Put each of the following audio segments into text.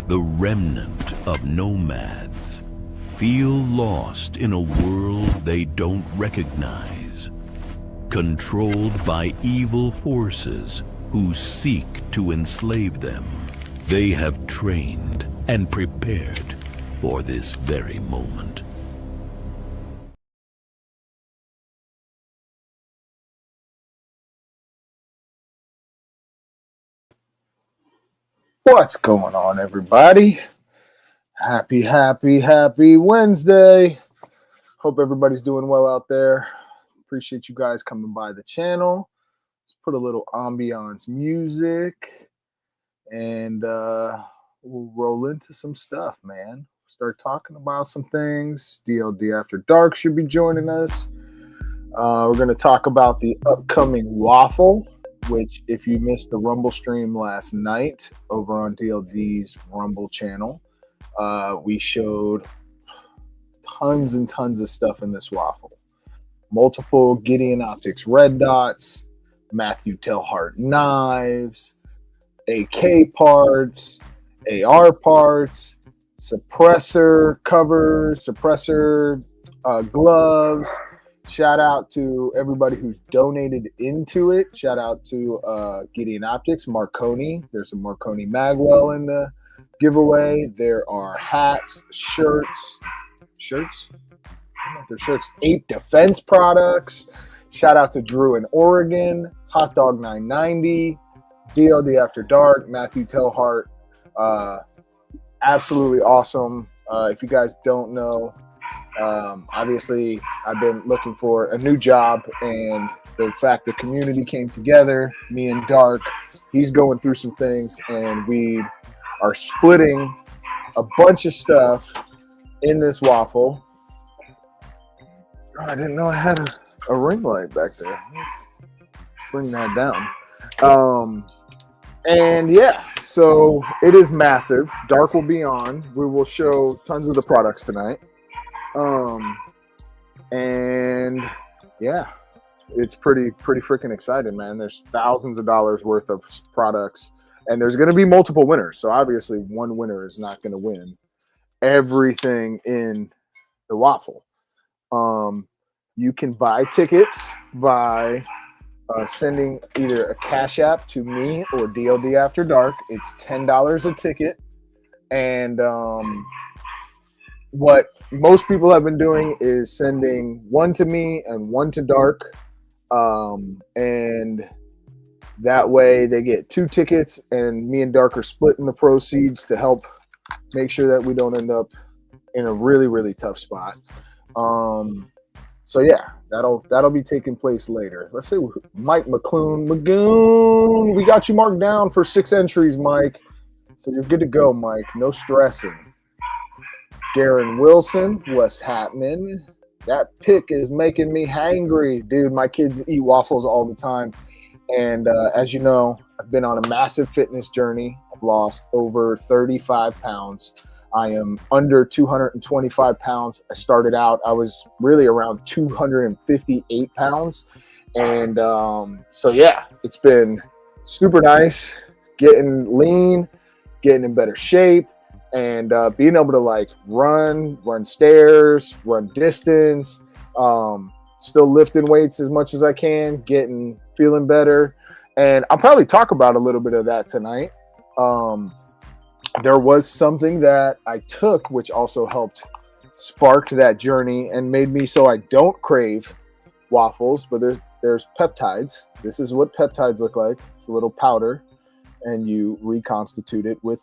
the remnant of nomads, feel lost in a world they don't recognize, controlled by evil forces who seek to enslave them. They have trained and prepared for this very moment. What's going on, everybody? Happy Wednesday. Hope everybody's doing well out there. Appreciate you guys coming by the channel. Let's put a little ambiance music and we'll roll into some stuff, man. Start talking about some things. DLD After Dark should be joining us. We're going to talk about the upcoming Waffle, which if you missed the Rumble stream last night over on DLD's Rumble channel, we showed tons and tons of stuff in this waffle. Multiple Gideon Optics red dots, Matthew TellHeart knives, AK parts, AR parts, suppressor covers, suppressor gloves. Shout out to everybody who's donated into it. Shout out to Gideon Optics, Marconi. There's a Marconi Magwell in the giveaway. There are hats, shirts. I don't know if they're shirts. 8 defense products. Shout out to Drew in Oregon, Hot Dog 990, DLD After Dark, Matthew TellHeart. Absolutely awesome. If you guys don't know, obviously I've been looking for a new job, and the fact the community came together, me and Dark, he's going through some things, and we are splitting a bunch of stuff in this waffle. Oh, I didn't know I had a ring light back there. Let's bring that down. And yeah, so it is massive. Dark will be on. We will show tons of the products tonight. And yeah, it's pretty freaking exciting, man. There's thousands of dollars worth of products, and there's going to be multiple winners. So obviously one winner is not going to win everything in the waffle. You can buy tickets by sending either a Cash App to me or DLD After Dark. It's $10 a ticket. And, what most people have been doing is sending one to me and one to Dark. And that way they get 2 tickets, and me and Dark are splitting the proceeds to help make sure that we don't end up in a really, really tough spot. So yeah, that'll be taking place later. Let's say Mike Magoon. We got you marked down for 6 entries, Mike. So you're good to go, Mike. No stressing. Darren Wilson, what's happening? That pick is making me hangry. Dude, my kids eat waffles all the time. And as you know, I've been on a massive fitness journey. I've lost over 35 pounds. I am under 225 pounds. I started out, I was really around 258 pounds. And so yeah, it's been super nice getting lean, getting in better shape. And being able to like run stairs, run distance, still lifting weights as much as I can, feeling better. And I'll probably talk about a little bit of that tonight. There was something that I took, which also helped spark that journey and made me so I don't crave waffles, but there's peptides. This is what peptides look like. It's a little powder, and you reconstitute it with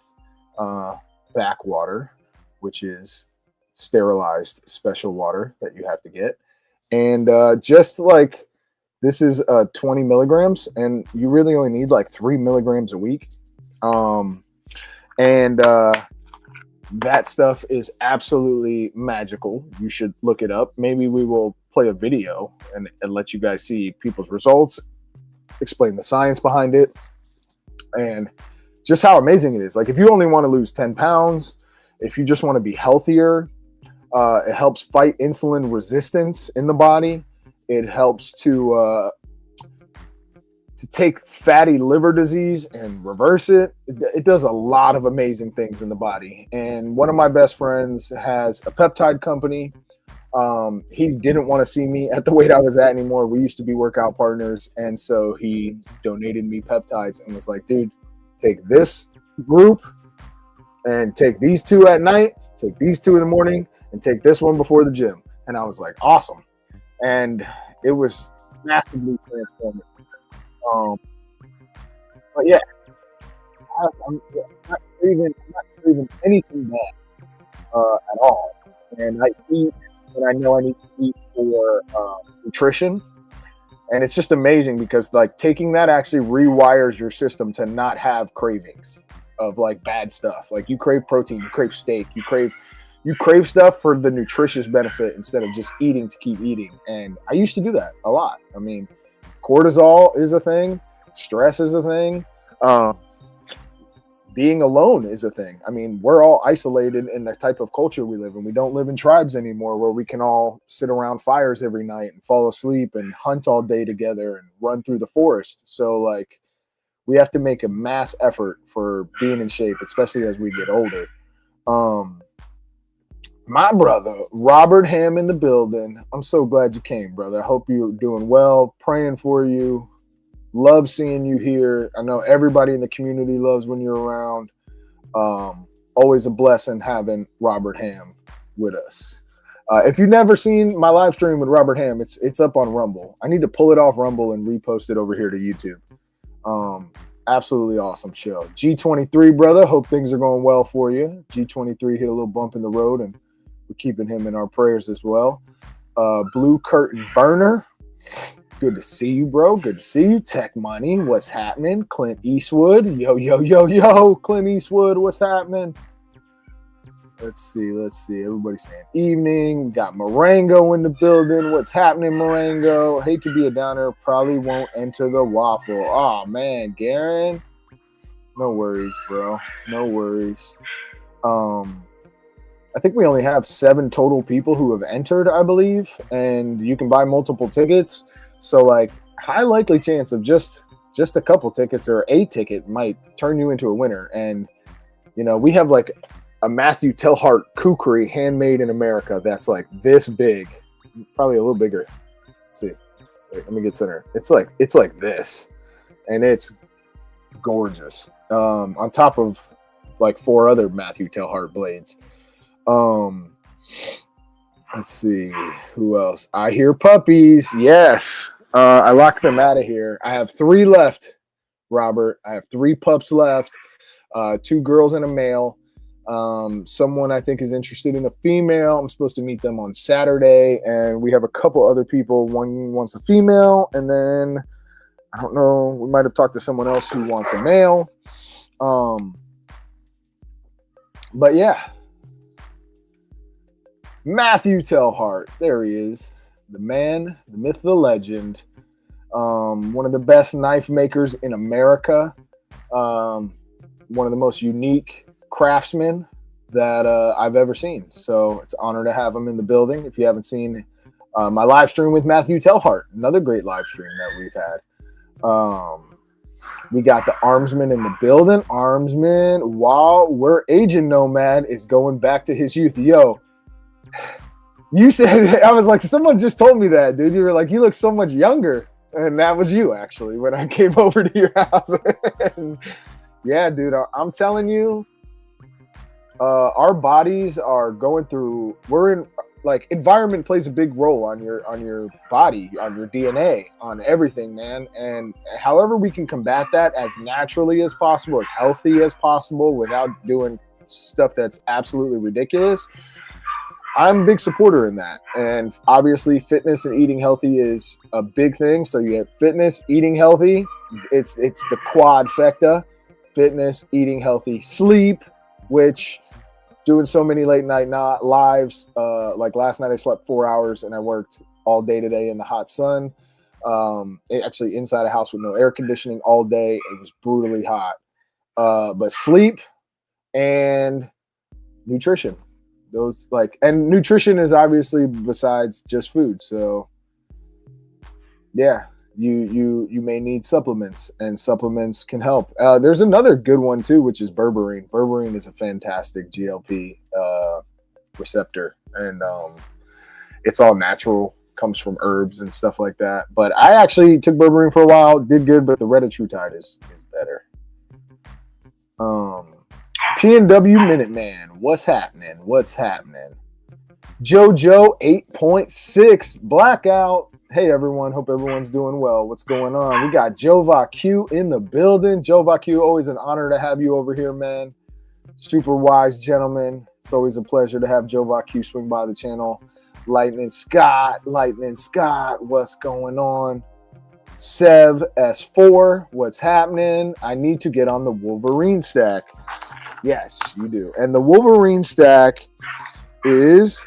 backwater, which is sterilized special water that you have to get. And just like this is 20 milligrams, and you really only need like 3 milligrams a week. And that stuff is absolutely magical. You should look it up. Maybe we will play a video and let you guys see people's results, explain the science behind it, and just how amazing it is. Like if you only want to lose 10 pounds, if you just want to be healthier, it helps fight insulin resistance in the body. It helps to to take fatty liver disease and reverse it. It does a lot of amazing things in the body. And one of my best friends has a peptide company. He didn't want to see me at the weight I was at anymore. We used to be workout partners. And so he donated me peptides and was like, dude, take this group and take these 2 at night, take these 2 in the morning, and take this one before the gym. And I was like, awesome. And it was massively transformative. But yeah, I'm not craving anything bad at all. And I eat when I know I need to eat for nutrition. And it's just amazing because like taking that actually rewires your system to not have cravings of like bad stuff. Like you crave protein, you crave steak, you crave stuff for the nutritious benefit instead of just eating to keep eating. And I used to do that a lot. I mean, cortisol is a thing, stress is a thing, being alone is a thing. I mean, we're all isolated in the type of culture we live in. We don't live in tribes anymore where we can all sit around fires every night and fall asleep and hunt all day together and run through the forest. So like we have to make a mass effort for being in shape, especially as we get older. My brother, Robert Ham in the building. I'm so glad you came, brother. I hope you're doing well. Praying for you. Love seeing you here. I know everybody in the community loves when you're around. Always a blessing having Robert Ham with us. If you've never seen my live stream with Robert Ham, it's up on Rumble. I need to pull it off Rumble and repost it over here to YouTube. Absolutely awesome show. G23, brother. Hope things are going well for you. G23 hit a little bump in the road, and we're keeping him in our prayers as well. Blue Curtain Burner. Good to see you, bro. Good to see you. Tech Money. What's happening? Clint Eastwood. Yo, yo, yo, yo. Clint Eastwood. What's happening? Let's see. Everybody's saying evening. We got Marengo in the building. What's happening, Marengo? Hate to be a downer. Probably won't enter the waffle. Oh, man. Garen. No worries, bro. No worries. I think we only have 7 total people who have entered, I believe. And you can buy multiple tickets. So, like, high likely chance of just a couple tickets or a ticket might turn you into a winner. And, you know, we have, like, a Matthew TellHeart kukri handmade in America that's, like, this big. Probably a little bigger. Let's see. Wait, let me get center. It's like this. And it's gorgeous. On top of, like, 4 other Matthew TellHeart blades. Let's see who else. I hear puppies. Yes. I locked them out of here. I have 3 left, Robert. I have 3 pups left. 2 girls and a male. Someone I think is interested in a female. I'm supposed to meet them on Saturday, and we have a couple other people. One wants a female, and then I don't know. We might have talked to someone else who wants a male. But yeah. Matthew TellHeart, there he is, the man, the myth, the legend, one of the best knife makers in America, one of the most unique craftsmen that I've ever seen. So it's an honor to have him in the building. If you haven't seen my live stream with Matthew TellHeart, another great live stream that we've had. We got the Armsman in the building. Armsman, while we're aging nomad, is going back to his youth. Yo. You said, I was like, someone just told me that, dude. You were like, you look so much younger. And that was you, actually, when I came over to your house. And yeah, dude, I'm telling you, our bodies are going through, we're in, like, environment plays a big role on your body, on your DNA, on everything, man. And however we can combat that as naturally as possible, as healthy as possible, without doing stuff that's absolutely ridiculous, I'm a big supporter in that. And obviously fitness and eating healthy is a big thing. So you have fitness, eating healthy. It's the quadfecta: fitness, eating healthy, sleep, which doing so many late night lives. Like last night I slept 4 hours and I worked all day today in the hot sun. Actually inside a house with no air conditioning all day. It was brutally hot. But sleep and nutrition. Those and nutrition is obviously besides just food. So yeah, you may need supplements, and supplements can help. There's another good one too, which is berberine. Berberine is a fantastic GLP receptor, and it's all natural, comes from herbs and stuff like that. But I actually took berberine for a while, did good, but the retatrutide is better. P&W Minuteman, what's happening? JoJo 8.6 Blackout. Hey everyone, hope everyone's doing well. What's going on? We got Jova Q in the building. Jova Q, always an honor to have you over here, man. Super wise gentleman. It's always a pleasure to have Jova Q swing by the channel. Lightning Scott, what's going on? Sev S4, what's happening? I need to get on the Wolverine stack. Yes, you do. And the Wolverine stack is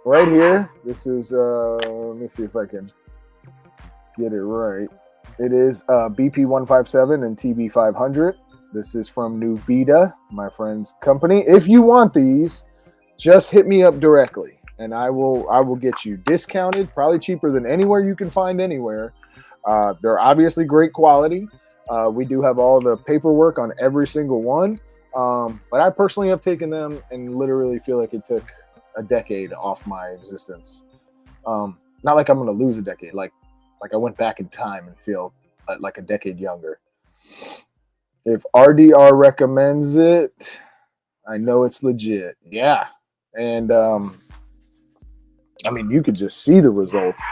right here. This is, let me see if I can get it right. It is BP157 and TB500. This is from New Vita, my friend's company. If you want these, just hit me up directly, and I will get you discounted, probably cheaper than anywhere you can find anywhere. They're obviously great quality. We do have all the paperwork on every single one. But I personally have taken them and literally feel like it took a decade off my existence. Not like I'm going to lose a decade, like I went back in time and feel like a decade younger. If RDR recommends it, I know it's legit. Yeah. And, I mean, you could just see the results.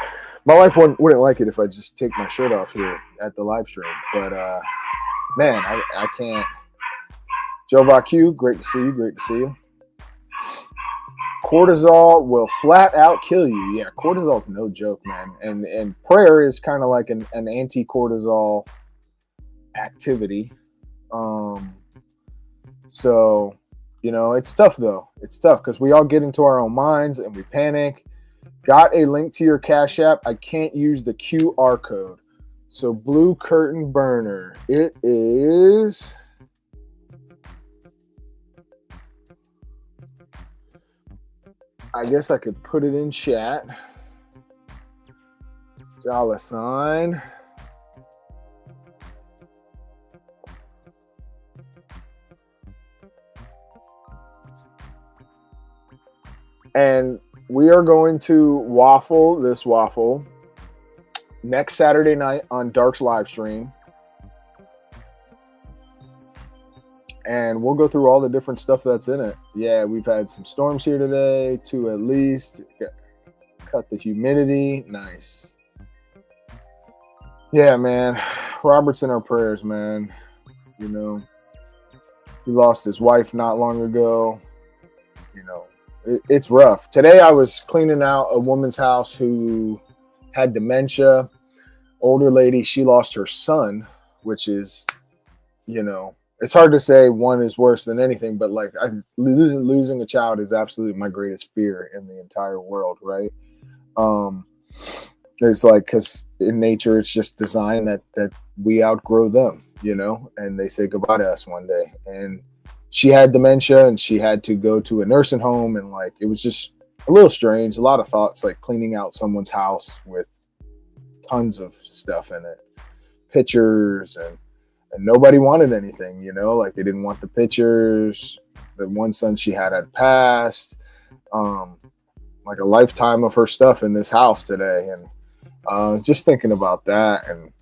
My wife wouldn't like it if I just take my shirt off here at the live stream. But, man, I can't. Jova Q, great to see you. Cortisol will flat out kill you. Yeah, cortisol's no joke, man. And prayer is kind of like an anti-cortisol activity. So, you know, it's tough though. It's tough because we all get into our own minds and we panic. Got a link to your Cash App. I can't use the QR code. So Blue Curtain Burner. It is... I guess I could put it in chat. $. And we are going to waffle this waffle next Saturday night on Dark's live stream. And we'll go through all the different stuff that's in it. Yeah, we've had some storms here today, 2 at least. Cut the humidity. Nice. Yeah, man. Robert's in our prayers, man. You know, he lost his wife not long ago. You know, it's rough. Today I was cleaning out a woman's house who had dementia. Older lady, she lost her son, which is, you know, it's hard to say one is worse than anything, but like losing a child is absolutely my greatest fear in the entire world, right? It's like, because in nature, it's just designed that we outgrow them, you know, and they say goodbye to us one day. And she had dementia and she had to go to a nursing home, and like it was just a little strange. A lot of thoughts, like cleaning out someone's house with tons of stuff in it, pictures, and nobody wanted anything, you know, like they didn't want the pictures. The one son she had passed. Like a lifetime of her stuff in this house today. And just thinking about that, and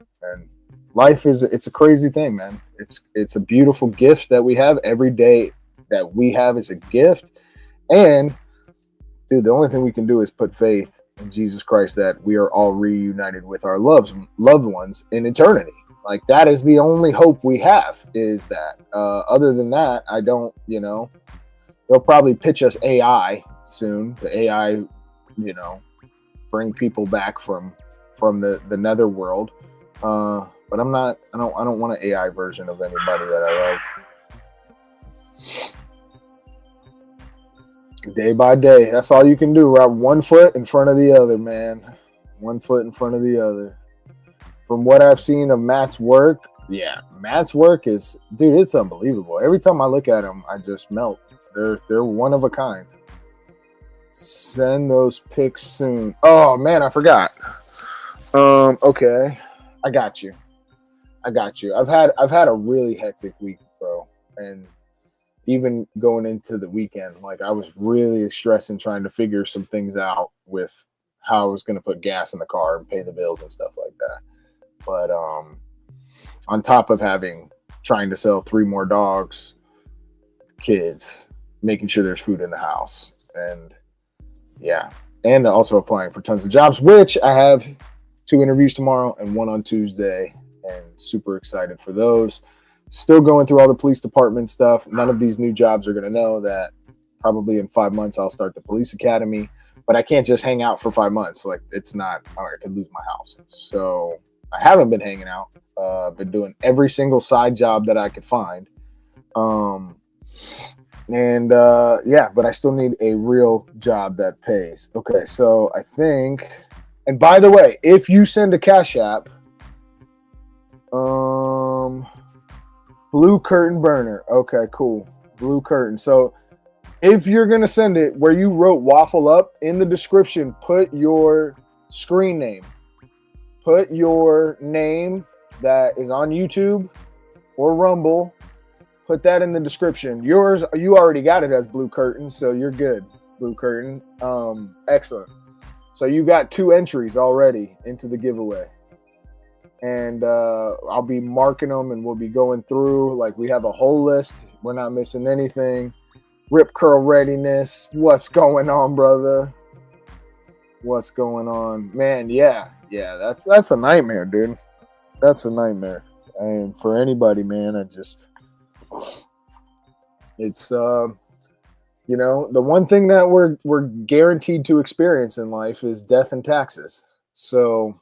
life it's a crazy thing, man. It's a beautiful gift that we have. Every day that we have is a gift. And dude, the only thing we can do is put faith in Jesus Christ that we are all reunited with our loved ones in eternity. Like that is the only hope we have, is that. Other than that, I don't, you know, they'll probably pitch us AI soon. The AI, you know, bring people back from the nether world. But I don't want an AI version of anybody that I love. Day by day, that's all you can do, right? 1 foot in front of the other, man. 1 foot in front of the other. From what I've seen of Matt's work, yeah, Matt's work is, dude, it's unbelievable. Every time I look at him, I just melt. They're one of a kind. Send those pics soon. Oh man, I forgot. Okay. I got you. I've had a really hectic week, bro. And even going into the weekend, like I was really stressing trying to figure some things out with how I was going to put gas in the car and pay the bills and stuff like that. But on top of trying to sell 3 more dogs, kids, making sure there's food in the house, and yeah, and also applying for tons of jobs, which I have 2 interviews tomorrow and 1 on Tuesday, and super excited for those. Still going through all the police department stuff. None of these new jobs are going to know that probably in 5 months I'll start the police academy, but I can't just hang out for 5 months. Like it's not, I could lose my house. So I haven't been hanging out. Been doing every single side job that I could find. Yeah, but I still need a real job that pays. Okay, so I think, and by the way, if you send a Cash App, Blue Curtain Burner. Okay, cool. Blue Curtain. So if you're going to send it where you wrote Waffle Up, in the description, put your screen name. Put your name that is on YouTube or Rumble. Put that in the description. Yours, you already got it as Blue Curtain, so you're good, Blue Curtain. Excellent. So you got 2 entries already into the giveaway. And I'll be marking them, and we'll be going through. Like, we have a whole list. We're not missing anything. Rip Curl Readiness. What's going on, brother? What's going on? Man, yeah, that's a nightmare, dude. That's a nightmare. And for anybody, man, it's the one thing that we're guaranteed to experience in life is death and taxes. So,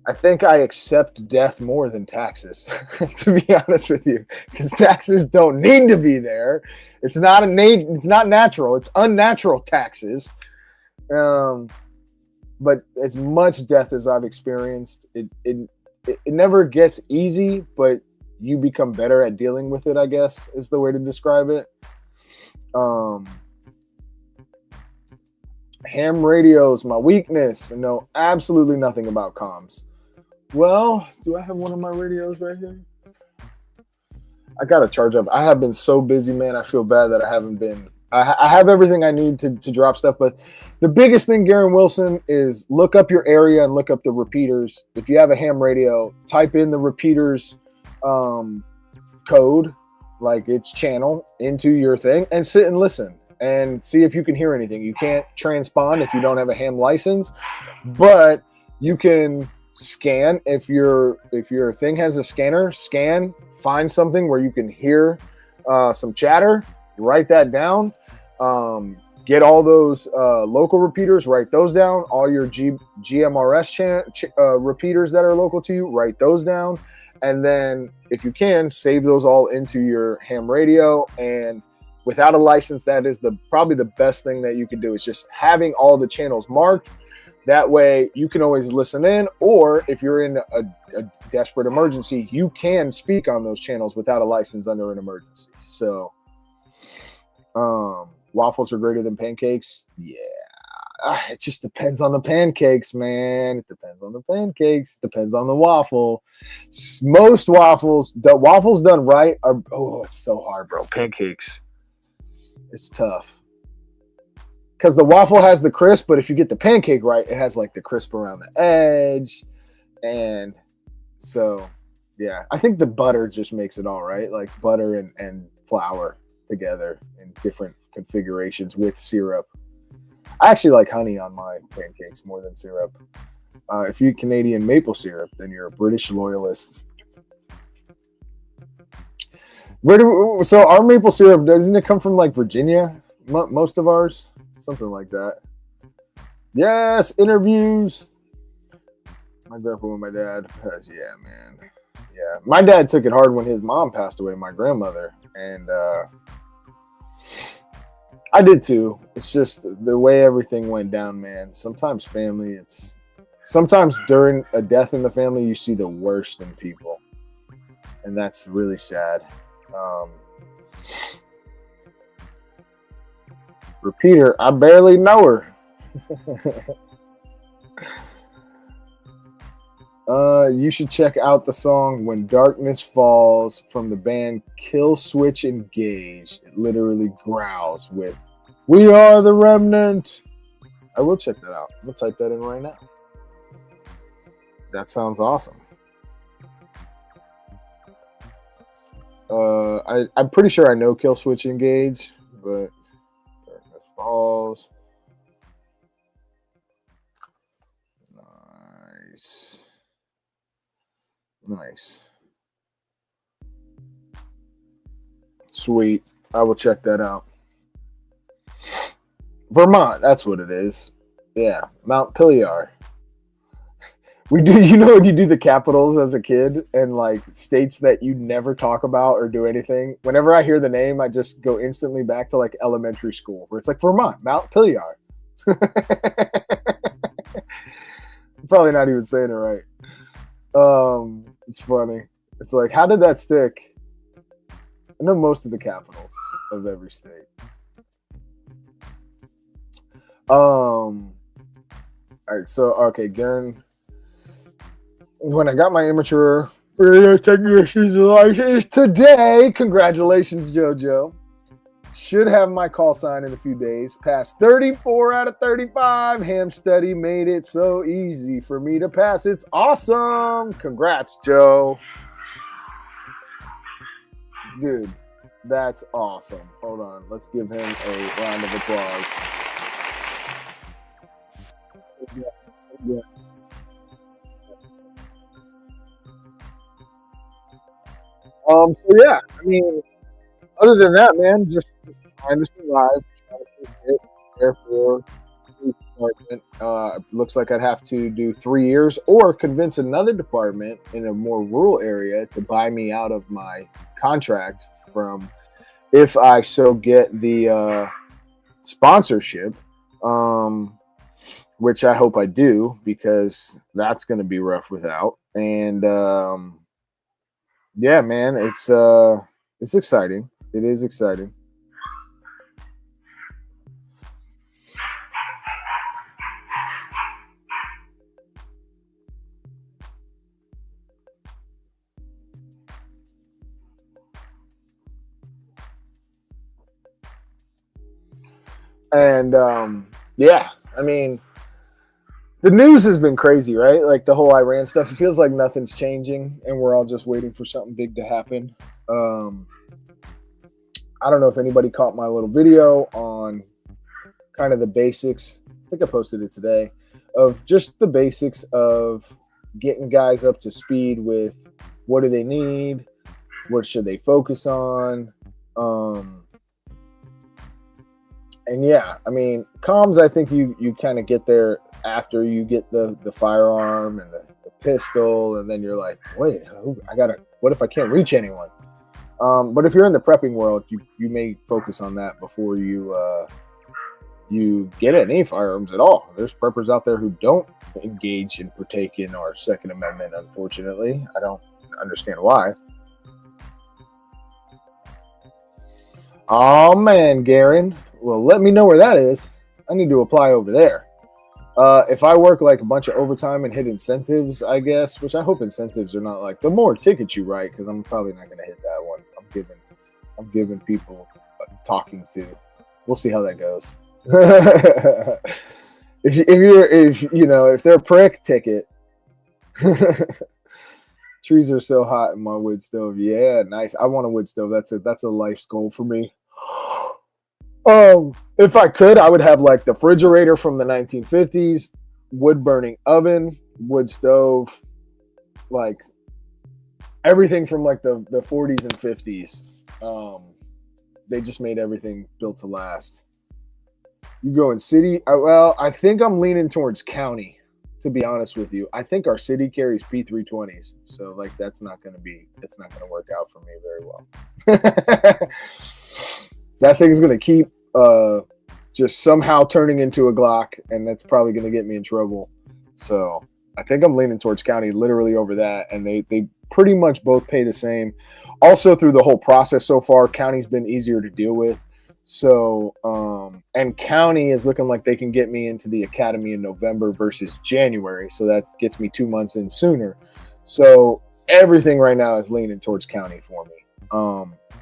I think I accept death more than taxes, to be honest with you, because taxes don't need to be there. It's not natural. It's unnatural taxes. But as much death as I've experienced, it never gets easy, but you become better at dealing with it, I guess, is the way to describe it. Ham radio is my weakness. Know absolutely nothing about comms. Well, do I have one of my radios right here? I got to charge up. I have been so busy, man. I feel bad that I haven't been. I have everything I need to drop stuff, but the biggest thing, Garen Wilson, is look up your area and look up the repeaters. If you have a ham radio, type in the repeaters code, like its channel, into your thing, and sit and listen and see if you can hear anything. You can't transpond if you don't have a ham license, but you can scan. If your thing has a scanner, scan, find something where you can hear some chatter, write that down. Get all those local repeaters, write those down. All your GMRS repeaters that are local to you, write those down. And then if you can, save those all into your ham radio. And without a license, that is probably the best thing that you can do, is just having all the channels marked. That way you can always listen in, or if you're in a desperate emergency, you can speak on those channels without a license under an emergency. So waffles are greater than pancakes. Yeah. It just depends on the pancakes, man. It depends on the pancakes. Depends on the waffle. Most waffles, the waffles done right are, it's so hard, bro. Pancakes, it's tough. Because the waffle has the crisp, but if you get the pancake right, it has like the crisp around the edge. And so, yeah, I think the butter just makes it all right. Like butter and flour together in different configurations with syrup. I actually like honey on my pancakes more than syrup. If you eat Canadian maple syrup, then you're a British loyalist. So our maple syrup, doesn't it come from like Virginia? Most of ours? Something like that. Yes, interviews. My grandpa and my dad. Yeah, man. Yeah, my dad took it hard when his mom passed away, my grandmother. And I did too. It's just the way everything went down, man. Sometimes sometimes during a death in the family, you see the worst in people. And that's really sad. Repeater, I barely know her. You should check out the song "When Darkness Falls" from the band Kill Switch Engage. It literally growls with "We are the remnant." I will check that out. I'm gonna type that in right now. That sounds awesome. I'm pretty sure I know Kill Switch Engage, but Darkness Falls. Nice. Nice. Sweet. I will check that out. Vermont, that's what it is. Yeah, Mount Pilliar. We do, you know, when you do the capitals as a kid and like states that you never talk about or do anything, whenever I hear the name, I just go instantly back to like elementary school where it's like Vermont, Mount Pilliar. Probably not even saying it right. It's funny. It's like, how did that stick? I know most of the capitals of every state. All right, so okay, Garen. When I got my immature radio technician's license today, congratulations, JoJo. Should have my call sign in a few days. Passed 34 out of 35. Ham Study made it so easy for me to pass. It's awesome. Congrats, Joe. Dude, that's awesome. Hold on. Let's give him a round of applause. Yeah. So yeah, I mean, other than that, man, just trying to survive, trying to stay fit, prepare for the department. Looks like I'd have to do 3 years or convince another department in a more rural area to buy me out of my contract from, if I so get the sponsorship, which I hope I do because that's going to be rough without. And yeah, man, it's exciting. It is exciting. And yeah, I mean, the news has been crazy, right? Like the whole Iran stuff. It feels like nothing's changing, and we're all just waiting for something big to happen. I don't know if anybody caught my little video on kind of the basics. I think I posted it today of just the basics of getting guys up to speed with what do they need, what should they focus on. And yeah, I mean, comms, I think you kind of get there after you get the firearm and the pistol, and then you're like, wait, what if I can't reach anyone? But if you're in the prepping world, you may focus on that before you get any firearms at all. There's preppers out there who don't engage and partake in our Second Amendment, unfortunately. I don't understand why. Oh man, Garen. Well, let me know where that is. I need to apply over there. If I work like a bunch of overtime and hit incentives, I guess, which I hope incentives are not like the more tickets you write, because I'm probably not going to hit that one. I'm giving people talking to. We'll see how that goes. if they're prick ticket. Trees are so hot in my wood stove. Yeah, nice. I want a wood stove. That's a life's goal for me. If I could, I would have like the refrigerator from the 1950s, wood burning oven, wood stove, like everything from like the 40s and 50s. They just made everything built to last. You go in city? Well, I think I'm leaning towards county, to be honest with you. I think our city carries P320s, so like that's not gonna work out for me very well. That thing's gonna keep just somehow turning into a Glock, and that's probably gonna get me in trouble. So I think I'm leaning towards county, literally over that, and they pretty much both pay the same. Also, through the whole process so far, county's been easier to deal with. So, and county is looking like they can get me into the academy in November versus January. So that gets me 2 months in sooner. So everything right now is leaning towards county for me,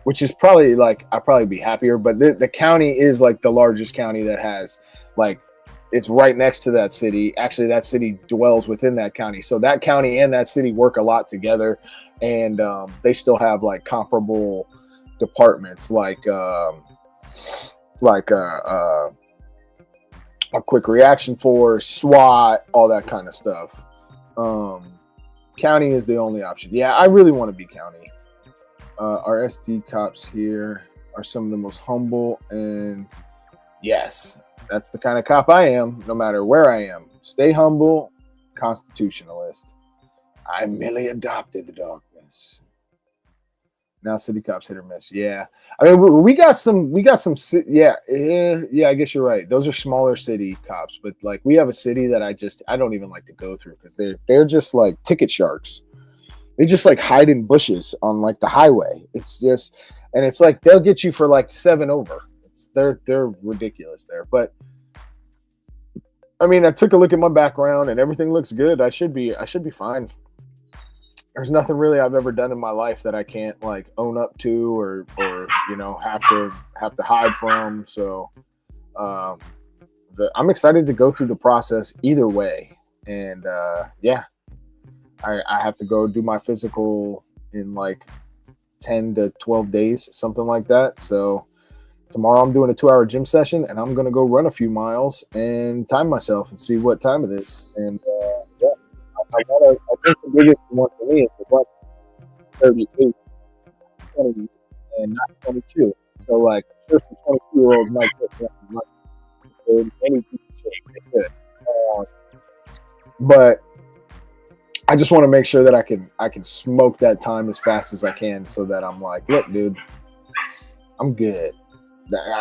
which is probably like, I'll probably be happier. But the county is like the largest county that has like, it's right next to that city. Actually, that city dwells within that county. So that county and that city work a lot together. And they still have like comparable departments like a quick reaction force, SWAT, all that kind of stuff. County is the only option. Yeah, I really want to be county. Our SD cops here are some of the most humble, and yes, that's the kind of cop I am, no matter where I am. Stay humble, constitutionalist. I merely adopted the darkness. Now city cops hit or miss. Yeah, I mean we got some. Yeah, I guess you're right. Those are smaller city cops, but like we have a city that I don't even like to go through because they're just like ticket sharks. They just like hide in bushes on like the highway. It's just, and it's like they'll get you for like 7 over. They're ridiculous there. But I mean, I took a look at my background and everything looks good. I should be fine. There's nothing really I've ever done in my life that I can't like own up to or have to hide from. So I'm excited to go through the process either way. And I have to go do my physical in like 10 to 12 days, something like that. So tomorrow I'm doing a 2-hour gym session and I'm going to go run a few miles and time myself and see what time it is. And I think the biggest one for me is the one 38, 20, and not 22. So, like, sure, some 22-year-olds might get any piece of shit they could. But I just want to make sure that I can smoke that time as fast as I can, so that I'm like, look, dude, I'm good.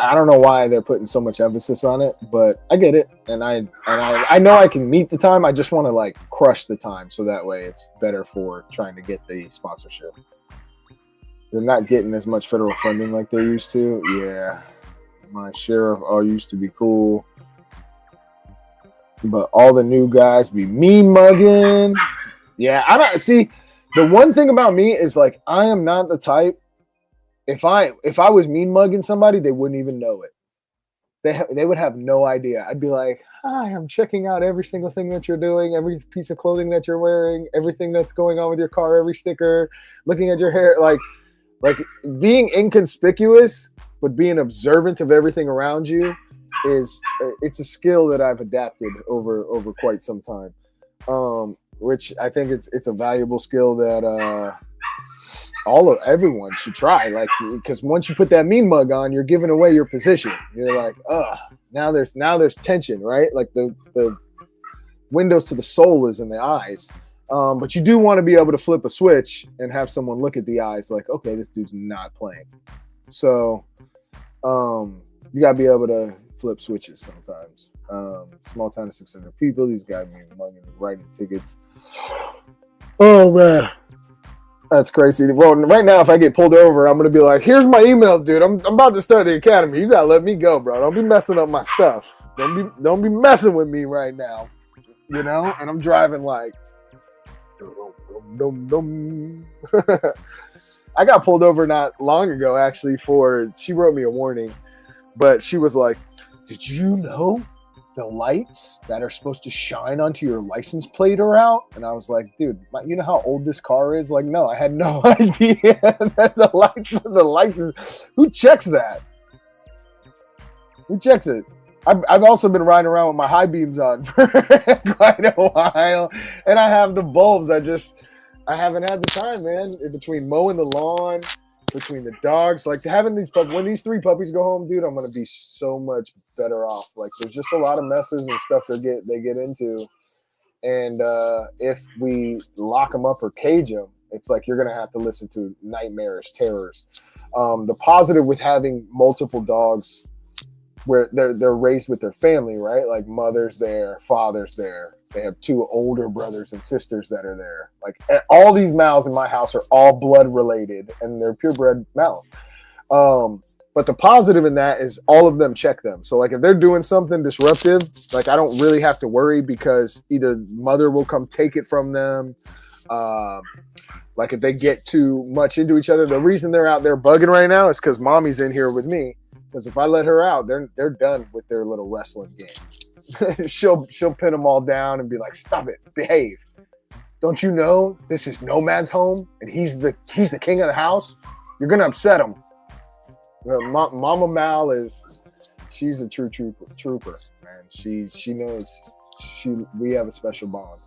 I don't know why they're putting so much emphasis on it, but I get it, and I know I can meet the time. I just want to like crush the time, so that way it's better for trying to get the sponsorship. They're not getting as much federal funding like they used to. Yeah, my sheriff all used to be cool, but all the new guys be me mugging. Yeah, I don't see. The one thing about me is like I am not the type. If I was mean mugging somebody, they wouldn't even know it. They would have no idea. I'd be like, hi, I'm checking out every single thing that you're doing, every piece of clothing that you're wearing, everything that's going on with your car, every sticker, looking at your hair. Like being inconspicuous, but being observant of everything around you it's a skill that I've adapted over quite some time. Which I think it's a valuable skill that everyone should try, like, because once you put that mean mug on, you're giving away your position. You're like, now there's tension, right? Like the windows to the soul is in the eyes. But you do want to be able to flip a switch and have someone look at the eyes like, okay, this dude's not playing. So you gotta be able to flip switches sometimes. Small town of 600 people, these guys be mugging, writing tickets. Oh man, that's crazy. Well, right now, if I get pulled over, I'm gonna be like, "Here's my email, dude. I'm about to start the academy. You gotta let me go, bro. Don't be messing up my stuff. Don't be messing with me right now, you know." And I'm driving like, dum. I got pulled over not long ago, actually. She wrote me a warning, but she was like, "Did you know the lights that are supposed to shine onto your license plate are out?" And I was like, dude, you know how old this car is? Like, no, I had no idea that the lights of the license. Who checks that? Who checks it? I've also been riding around with my high beams on for quite a while, and I have the bulbs. I haven't had the time, man. In between mowing the lawn, between the dogs, like having these when these 3 puppies go home, dude, I'm gonna be so much better off. Like there's just a lot of messes and stuff they get into, and if we lock them up or cage them, it's like you're gonna have to listen to nightmarish terrors. The positive with having multiple dogs, where they're raised with their family, right? Like mother's there, father's there. They have 2 older brothers and sisters that are there. Like all these mouths in my house are all blood related, and they're purebred mouths. But the positive in that is all of them check them. So like if they're doing something disruptive, like I don't really have to worry because either mother will come take it from them. Like if they get too much into each other, the reason they're out there bugging right now is because mommy's in here with me. Because if I let her out, they're done with their little wrestling game. she'll pin them all down and be like, "Stop it, behave. Don't you know this is Nomad's home and he's the king of the house? You're gonna upset him." Mama Mal she's a true trooper, man. She knows we have a special bond.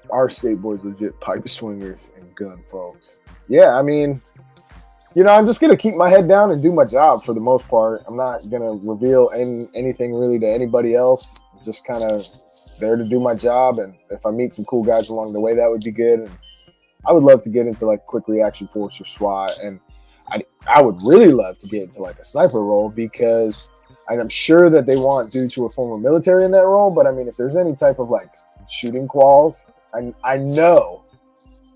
Our state boys legit pipe swingers and gun folks. Yeah, I mean, I'm just gonna keep my head down and do my job for the most part. I'm not gonna reveal anything really to anybody else. Just kind of there to do my job, and if I meet some cool guys along the way, that would be good. And I would love to get into like quick reaction force or SWAT, and I would really love to get into like a sniper role because I'm sure that they want dudes who are former military in that role. But I mean, if there's any type of like shooting quals, I know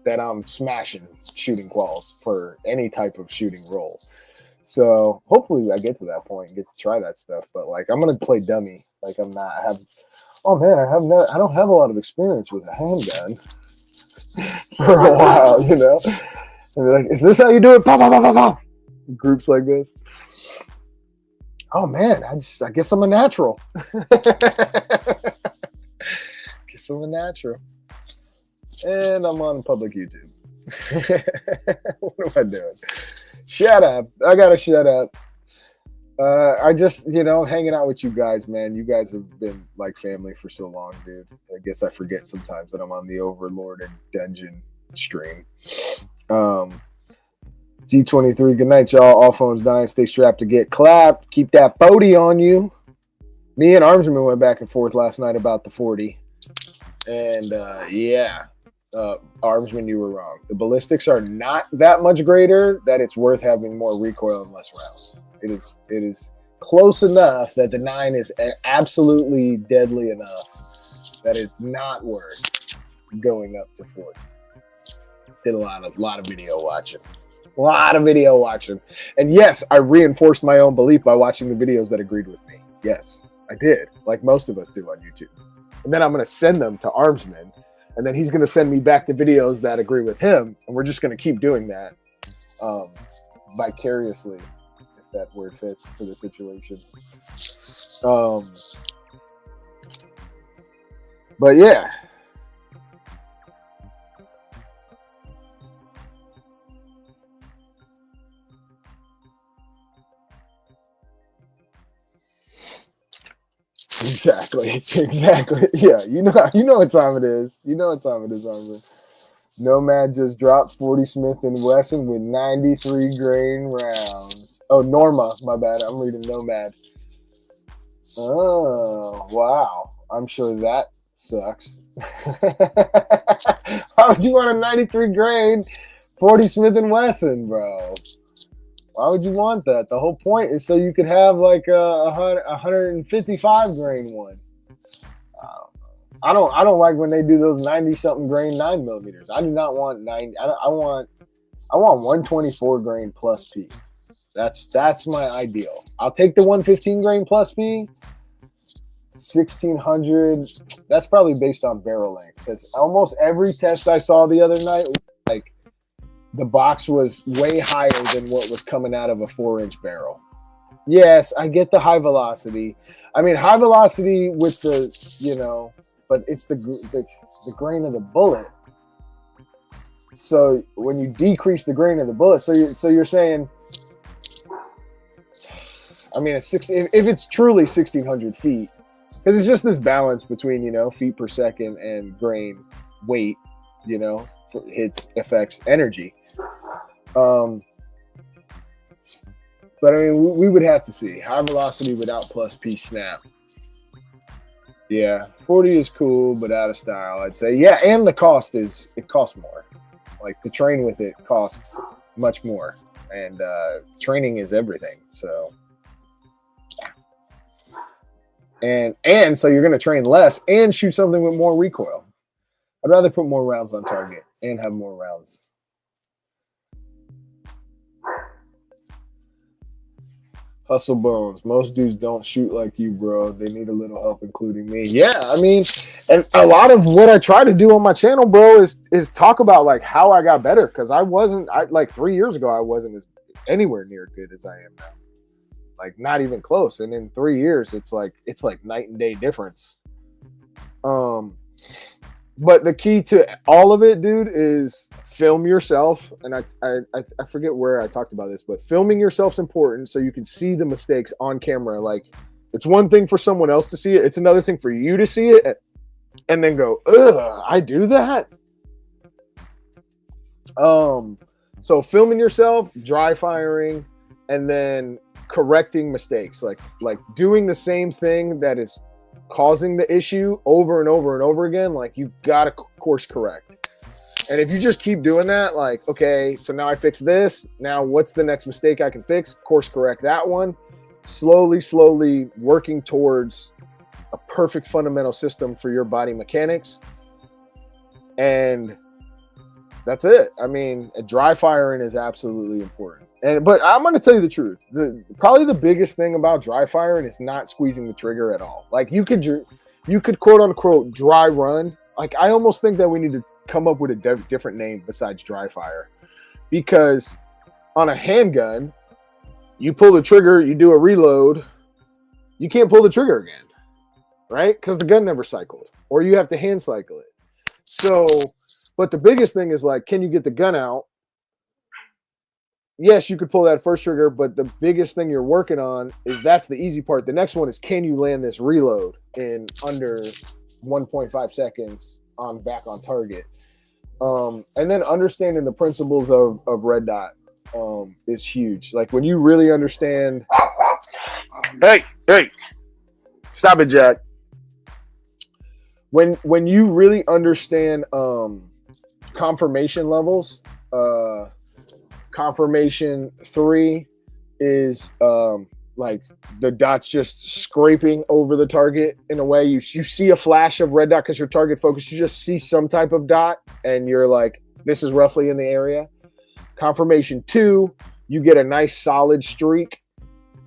that I'm smashing shooting quals for any type of shooting role. So hopefully I get to that point and get to try that stuff. But like I'm gonna play dummy. Like I don't have a lot of experience with a handgun for a while, And they're like, "Is this how you do it?" Bah, bah, bah, bah, bah. Groups like this. Oh man, I guess I'm a natural. Guess I'm a natural. And I'm on public YouTube. What am I doing? Shut up. I gotta shut up. I just, hanging out with you guys, man. You guys have been like family for so long, dude. I guess I forget sometimes that I'm on the Overlord and Dungeon stream. G23, good night, y'all. All phones dying. Stay strapped to get clapped. Keep that 40 on you. Me and Armsman went back and forth last night about the 40. And Armsman, you were wrong. The ballistics are not that much greater that it's worth having more recoil and less rounds. It is close enough that the 9 is absolutely deadly enough that it's not worth going up to 40. Did a lot of video watching. A lot of video watching. And yes, I reinforced my own belief by watching the videos that agreed with me. Yes, I did. Like most of us do on YouTube. And then I'm going to send them to Armsman. And then he's going to send me back the videos that agree with him. And we're just going to keep doing that vicariously, if that word fits for the situation. But yeah. Exactly. Yeah, you know what time it is. Armor. Nomad just dropped 40 Smith & Wesson with 93 grain rounds. Oh, Norma, my bad. I'm reading Nomad. Oh, wow. I'm sure that sucks. Why would you want a 93 grain 40 Smith & Wesson, bro? Why would you want that? The whole point is so you could have like a 155 grain one. I don't like when they do those 90 something grain 9mm. I do not want 90. I want 124 grain plus P. That's my ideal. I'll take the 115 grain plus P. 1600. That's probably based on barrel length because almost every test I saw the other night, like the box was way higher than what was coming out of a 4-inch barrel. Yes, I get the high velocity. I mean, high velocity with the, but it's the grain of the bullet. So when you decrease the grain of the bullet, so you're saying, I mean, if it's truly 1600 feet, because it's just this balance between, feet per second and grain weight, it affects energy. But I mean, we would have to see high velocity without plus P snap. Yeah, 40 is cool, but out of style, I'd say. Yeah, and it costs more. Like to train with it costs much more, and training is everything. So, yeah. And so you're going to train less and shoot something with more recoil. I'd rather put more rounds on target and have more rounds. Hustle Bones. Most dudes don't shoot like you, bro. They need a little help, including me. Yeah, I mean, and a lot of what I try to do on my channel, bro, is talk about like how I got better, because I like 3 years ago I wasn't as anywhere near good as I am now. Like not even close. And in 3 years, it's like night and day difference. But the key to all of it, dude, is film yourself. And I forget where I talked about this, but filming yourself's important so you can see the mistakes on camera. Like, it's one thing for someone else to see it. It's another thing for you to see it and then go, ugh, I do that? So filming yourself, dry firing, and then correcting mistakes. Like doing the same thing that is causing the issue over and over and over again. Like, you gotta course correct. And if you just keep doing that, like, okay, so now I fix this, now what's the next mistake I can fix? Course correct that one. Slowly working towards a perfect fundamental system for your body mechanics. And that's it. I mean, dry firing is absolutely important. But I'm going to tell you the truth. Probably the biggest thing about dry firing is not squeezing the trigger at all. Like, you could quote unquote dry run. Like, I almost think that we need to come up with a different name besides dry fire, because on a handgun, you pull the trigger, you do a reload, you can't pull the trigger again, right? Because the gun never cycled, or you have to hand cycle it. So, but the biggest thing is, like, can you get the gun out? Yes, you could pull that first trigger, but the biggest thing you're working on is, that's the easy part. The next one is, can you land this reload in under 1.5 seconds back on target? And then understanding the principles of red dot is huge. Like, when you really understand, hey, stop it, Jack. When you really understand confirmation levels, confirmation 3 is like the dot's just scraping over the target in a way. You see a flash of red dot because your target focus. You just see some type of dot and you're like, this is roughly in the area. Confirmation 2, you get a nice solid streak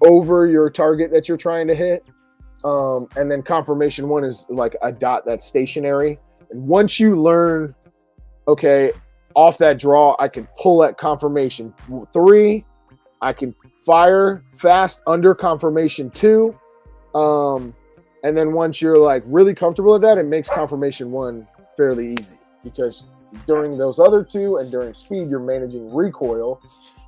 over your target that you're trying to hit. And then confirmation 1 is like a dot that's stationary. And once you learn, okay, off that draw, I can pull at confirmation 3. I can fire fast under confirmation 2. And then once you're like really comfortable with that, it makes confirmation 1 fairly easy, because during those other 2 and during speed, you're managing recoil,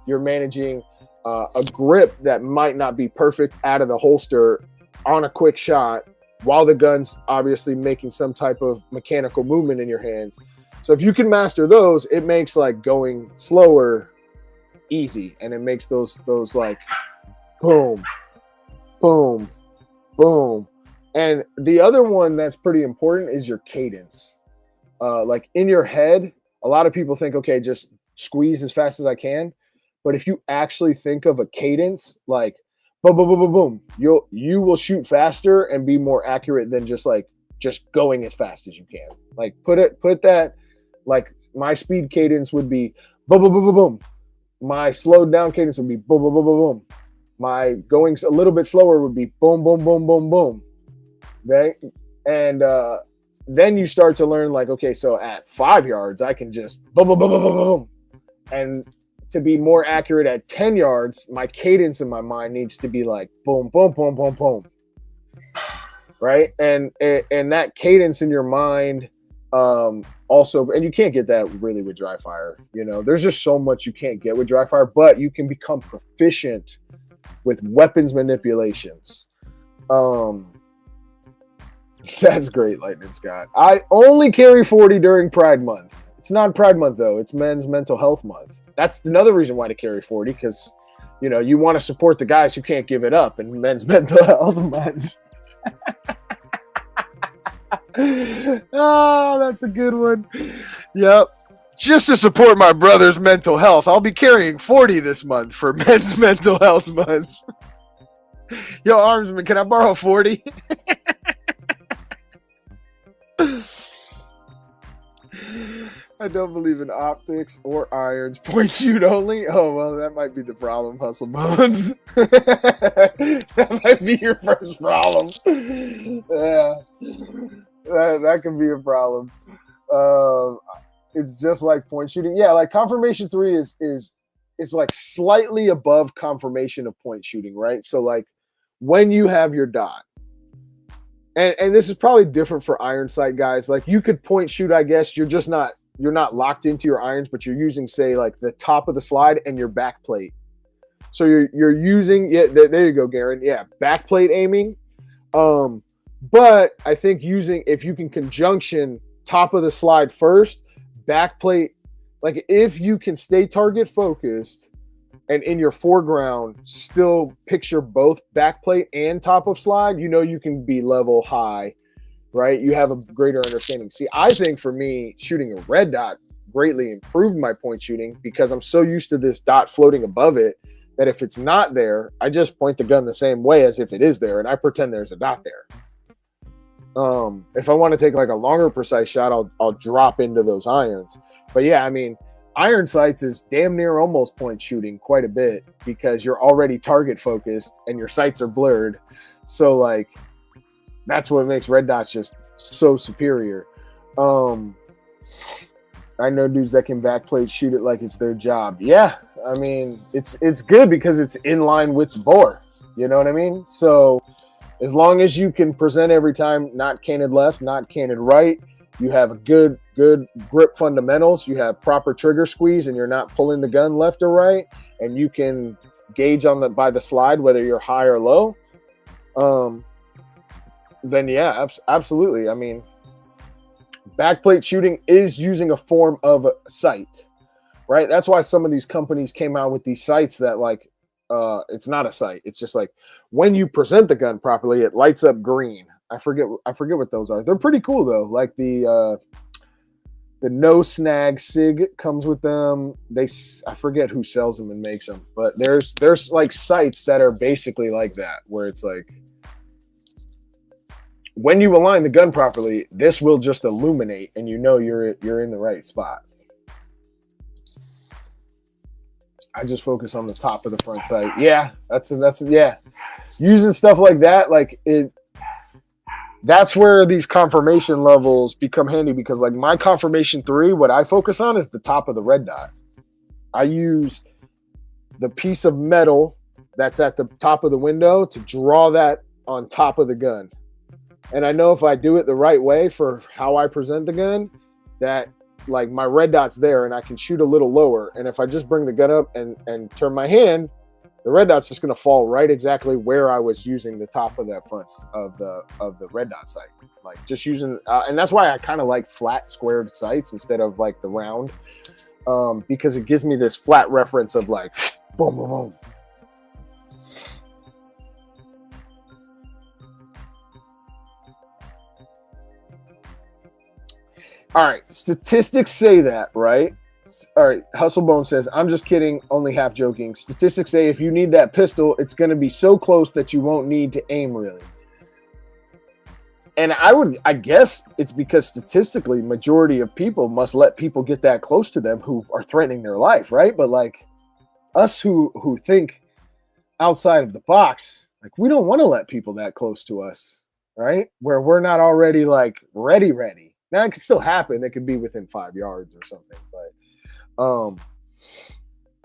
you're managing a grip that might not be perfect out of the holster on a quick shot, while the gun's obviously making some type of mechanical movement in your hands. So if you can master those, it makes like going slower easy, and it makes those like boom, boom, boom. And the other one that's pretty important is your cadence. Like in your head, a lot of people think, okay, just squeeze as fast as I can. But if you actually think of a cadence, like boom, boom, boom, boom, boom, you will shoot faster and be more accurate than just going as fast as you can. Like put that, like my speed cadence would be boom, boom, boom, boom, boom. My slowed down cadence would be boom, boom, boom, boom, boom. My going a little bit slower would be boom, boom, boom, boom, boom. Okay, and then you start to learn, like, okay, so at 5 yards, I can just boom, boom, boom, boom, boom, boom. And to be more accurate at 10 yards, my cadence in my mind needs to be like boom, boom, boom, boom, boom. Right? And that cadence in your mind also, and you can't get that really with dry fire. You know, there's just so much you can't get with dry fire, but you can become proficient with weapons manipulations. That's great, Lightning Scott. I only carry 40 during Pride Month. It's not Pride Month, though. It's Men's Mental Health Month. That's another reason why to carry 40, because, you know, you want to support the guys who can't give it up in Men's Mental Health Month. Oh, that's a good one. Yep. Just to support my brother's mental health, I'll be carrying 40 this month for Men's Mental Health Month. Yo, Armsman, can I borrow 40? I don't believe in optics or irons. Point shoot only. Oh well, that might be the problem, Hustle Bones. That might be your first problem. Yeah, that could be a problem. It's just like point shooting. Yeah, like confirmation 3 is like slightly above confirmation of point shooting, right? So like when you have your dot. And this is probably different for iron sight guys. Like you could point shoot, I guess. You're not locked into your irons, but you're using, say, like the top of the slide and your back plate. So you're using, yeah, there you go, Garen. Yeah, back plate aiming. But I think if you can conjunction top of the slide first, back plate, like if you can stay target focused and in your foreground still picture both back plate and top of slide, you can be level high, right? You have a greater understanding. See, I think for me, shooting a red dot greatly improved my point shooting because I'm so used to this dot floating above it that if it's not there, I just point the gun the same way as if it is there, and I pretend there's a dot there. If I want to take like a longer precise shot, I'll drop into those irons. But yeah, I mean, iron sights is damn near almost point shooting quite a bit because you're already target focused and your sights are blurred. So like that's what makes red dots just so superior. I know dudes that can backplate shoot it like it's their job. Yeah, I mean it's good because it's in line with the bore. You know what I mean? So as long as you can present every time, not canted left, not canted right, you have a good grip fundamentals, you have proper trigger squeeze, and you're not pulling the gun left or right, and you can gauge by the slide whether you're high or low, then yeah, absolutely. I mean, backplate shooting is using a form of a sight, right? That's why some of these companies came out with these sights that like, it's not a sight. It's just like when you present the gun properly, it lights up green. I forget what those are. They're pretty cool though. Like the no snag SIG comes with them. I forget who sells them and makes them, but there's like sights that are basically like that, where it's like when you align the gun properly, this will just illuminate, and you're in the right spot. I just focus on the top of the front sight. Yeah, that's yeah. Using stuff like that, like it. That's where these confirmation levels become handy because like my confirmation 3, what I focus on is the top of the red dot. I use the piece of metal that's at the top of the window to draw that on top of the gun. And I know if I do it the right way for how I present the gun, that like my red dot's there and I can shoot a little lower. And if I just bring the gun up and turn my hand, the red dot's just going to fall right exactly where I was using the top of that front of the red dot sight. Like just using, and that's why I kind of like flat squared sights instead of like the round, because it gives me this flat reference of like boom, boom, boom. All right, statistics say that, right? All right, Hustlebone says, I'm just kidding, only half joking. Statistics say if you need that pistol, it's going to be so close that you won't need to aim really. And I guess it's because statistically, majority of people must let people get that close to them who are threatening their life, right? But like us who think outside of the box, like we don't want to let people that close to us, right? Where we're not already like ready. Now it could still happen. It could be within 5 yards or something, but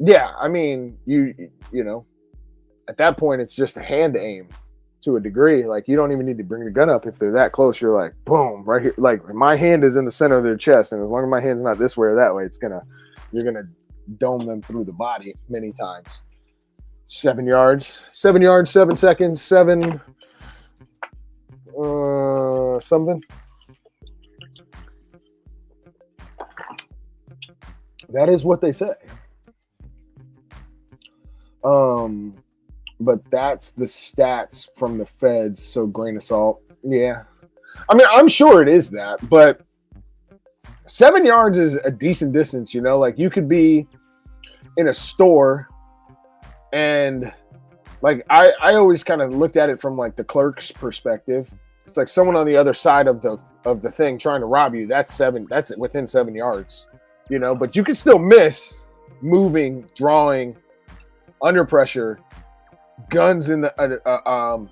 yeah, I mean, you know, at that point, it's just a hand aim to a degree. Like you don't even need to bring the gun up if they're that close. You're like, boom, right here. Like my hand is in the center of their chest, and as long as my hand's not this way or that way, you're gonna dome them through the body many times. 7 yards, 7 seconds, something. That is what they say. But that's the stats from the feds, so grain of salt. Yeah. I mean, I'm sure it is that, but 7 yards is a decent distance, you know? Like, you could be in a store and, like, I always kind of looked at it from, like, the clerk's perspective. It's like someone on the other side of the thing trying to rob you. That's within 7 yards. you know, but you can still miss moving, drawing, under pressure. Guns in the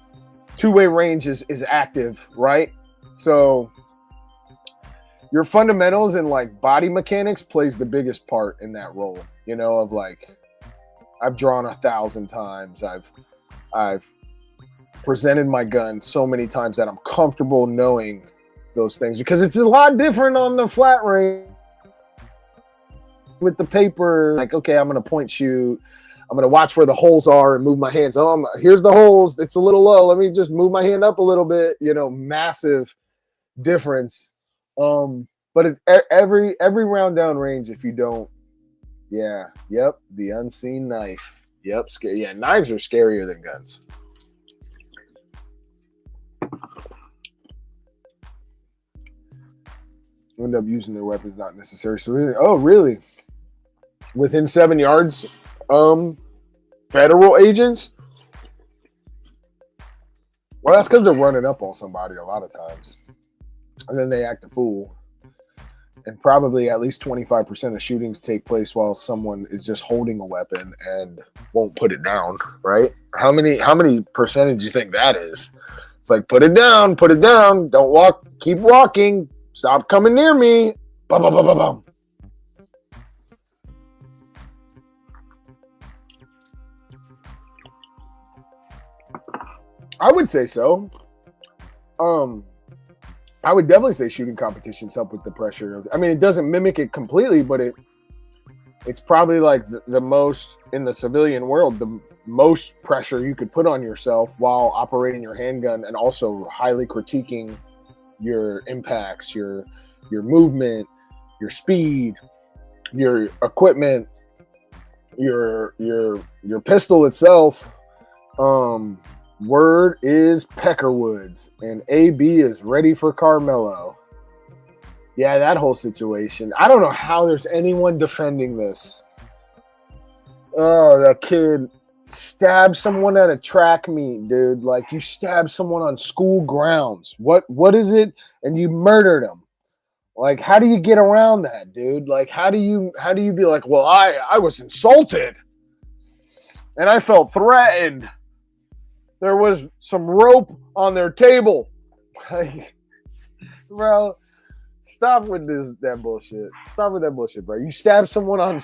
two-way range is active, right? So your fundamentals and like body mechanics plays the biggest part in that role, you know, of like, I've drawn 1,000 times. I've presented my gun so many times that I'm comfortable knowing those things, because it's a lot different on the flat range with the paper. Like, okay, I'm going to point shoot. I'm going to watch where the holes are and move my hands. Oh, here's the holes. It's a little low. Let me just move my hand up a little bit, you know, massive difference. But every round down range, if you don't, the unseen knife. Yep, scary. Yeah, knives are scarier than guns. End up using their weapons not necessary. So really? Within 7 yards, federal agents? Well, that's because they're running up on somebody a lot of times. And then they act a fool. And probably at least 25% of shootings take place while someone is just holding a weapon and won't put it down, right? How many percentage do you think that is? It's like, put it down, don't walk, keep walking, stop coming near me. Bum, bum, bum, bum, bum. I would say so. I would definitely say shooting competitions help with the pressure. I mean, it doesn't mimic it completely, but it's probably like the most, in the civilian world, the most pressure you could put on yourself while operating your handgun, and also highly critiquing your impacts, your movement, your speed, your equipment, your pistol itself. Word is Peckerwoods, and AB is ready for Carmelo. Yeah, that whole situation. I don't know how there's anyone defending this. Oh, that kid stabbed someone at a track meet, dude. Like, you stabbed someone on school grounds. What is it? And you murdered him. Like, how do you get around that, dude? Like, how do you be like, well, I was insulted and I felt threatened. There was some rope on their table. Like, bro, stop with that bullshit. Stop with that bullshit, bro. You stabbed someone on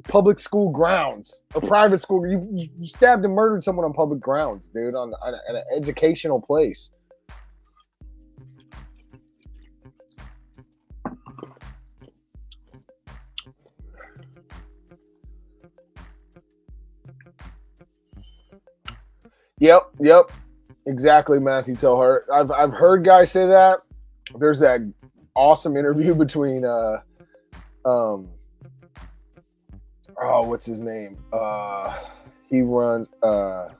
public school grounds, a private school. You stabbed and murdered someone on public grounds, dude, on an educational place. Yep. Exactly, Matthew TellHeart. I've heard guys say that. There's that awesome interview between what's his name? He runs the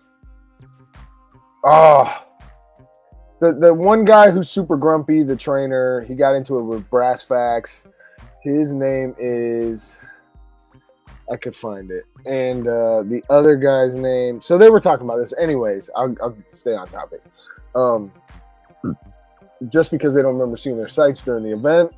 one guy who's super grumpy, the trainer. He got into it with Brass Facts. His name is, I could find it. And the other guy's name. So they were talking about this. Anyways, I'll stay on topic. Just because they don't remember seeing their sights during the event,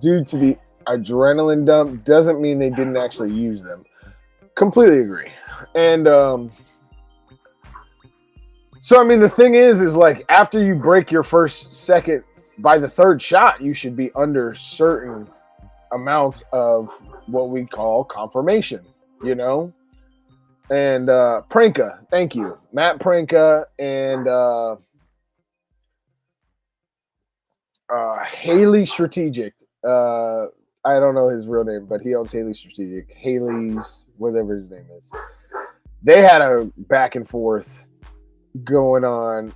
due to the adrenaline dump, doesn't mean they didn't actually use them. Completely agree. And so, I mean, the thing is like, after you break your first, second, by the third shot, you should be under certain amounts of what we call confirmation, you know? And Pranka, thank you. Matt Pranka and Haley Strategic. I don't know his real name, but he owns Haley Strategic. Haley's, whatever his name is. They had a back and forth going on.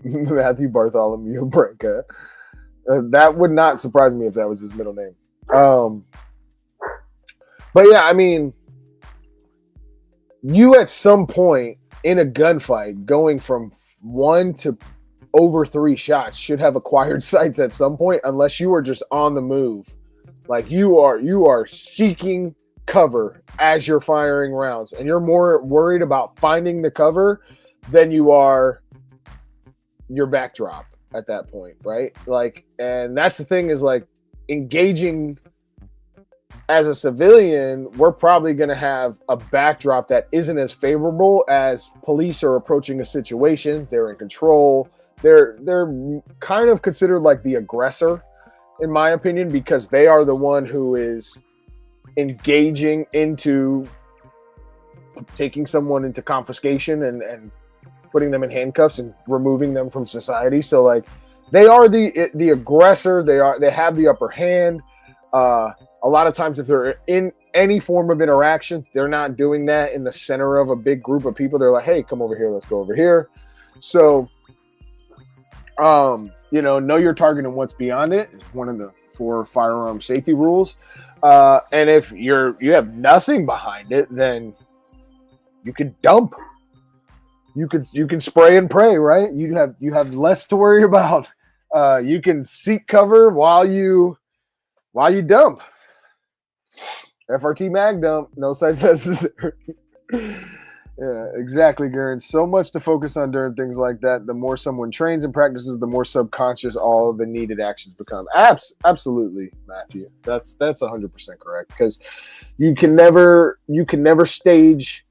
Matthew Bartholomew Pranka. That would not surprise me if that was his middle name. But yeah, I mean, you at some point in a gunfight going from 1 to over 3 shots should have acquired sights at some point, unless you are just on the move. Like, you are seeking cover as you're firing rounds, and you're more worried about finding the cover than you are your backdrop. at that point, right? Like, and that's the thing is like engaging as a civilian, we're probably going to have a backdrop that isn't as favorable as police are approaching a situation. They're in control. They're kind of considered like the aggressor, in my opinion, because they are the one who is engaging into taking someone into confiscation and putting them in handcuffs and removing them from society. So like they are the aggressor. They have the upper hand. A lot of times if they're in any form of interaction, they're not doing that in the center of a big group of people. They're like, hey, come over here. Let's go over here. So, know your target and what's beyond it is one of the 4 firearm safety rules. And if you have nothing behind it, then you could dump. You can spray and pray, right? You have less to worry about. You can seek cover while you dump. FRT mag dump, no size necessary. Yeah, exactly, Garen. So much to focus on during things like that. The more someone trains and practices, the more subconscious all of the needed actions become. Absolutely, Matthew. That's 100% correct. Because you can never stage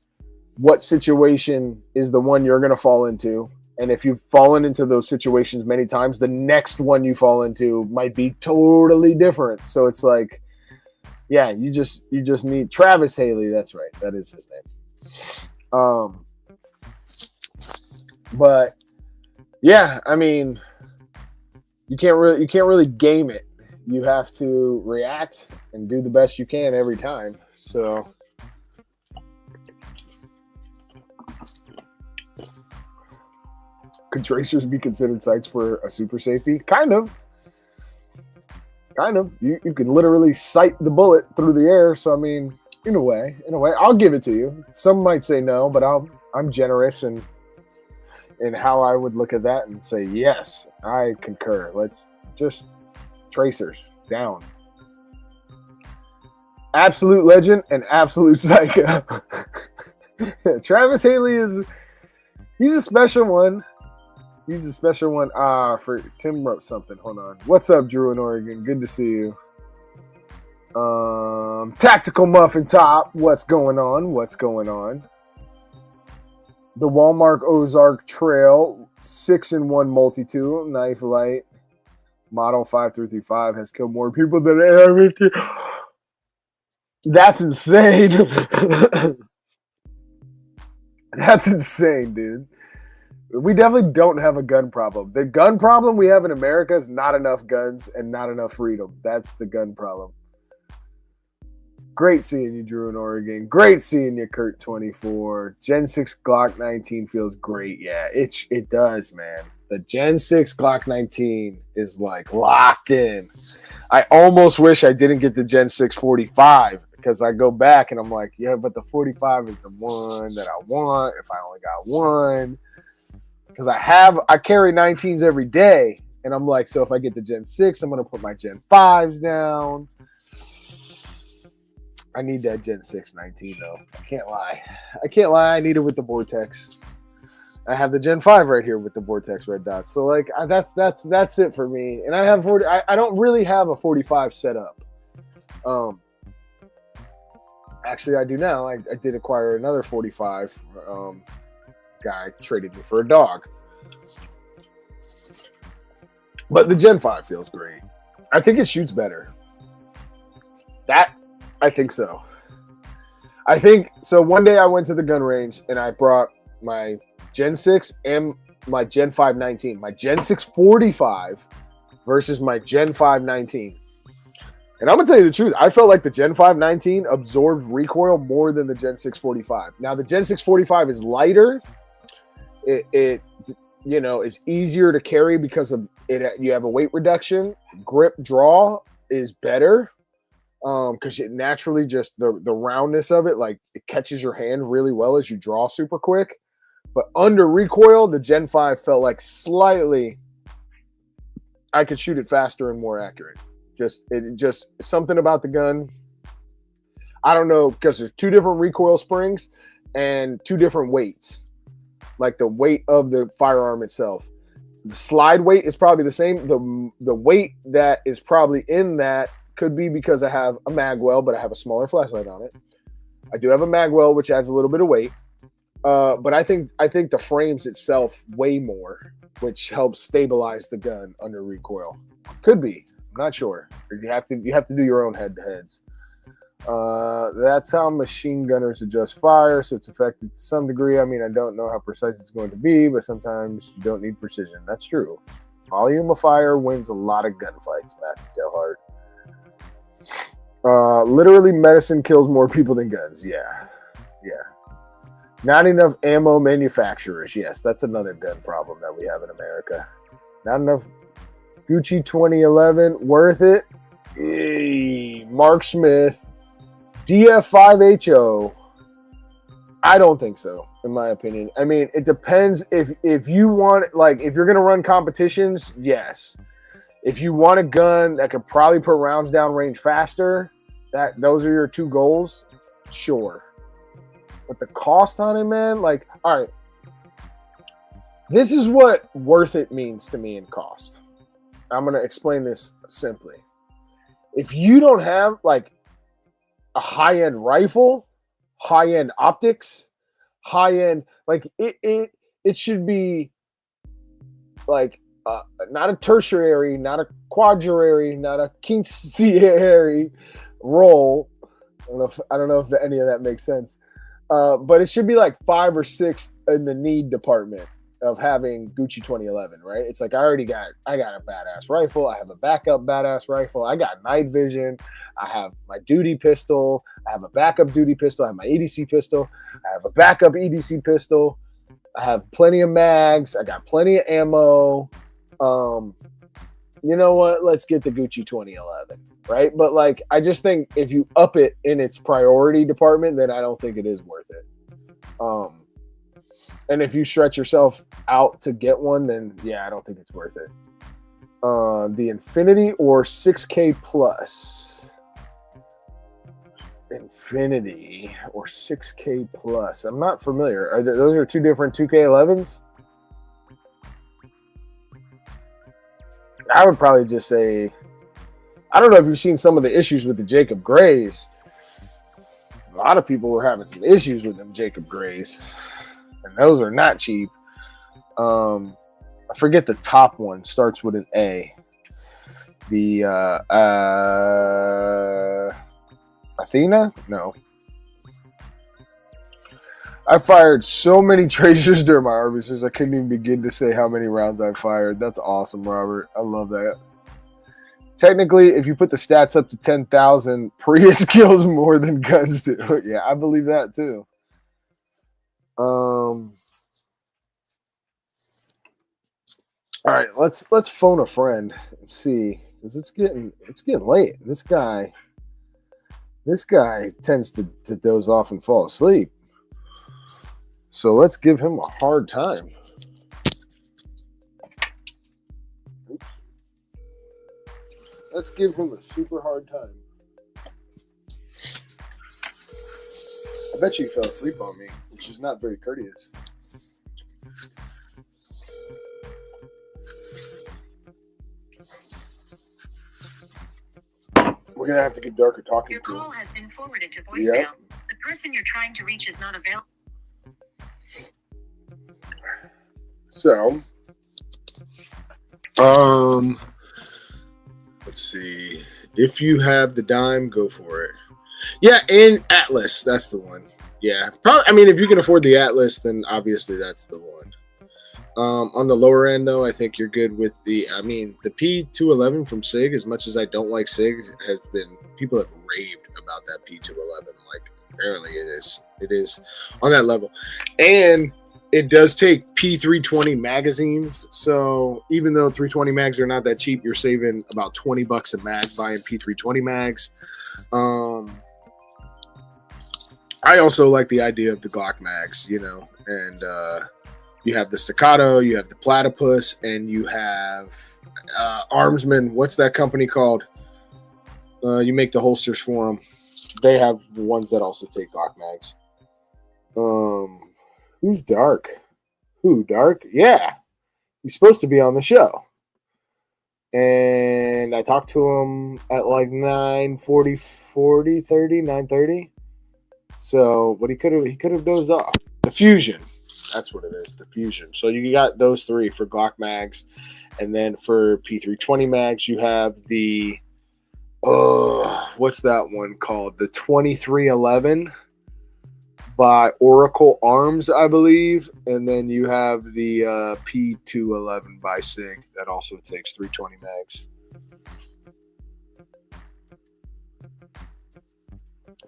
what situation is the one you're going to fall into. And if you've fallen into those situations many times, the next one you fall into might be totally different. So it's like, yeah, you just need Travis Haley. That's right. That is his name. But yeah, I mean, you can't really game it. You have to react and do the best you can every time. So could tracers be considered sights for a super safety? Kind of. You can literally sight the bullet through the air. So I mean, in a way, I'll give it to you. Some might say no, but I'm generous in how I would look at that and say yes, I concur. Let's just tracers down. Absolute legend and absolute psycho. Travis Haley he's a special one. He's a special one. For Tim wrote something. Hold on. What's up, Drew in Oregon? Good to see you. Tactical Muffin Top. What's going on? The Walmart Ozark Trail 6-in-1 multi-tool knife light model 5335 has killed more people than AR-15. That's insane. That's insane, dude. We definitely don't have a gun problem. The gun problem we have in America is not enough guns and not enough freedom. That's the gun problem. Great seeing you, Drew in Oregon. Great seeing you, Kurt24. Gen 6 Glock 19 feels great. Yeah, it does, man. The Gen 6 Glock 19 is like locked in. I almost wish I didn't get the Gen 6 45 because I go back and I'm like, yeah, but the 45 is the one that I want if I only got one. Because I carry 19s every day, and I'm like, so if I get the Gen 6, I'm going to put my Gen 5s down. I need that Gen 6 19, though. I can't lie. I need it with the Vortex. I have the Gen 5 right here with the Vortex red dots. So, like, that's it for me. And I have I don't really have a 45 set up. Actually, I do now. I did acquire another 45. Guy traded me for a dog, but the Gen 5 feels great. I think it shoots better. I think so. One day I went to the gun range and I brought my Gen 6 and my Gen 5 19, my Gen 6 45 versus my Gen 5 19. And I'm gonna tell you the truth. I felt like the Gen 5 19 absorbed recoil more than the Gen 6 45. Now the Gen 6 45 is lighter. It is easier to carry because of it. You have a weight reduction. Grip draw is better because it naturally just the roundness of it, like it catches your hand really well as you draw super quick. But under recoil, the Gen 5 felt like slightly. I could shoot it faster and more accurate. Just something about the gun. I don't know because there's 2 different recoil springs and 2 different weights. Like the weight of the firearm itself. The slide weight is probably the same. The weight that is probably in that could be because I have a magwell, but I have a smaller flashlight on it. I do have a magwell, which adds a little bit of weight. But I think the frames itself weigh more, which helps stabilize the gun under recoil. Could be. I'm not sure. You have to do your own head-to-heads. That's how machine gunners adjust fire, so it's affected to some degree. I mean, I don't know how precise it's going to be, but sometimes you don't need precision. That's true. Volume of fire wins a lot of gunfights, Matthew TellHeart. Literally, medicine kills more people than guns. Yeah. Not enough ammo manufacturers. Yes, that's another gun problem that we have in America. Not enough. Gucci 2011, worth it? Hey, Mark Smith. DF5HO. I don't think so, in my opinion. I mean, it depends if you want, like, if you're going to run competitions, yes. If you want a gun that could probably put rounds down range faster, those are your two goals, sure. But the cost on it, man, like, all right. This is what worth it means to me in cost. I'm going to explain this simply. If you don't have, like, a high-end rifle, high-end optics, high-end, like, it should be, like, not a tertiary, not a quaternary, not a quintiary roll. I don't know if any of that makes sense. But it should be like 5 or 6 in the need department of having Gucci 2011, right? It's like I got a badass rifle. I have a backup badass rifle. I got night vision. I have my duty pistol. I have a backup duty pistol. I have my EDC pistol. I have a backup EDC pistol. I have plenty of mags. I got plenty of ammo. You know what? Let's get the Gucci 2011, right? But like, I just think if you up it in its priority department, then I don't think it is worth it. And if you stretch yourself out to get one, then yeah, I don't think it's worth it. The Infinity or 6K Plus? Infinity or 6K Plus? I'm not familiar. Those are two different 2K11s? I would probably just say, I don't know if you've seen some of the issues with the Jacob Grays. A lot of people were having some issues with them Jacob Grays. And those are not cheap. I forget the top one. Starts with an A. The Athena? No. I fired so many tracers during my arbiters, I couldn't even begin to say how many rounds I fired. That's awesome, Robert. I love that. Technically, if you put the stats up to 10,000, Prius kills more than guns do. Yeah, I believe that too. All right, let's phone a friend and see, because it's getting late. This guy tends to doze off and fall asleep. So let's give him a hard time. Oops. Let's give him a super hard time. I bet you he fell asleep on me, which is not very courteous. We're going to have to get darker talking to him. Your call has been forwarded to voicemail. Yep. The person you're trying to reach is not available. So, let's see. If you have the dime, go for it. Yeah, and Atlas, that's the one. Yeah, probably. I mean, if you can afford the Atlas, then obviously that's the one. On the lower end, though, I think you're good with the. I mean, the P211 from SIG. As much as I don't like SIG, people have raved about that P211. Like, apparently it is on that level, and it does take P320 magazines. So even though 320 mags are not that cheap, you're saving about $20 a mag buying P320 mags. I also like the idea of the Glock mags, and you have the Staccato, you have the Platypus, and you have Armsman. What's that company called? You make the holsters for them. They have the ones that also take Glock mags. Who's Dark? Who, Dark? Yeah. He's supposed to be on the show. And I talked to him at like 9:30. So, but he could have dozed off. The Fusion. That's what it is, the Fusion. So you got those three for Glock mags. And then for P320 mags, you have the, what's that one called? The 2311 by Oracle Arms, I believe. And then you have the P211 by SIG that also takes 320 mags.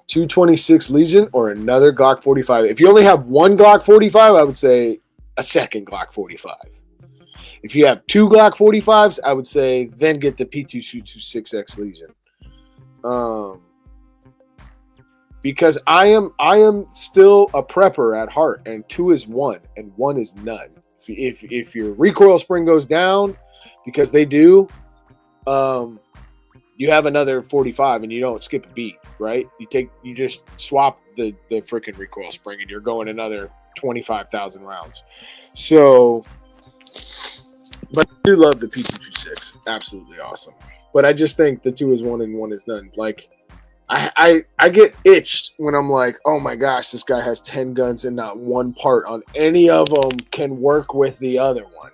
226 Legion or another Glock 45. If you only have one Glock 45, I would say a second Glock 45. If you have two Glock 45s, I would say then get the P226X Legion. Because I am still a prepper at heart, and 2 is 1 and 1 is none. If your recoil spring goes down, because they do, you have another 45 and you don't skip a beat, right? You just swap the freaking recoil spring and you're going another 25,000 rounds. So, but I do love the P226. Absolutely awesome. But I just think the 2 is 1 and 1 is none. Like, I get itched when I'm like, oh my gosh, this guy has 10 guns and not one part on any of them can work with the other one.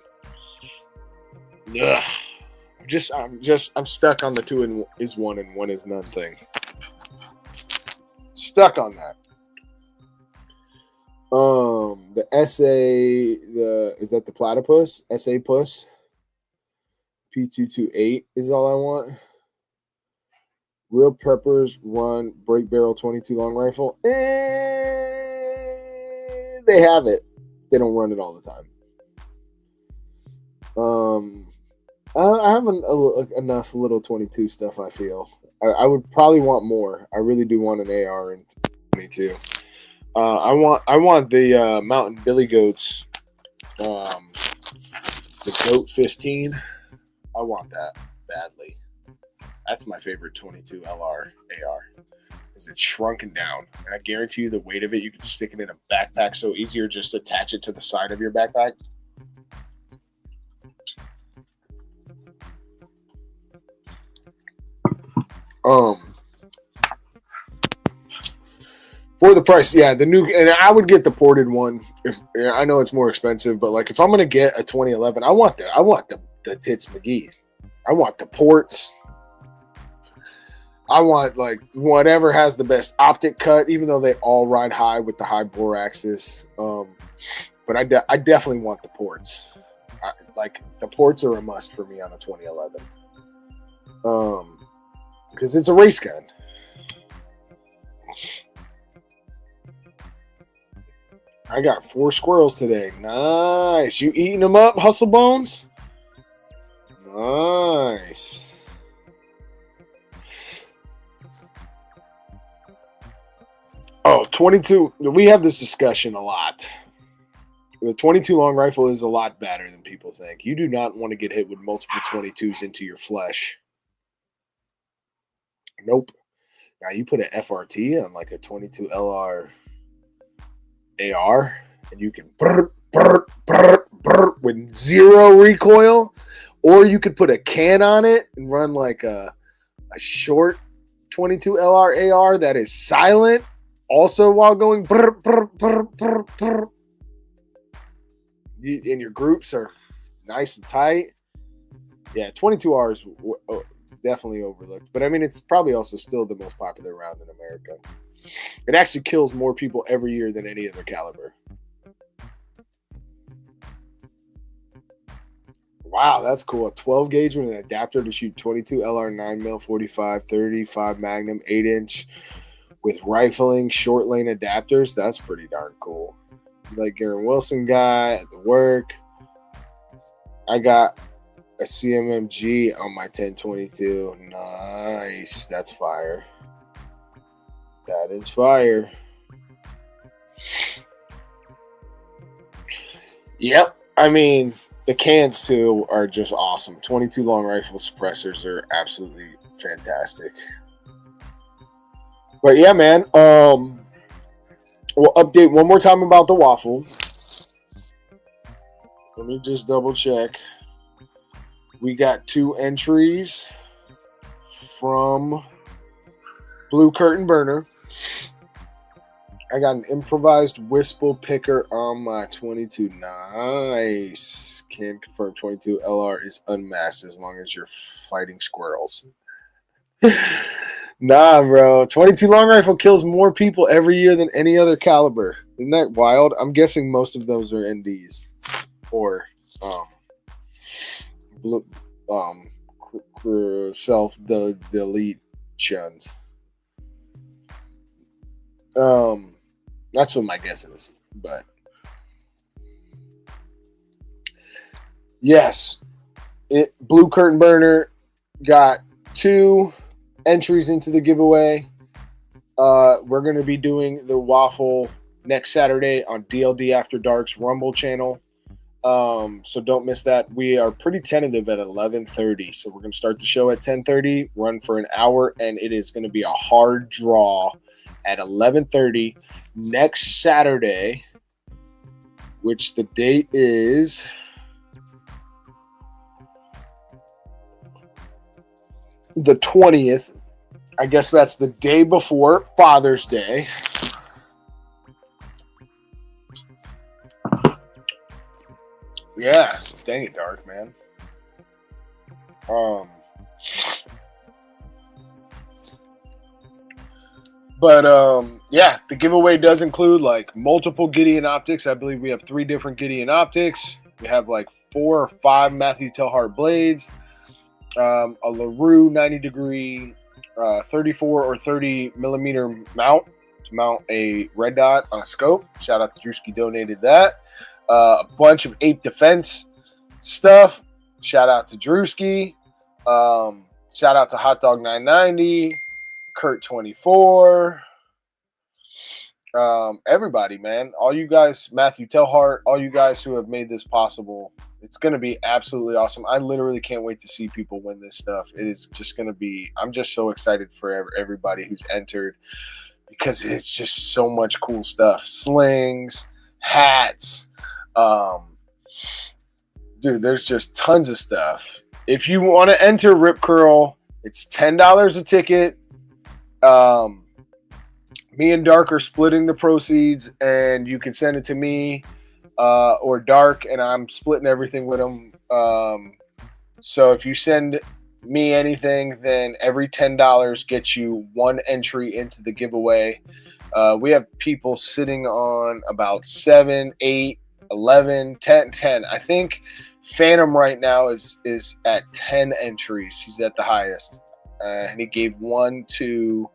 Ugh. I'm stuck on the 2 is 1 and 1 is none thing. Stuck on that. The is that the platypus? SA puss? P228 is all I want. Real preppers run break barrel 22 long rifle. They have it. They don't run it all the time. I have enough little 22 stuff, I feel. I would probably want more. I really do want an AR in 22. I want the Mountain Billy Goats, the Goat 15. I want that badly. That's my favorite 22 LR AR. Is it's shrunken down, and I guarantee you the weight of it, you can stick it in a backpack so easier. Just attach it to the side of your backpack. For the price, yeah, the new, and I would get the ported one. If I know it's more expensive, but like if I'm gonna get a 2011, I want the Tits McGee. I want the ports. I want like whatever has the best optic cut, even though they all ride high with the high bore axis. But I definitely want the ports. Like the ports are a must for me on a 2011. Because it's a race gun. I got 4 squirrels today. Nice. You eating them up, Hustle Bones? Nice. Oh, 22. We have this discussion a lot. The 22 long rifle is a lot better than people think. You do not want to get hit with multiple 22s into your flesh. Nope. Now you put an FRT on like a 22 LR AR, and you can with 0 recoil, or you could put a can on it and run like a short 22 LR AR that is silent, also while going and your groups are nice and tight. Yeah, 22 Rs definitely overlooked, but I mean it's probably also still the most popular round in America. It actually kills more people every year than any other caliber. Wow, that's cool. A 12 gauge with an adapter to shoot 22 LR 9mm 45 35 Magnum 8-inch with rifling short lane adapters. That's pretty darn cool. Like Garen Wilson guy at the work. I got a CMMG on my 1022. Nice. That's fire. That is fire. Yep. I mean, the cans too are just awesome. 22 long rifle suppressors are absolutely fantastic. But yeah, man. We'll update one more time about the waffle. Let me just double check. We got 2 entries from Blue Curtain Burner. I got an improvised Whistle Picker on my 22. Nice. Can confirm 22 LR is unmasked as long as you're fighting squirrels. Nah, bro. 22 long rifle kills more people every year than any other caliber. Isn't that wild? I'm guessing most of those are NDs or self delete chuns. That's what my guess is. But yes, Blue Curtain Burner got 2 entries into the giveaway. We're going to be doing the waffle next Saturday on DLD After Dark's Rumble channel. So don't miss that. We are pretty tentative at 11:30. So we're going to start the show at 10:30, run for an hour, and it is going to be a hard draw at 11:30 next Saturday, which the date is the 20th. I guess that's the day before Father's Day. Yeah, dang it, Dark, man. Yeah, the giveaway does include like multiple Gideon optics. I believe we have 3 different Gideon optics. We have like 4 or 5 Matthew TellHeart blades, a LaRue 90-degree 34 or 30 millimeter mount to mount a red dot on a scope. Shout out to Drewski, donated that. A bunch of Ape Defense stuff. Shout out to Drewski. Shout out to Hot Dog 990, Kurt 24. Everybody, man. All you guys, Matthew TellHeart, all you guys who have made this possible. It's going to be absolutely awesome. I literally can't wait to see people win this stuff. It is just going to be, I'm just so excited for everybody who's entered because it's just so much cool stuff. Slings, hats. Dude, there's just tons of stuff. If you want to enter Rip Curl, it's $10 a ticket. Me and Dark are splitting the proceeds, and you can send it to me or Dark, and I'm splitting everything with them. So if you send me anything, then every $10 gets you 1 entry into the giveaway. We have people sitting on about 7, 8, 11, 10. I think Phantom right now is at 10 entries. He's at the highest. And he gave 1 to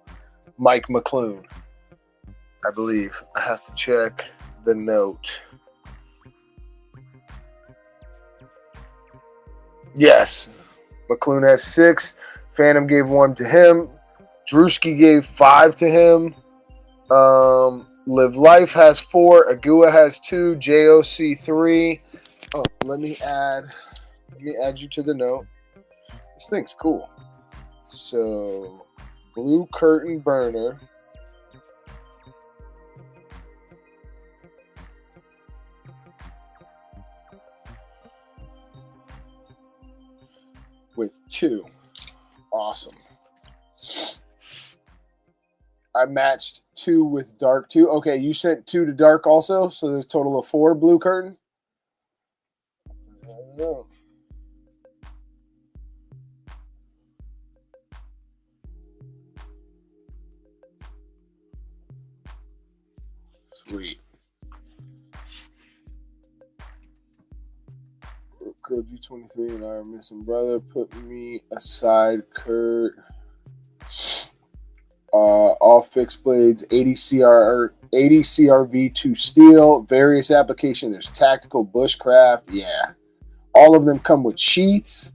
Mike McClune, I believe. I have to check the note. Yes. McClune has 6. Phantom gave 1 to him. Drewski gave 5 to him. Live Life has 4. Agua has 2. JOC 3. Oh, let me add you to the note. This thing's cool. So, Blue Curtain Burner. With 2. Awesome. I matched 2 with Dark 2. Okay, you sent 2 to Dark also, so there's a total of 4 Blue Curtain. I don't know. Sweet. Curl G23 and I are missing brother. Put me aside, Kurt. All fixed blades, 80 CRV2 steel, various application. There's tactical, bushcraft. Yeah. All of them come with sheaths.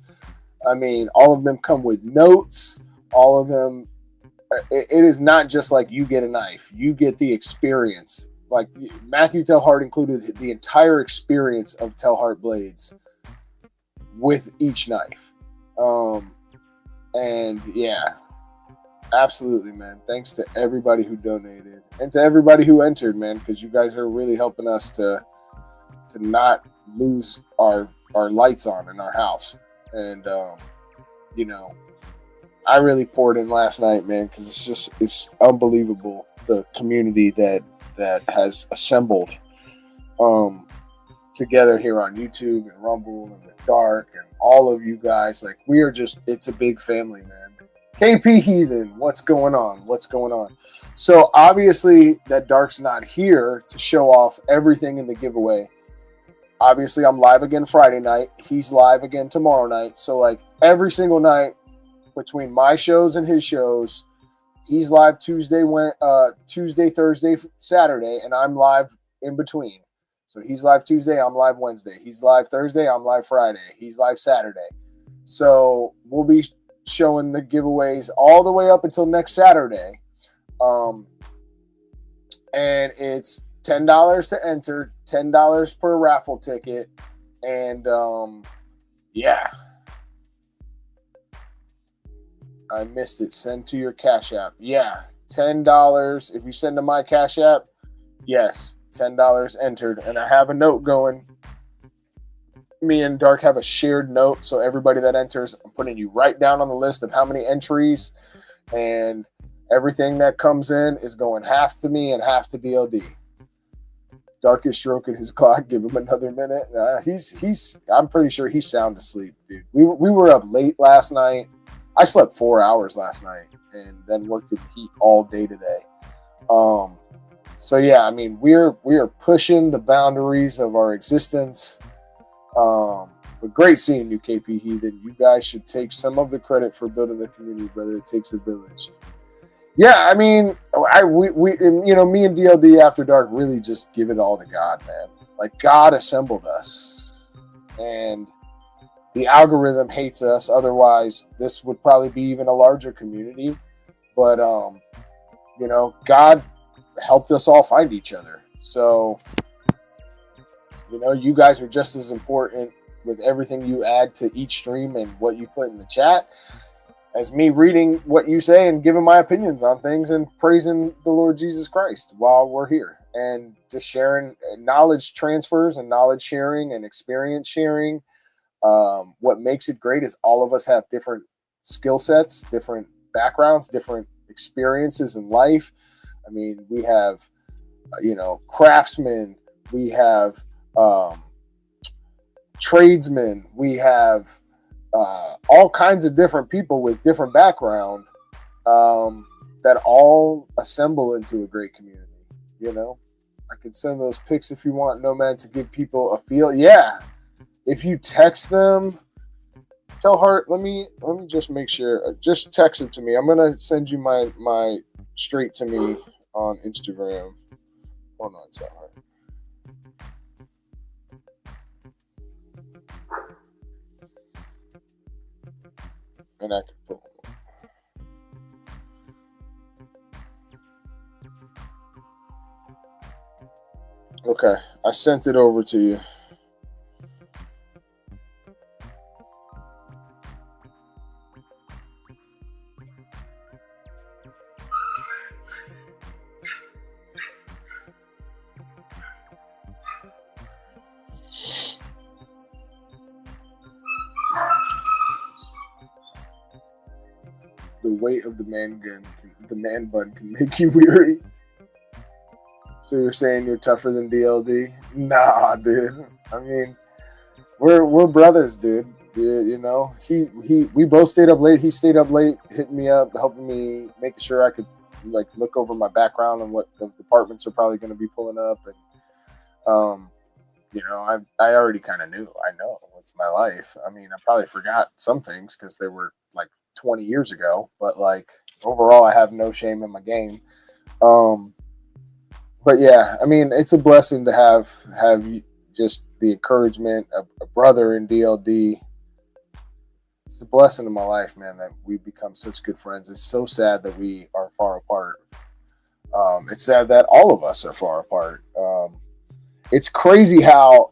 I mean, all of them come with notes. All of them. It is not just like you get a knife. You get the experience. Like Matthew TellHeart included the entire experience of TellHeart blades with each knife. And yeah. Absolutely, man. Thanks to everybody who donated and to everybody who entered, man, because you guys are really helping us to not lose our lights on in our house. And you know, I really poured in last night, man, because it's unbelievable the community that has assembled together here on YouTube and Rumble and the Dark and all of you guys. Like, we are just, it's a big family, man. KP Heathen, what's going on? What's going on? So obviously that Dark's not here to show off everything in the giveaway. Obviously I'm live again Friday night. He's live again tomorrow night. So like every single night between my shows and his shows, he's live Tuesday, Thursday, Saturday, and I'm live in between. So he's live Tuesday, I'm live Wednesday. He's live Thursday, I'm live Friday. He's live Saturday. So we'll be showing the giveaways all the way up until next Saturday. And it's $10 to enter, $10 per raffle ticket. And yeah. I missed it. Send to your Cash App. Yeah, $10. If you send to my Cash App, yes, $10 entered. And I have a note going. Me and Dark have a shared note. So everybody that enters, I'm putting you right down on the list of how many entries. And everything that comes in is going half to me and half to DLD. Dark is stroking his clock. Give him another minute. I'm pretty sure he's sound asleep, dude. We were up late last night. I slept 4 hours last night and then worked in the heat all day today. So yeah, I mean, we are pushing the boundaries of our existence. But great seeing you, KP Heathen. You guys should take some of the credit for building the community, brother. It takes a village. Yeah, I mean, we you know, me and DLD After Dark really just give it all to God, man. Like, God assembled us, and the algorithm hates us. Otherwise, this would probably be even a larger community. But you know, God helped us all find each other. So, you know, you guys are just as important with everything you add to each stream and what you put in the chat as me reading what you say and giving my opinions on things and praising the Lord Jesus Christ while we're here, and just sharing knowledge transfers and knowledge sharing and experience sharing. What makes it great is all of us have different skill sets, different backgrounds, different experiences in life. I mean, we have, you know, craftsmen, we have tradesmen, we have all kinds of different people with different background that all assemble into a great community. You know, I can send those pics if you want, Nomad, to give people a feel. Yeah, if you text them, TellHeart, let me just make sure. Just text it to me. I'm gonna send you my straight to me on Instagram. Hold on, TellHeart. And I can put them. Okay, I sent it over to you. The weight of the man bun can make you weary. So you're saying you're tougher than DLD? Nah, dude. I mean, we're brothers, dude. You know, we both stayed up late. He stayed up late, hitting me up, helping me, making sure I could like look over my background and what the departments are probably going to be pulling up. And you know, I already kind of knew. I know it's my life. I mean, I probably forgot some things because they were like 20 years ago, but like overall I have no shame in my game. But yeah, I mean, it's a blessing to have just the encouragement of a brother in DLD. It's a blessing in my life, man, that we've become such good friends. It's so sad that we are far apart. It's sad that all of us are far apart. It's crazy how,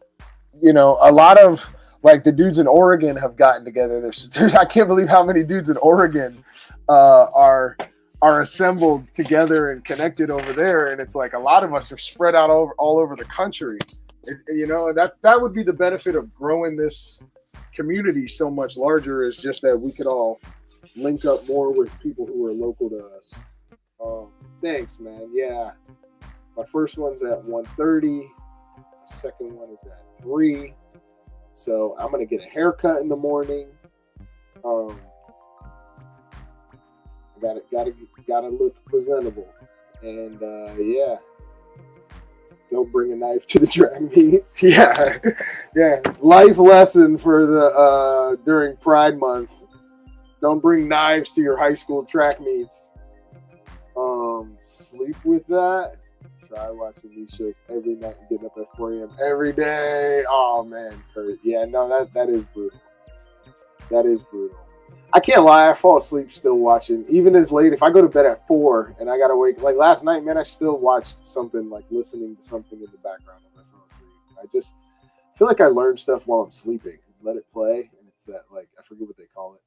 you know, a lot of like the dudes in Oregon have gotten together. There's I can't believe how many dudes in Oregon are assembled together and connected over there. And it's like a lot of us are spread out all over the country. You know, that would be the benefit of growing this community so much larger, is just that we could all link up more with people who are local to us. Thanks, man. Yeah, my first one's at 1:30. My second one is at 3. So I'm gonna get a haircut in the morning. Gotta look presentable, and yeah. Don't bring a knife to the track meet. Yeah, yeah. Life lesson for the during Pride Month. Don't bring knives to your high school track meets. Sleep with that. Try watching these shows every night and getting up at 4 a.m. every day. Oh man, Kurt. Yeah, no, that is brutal. That is brutal. I can't lie, I fall asleep still watching, even as late. If I go to bed at 4 and I gotta wake, like last night, man, I still watched something, like listening to something in the background as I fell asleep. I just feel like I learn stuff while I'm sleeping. Let it play, and it's that, like, I forget what they call it.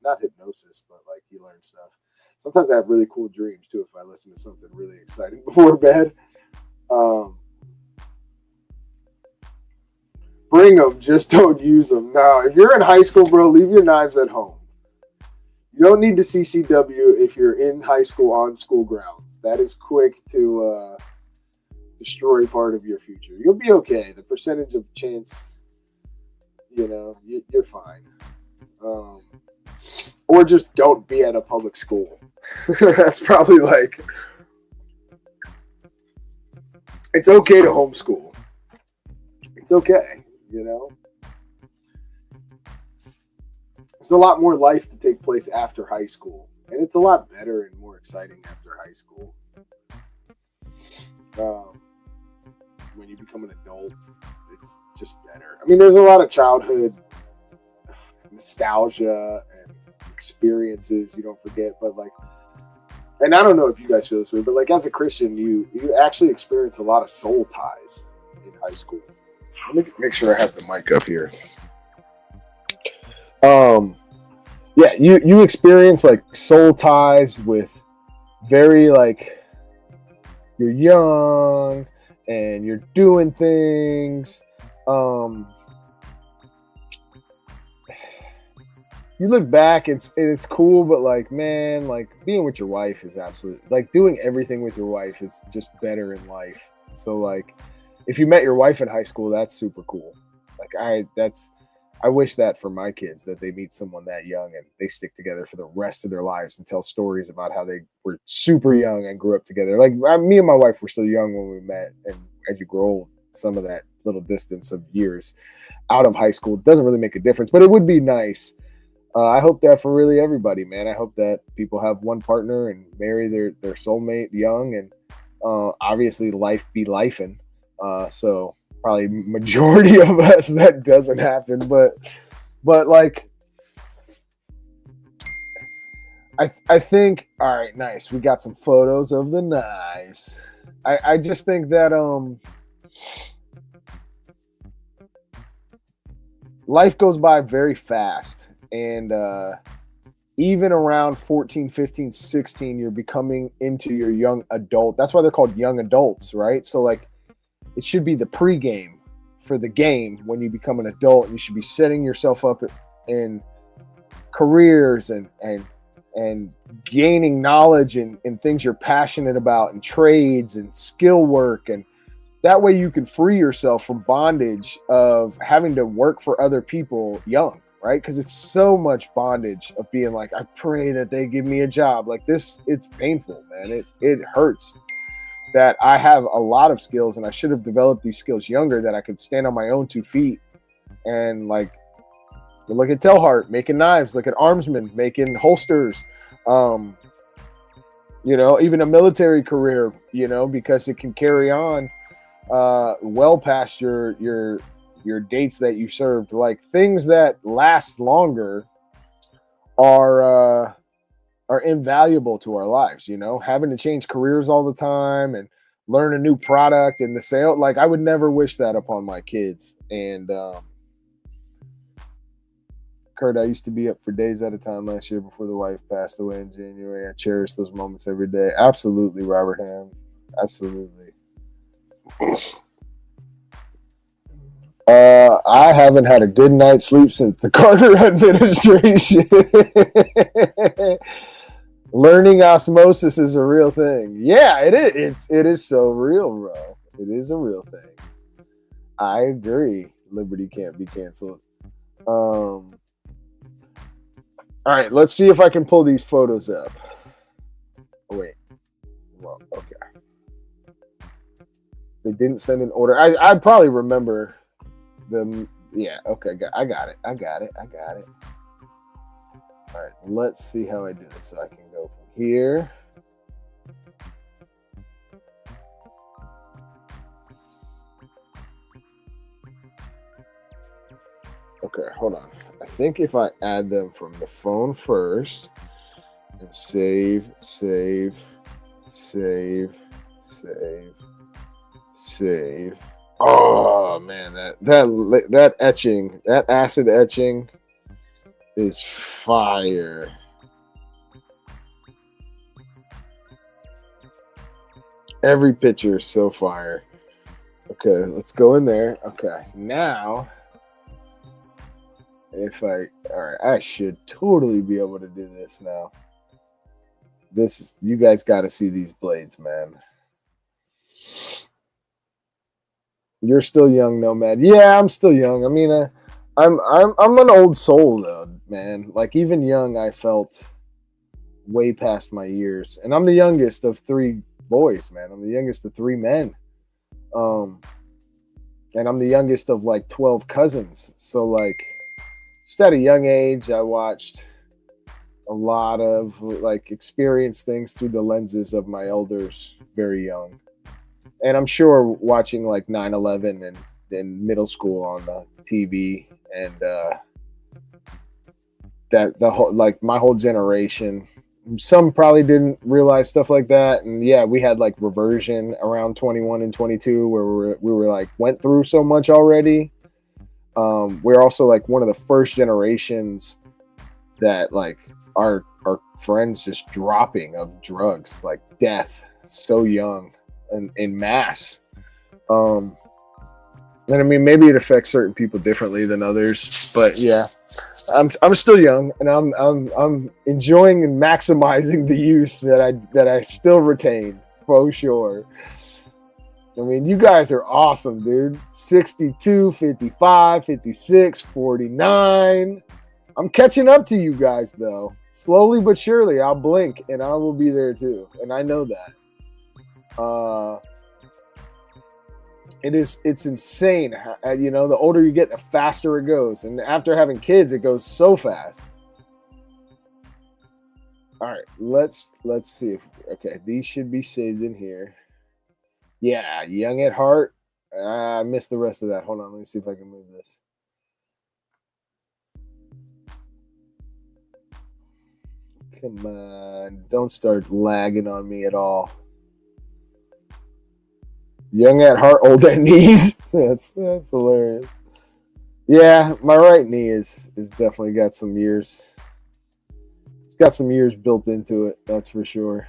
Not hypnosis, but like you learn stuff. Sometimes I have really cool dreams too if I listen to something really exciting before bed. Bring them, just don't use them. No, if you're in high school, bro, leave your knives at home. You don't need to CCW if you're in high school on school grounds. That is quick to destroy part of your future. You'll be okay. The percentage of chance, you're fine. Or just don't be at a public school. That's probably like, it's okay to homeschool. It's okay, There's a lot more life to take place after high school. And it's a lot better and more exciting after high school. When you become an adult, it's just better. I mean, there's a lot of childhood nostalgia and experiences you don't forget, but like, and I don't know if you guys feel this way, but like as a Christian, you actually experience a lot of soul ties in high school. Let me make sure I have the mic up here. Yeah, you experience like soul ties with very, like, you're young and you're doing things. You look back, it's cool, but like, man, like being with your wife is absolutely, like, doing everything with your wife is just better in life. So like, if you met your wife in high school, that's super cool. Like I wish that for my kids, that they meet someone that young and they stick together for the rest of their lives and tell stories about how they were super young and grew up together. Like me and my wife were still young when we met, and as you grow old, some of that little distance of years out of high school doesn't really make a difference, but it would be nice. I hope that for really everybody, man. I hope that people have one partner and marry their soulmate young, and obviously life be lifing. So probably majority of us that doesn't happen, but like, I think, all right, nice. We got some photos of the knives. I just think that life goes by very fast. And even around 14, 15, 16, you're becoming into your young adult. That's why they're called young adults, right? So like, it should be the pregame for the game when you become an adult. You should be setting yourself up in careers and gaining knowledge in things you're passionate about, and trades and skill work. And that way you can free yourself from bondage of having to work for other people young. Right? Because it's so much bondage of being like, I pray that they give me a job. Like this, it's painful, man. It hurts that I have a lot of skills and I should have developed these skills younger, that I could stand on my own 2 feet. And like, look at TellHeart making knives, look at Armsman making holsters, even a military career, because it can carry on well past your dates that you served. Like, things that last longer are invaluable to our lives. Having to change careers all the time and learn a new product and the sale. Like, I would never wish that upon my kids. And Kurt, I used to be up for days at a time last year before the wife passed away in January. I cherish those moments every day. Absolutely, Robert Ham. Absolutely. I haven't had a good night's sleep since the Carter administration. Learning osmosis is a real thing. Yeah, it is. It is so real, bro. It is a real thing. I agree. Liberty can't be canceled. All right, let's see if I can pull these photos up. Oh, wait. Well, okay. They didn't send an order. I probably remember them. Yeah, okay. I got it. All right, let's see how I do this. So I can go from here. Okay, hold on. I think if I add them from the phone first and save. Oh man, that etching, that acid etching is fire. Every picture is so fire. Okay, let's go in there. Okay, now I should totally be able to do this now. You guys got to see these blades, man. You're still young, Nomad. Yeah, I'm still young. I mean, I'm an old soul though, man. Like even young, I felt way past my years, and I'm the youngest of 3 boys, man. I'm the youngest of 3 men, and I'm the youngest of like 12 cousins. So like, just at a young age, I watched a lot of like experience things through the lenses of my elders very young. And I'm sure watching like 9/11 and in middle school on the TV, and that the whole, like my whole generation, some probably didn't realize stuff like that. And yeah, we had like reversion around 21 and 22 where we were like went through so much already. We're also like one of the first generations that like our friends just dropping of drugs, like death so young and in mass. And I mean, maybe it affects certain people differently than others, but yeah, I'm still young, and I'm enjoying and maximizing the youth that I still retain for sure. I mean, you guys are awesome, dude. 62, 55, 56, 49. I'm catching up to you guys though. Slowly but surely, I'll blink and I will be there too, and I know that. It's insane. You know, the older you get, the faster it goes. And after having kids, it goes so fast. All right, let's see if these should be saved in here. Yeah, young at heart. I missed the rest of that. Hold on, let me see if I can move this. Come on, don't start lagging on me at all. Young at heart, old at knees. That's hilarious. Yeah, my right knee is definitely got some years. It's got some years built into it, that's for sure.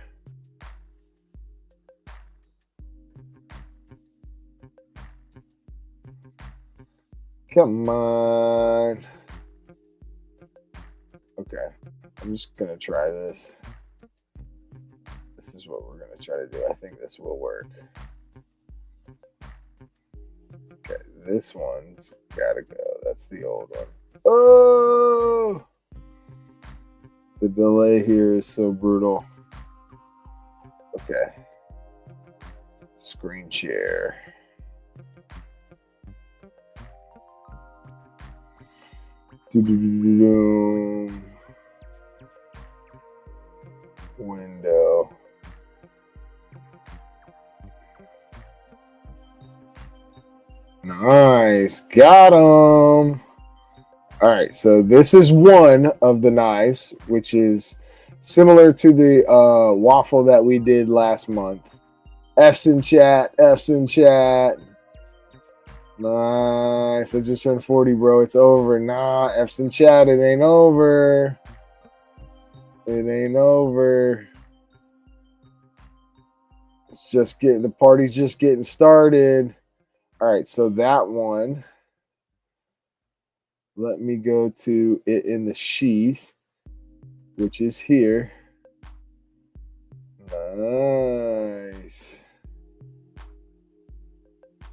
Come on. Okay, I'm just gonna try this. This is what we're gonna try to do. I think this will work. Okay, this one's gotta go. That's the old one. Oh! The delay here is so brutal. Okay. Screen share. Window. Nice. Got him. All right, so this is one of the knives, which is similar to the waffle that we did last month. F's in chat. Nice. I just turned 40, bro. It's over. Nah, F's in chat. It ain't over. It's just the party's just getting started. All right, so that one let me go to it in the sheath, which is here. Nice.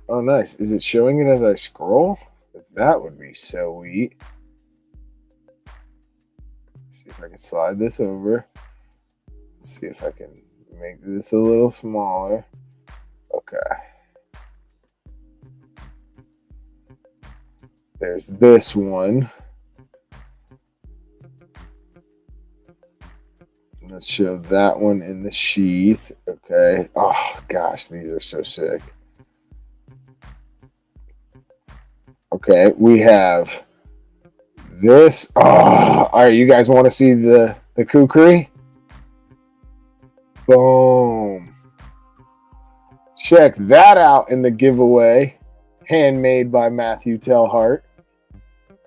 Oh, nice. Is it showing it as I scroll? Because that would be so sweet. See if I can slide this over. Let's see if I can make this a little smaller. Okay. There's this one. Let's show that one in the sheath. Okay. Oh, gosh, these are so sick. Okay, we have this. Oh, all right, you guys want to see the kukri? Boom. Check that out in the giveaway. Handmade by Matthew TellHeart.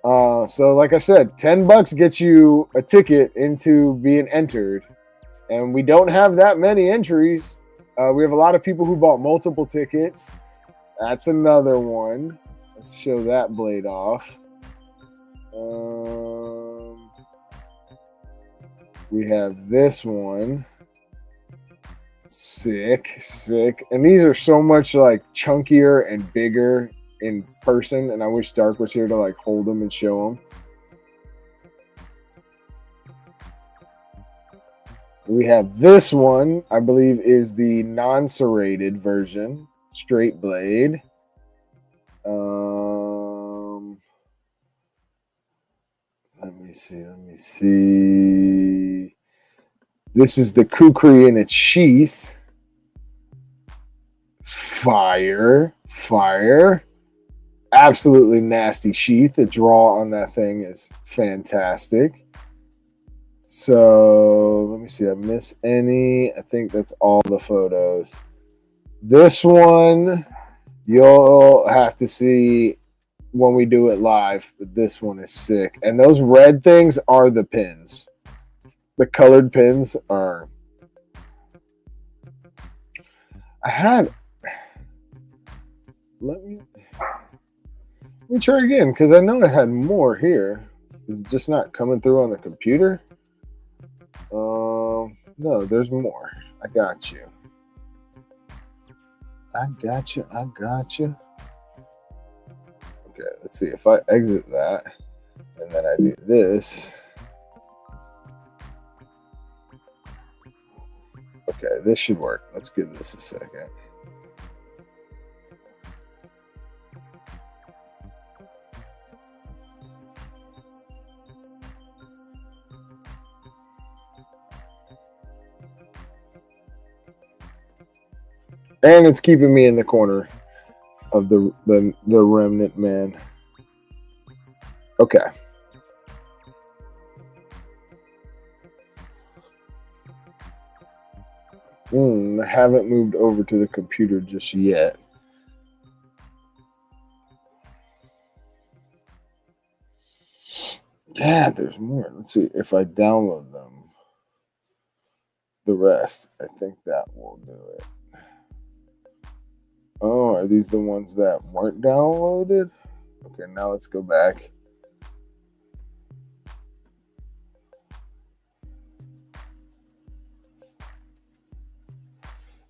So like I said, $10 gets you a ticket into being entered. And we don't have that many entries. We have a lot of people who bought multiple tickets. That's another one. Let's show that blade off. We have this one. Sick, sick. And these are so much like chunkier and bigger in person. And I wish Dark was here to like hold them and show them. We have this one, I believe is the non-serrated version. Straight blade. Let me see. This is the kukri in its sheath. Fire. Absolutely nasty sheath. The draw on that thing is fantastic. So let me see. I miss any. I think that's all the photos. This one you'll have to see when we do it live, but this one is sick. And those red things are the pins. The colored pins are. Let me try again because I know I had more here. Is it just not coming through on the computer? No, there's more. I got you. I got you. Okay, let's see. If I exit that and then I do this. Okay, this should work. Let's give this a second. And it's keeping me in the corner of the remnant man. Okay. I haven't moved over to the computer just yet. Yeah, there's more. Let's see if I download them. The rest, I think that will do it. Oh, are these the ones that weren't downloaded? Okay, now let's go back.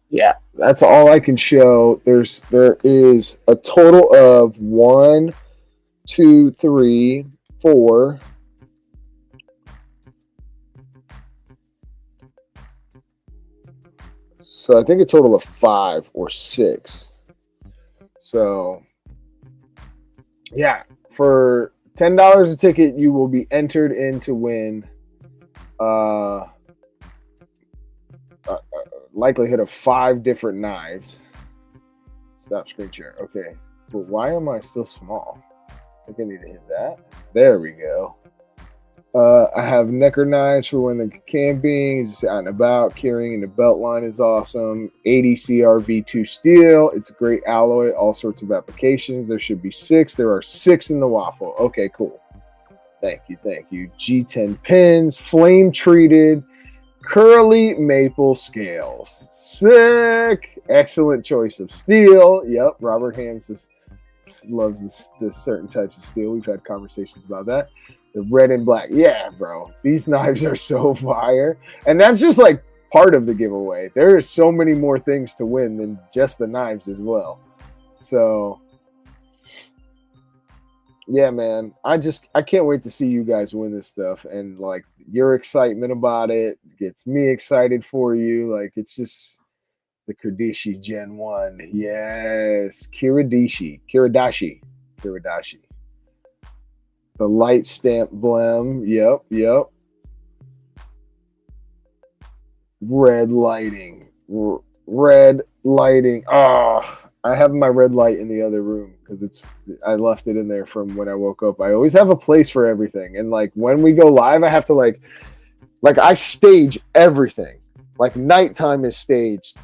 Yeah, that's all I can show. There is a total of 1, 2, 3, 4. So I think a total of 5 or 6. So yeah, for $10 a ticket, you will be entered in to win likelihood of 5 different knives. Stop screen share. Okay, but why am I still small? I think I need to hit that. There we go. I have necker knives for when they're camping, just out and about. Carrying in the belt line is awesome. 80 CRV2 steel. It's a great alloy. All sorts of applications. There should be 6. There are 6 in the waffle. Okay, cool. Thank you. G10 pins, flame treated, curly maple scales. Sick. Excellent choice of steel. Yep, Robert Hams is loves this certain types of steel. We've had conversations about that. The red and black. Yeah, bro. These knives are so fire. And that's just like part of the giveaway. There are so many more things to win than just the knives as well. So yeah, man. I can't wait to see you guys win this stuff. And like your excitement about it gets me excited for you. Like it's just the Kiradashi Gen 1. Yes. Kiradashi. The light stamp blem. Yep. Red lighting. Red lighting. Oh, I have my red light in the other room because I left it in there from when I woke up. I always have a place for everything. And like when we go live, I have to like I stage everything. Like nighttime is staged.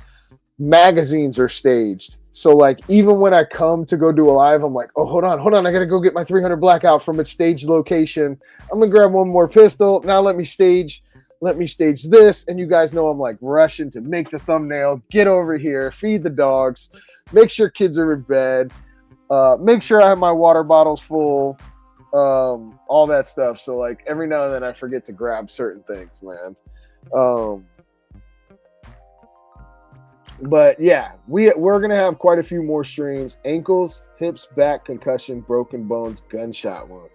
Magazines are staged. So like even when I come to go do a live, I'm like, oh, hold on. I gotta go get my 300 blackout from its staged location. I'm gonna grab one more pistol. Now let me stage this. And you guys know I'm like rushing to make the thumbnail, get over here, feed the dogs, make sure kids are in bed, make sure I have my water bottles full, all that stuff. So like every now and then I forget to grab certain things, man. But yeah, we're gonna have quite a few more streams. Ankles, hips, back, concussion, broken bones, gunshot wound.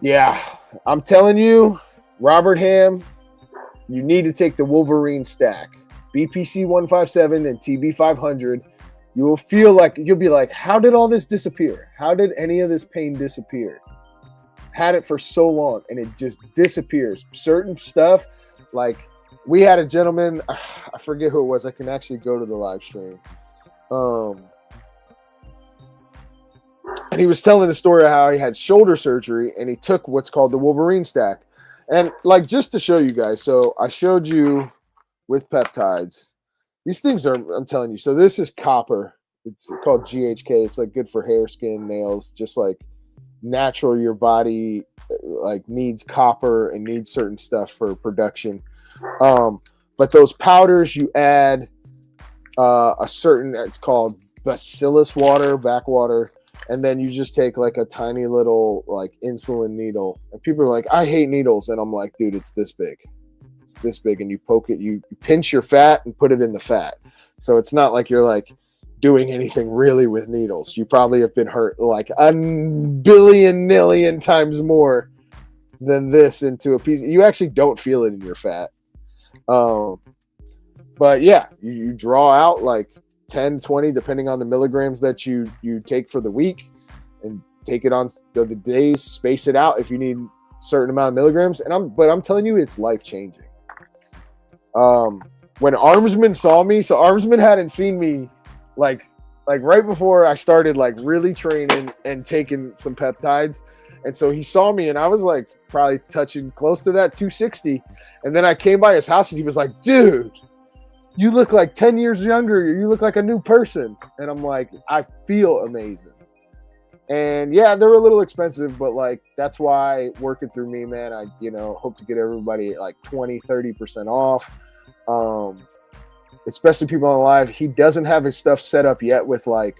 Yeah, I'm telling you, Robert Ham, you need to take the Wolverine stack. BPC 157 and TB 500. You will feel like you'll be like, how did all this disappear? How did any of this pain disappear? Had it for so long and it just disappears. Certain stuff, like we had a gentleman, I forget who it was. I can actually go to the live stream. And he was telling the story of how he had shoulder surgery and he took what's called the Wolverine stack. And like, just to show you guys, so I showed you with peptides. These things are, I'm telling you, so this is copper. It's called GHK. It's like good for hair, skin, nails, just like natural. Your body like needs copper and needs certain stuff for production. But those powders, you add a certain, it's called bacillus water, backwater, and then you just take like a tiny little like insulin needle. And people are like, I hate needles. And I'm like, dude, it's this big. It's this big, and you poke it, you pinch your fat and put it in the fat. So it's not like you're like doing anything really with needles. You probably have been hurt like a billion times more than this into a piece. You actually don't feel it in your fat. But yeah, you draw out like 10, 20, depending on the milligrams that you take for the week, and take it on the days, space it out if you need a certain amount of milligrams. And I'm telling you, it's life changing. When Armsman saw me, so Armsman hadn't seen me like right before I started like really training and taking some peptides. And so he saw me and I was like probably touching close to that 260. And then I came by his house and he was like, dude, you look like 10 years younger. You look like a new person. And I'm like, I feel amazing. And yeah, they're a little expensive, but like, that's why working through me, man, I, hope to get everybody like 20, 30% off. Especially people on live. He doesn't have his stuff set up yet with like,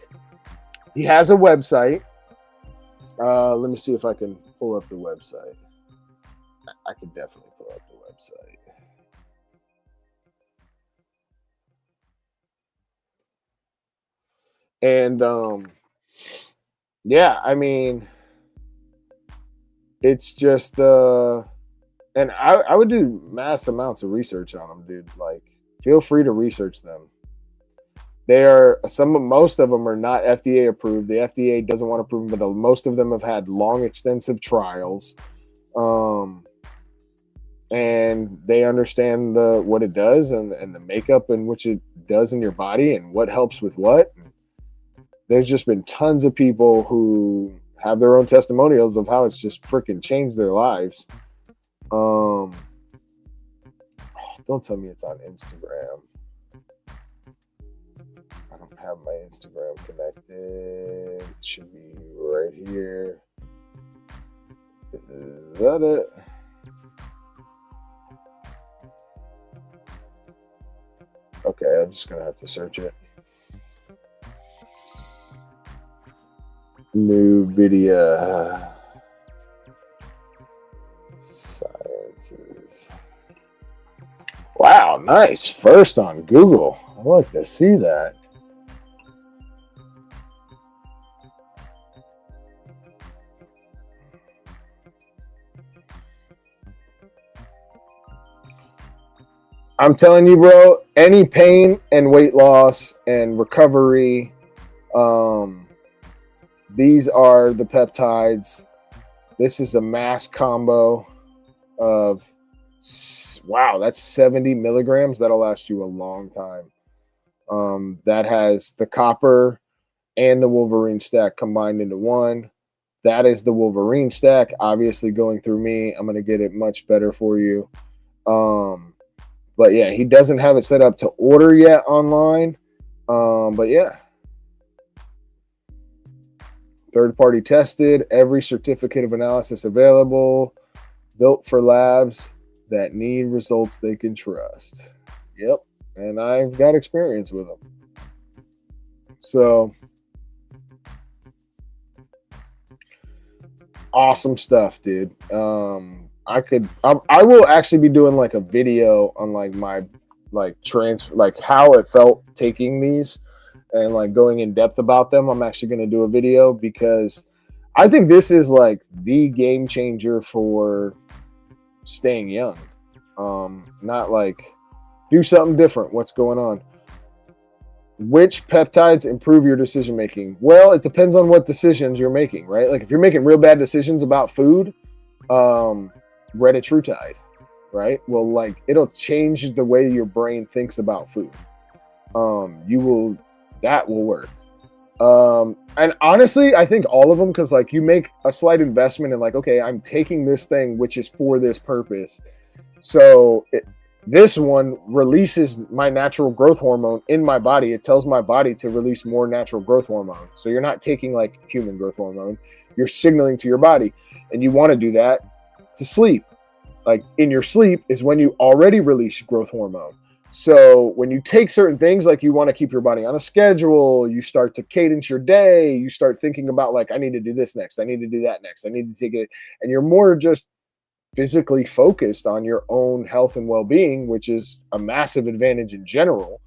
he has a website. Let me see if I can pull up the website. I can definitely pull up the website. And yeah, I mean, it's just and I would do mass amounts of research on them, dude. Like, feel free to research them. Most of them are not FDA approved. The FDA doesn't want to approve them, but most of them have had long, extensive trials. And they understand what it does and the makeup in which it does in your body and what helps with what. There's just been tons of people who have their own testimonials of how it's just freaking changed their lives. Don't tell me it's on Instagram. I don't have my Instagram connected. It should be right here. Is that it? Okay, I'm just gonna have to search it. NVIDIA Sciences. Wow, nice. First on Google. I'd like to see that. I'm telling you, bro, any pain and weight loss and recovery, these are the peptides. This is a mass combo of, wow, that's 70 milligrams. That'll last you a long time. That has the copper and the Wolverine stack combined into one. That is the Wolverine stack. Obviously, going through me, I'm going to get it much better for you. But yeah, he doesn't have it set up to order yet online. But yeah. Third-party tested, every certificate of analysis available, built for labs that need results they can trust. Yep, and I've got experience with them. So, awesome stuff, dude. I will actually be doing like a video on like my like how it felt taking these and like going in depth about them. I'm actually going to do a video because I think this is like the game changer for staying young. Not like do something different. What's going on? Which peptides improve your decision making? Well, it depends on what decisions you're making, right? Like if you're making real bad decisions about food, Retatrutide, right? Well, like it'll change the way your brain thinks about food. That will work. And honestly, I think all of them, because like you make a slight investment in like, okay, I'm taking this thing which is for this purpose. So this one releases my natural growth hormone in my body. It tells my body to release more natural growth hormone. So you're not taking like human growth hormone. You're signaling to your body. And you want to do that to sleep. Like in your sleep is when you already release growth hormone. So when you take certain things, like you want to keep your body on a schedule, you start to cadence your day, you start thinking about like, I need to do this next, I need to do that next, I need to take it. And you're more just physically focused on your own health and well-being, which is a massive advantage in general.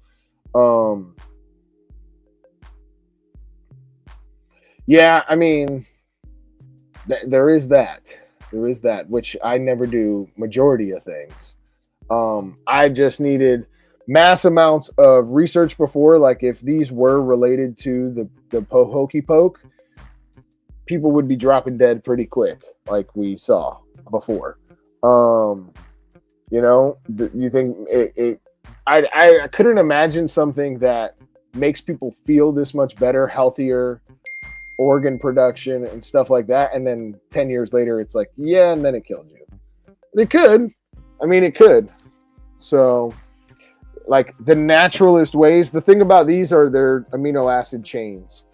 Yeah, I mean, there is that, which I never do majority of things. I just needed mass amounts of research before, like if these were related to the hokey poke, people would be dropping dead pretty quick, like we saw before. You know, you think I couldn't imagine something that makes people feel this much better, healthier, organ production and stuff like that, and then 10 years later it's like, yeah, and then it killed you. It could. I mean, it could. So, like the naturalist ways, the thing about these are their amino acid chains.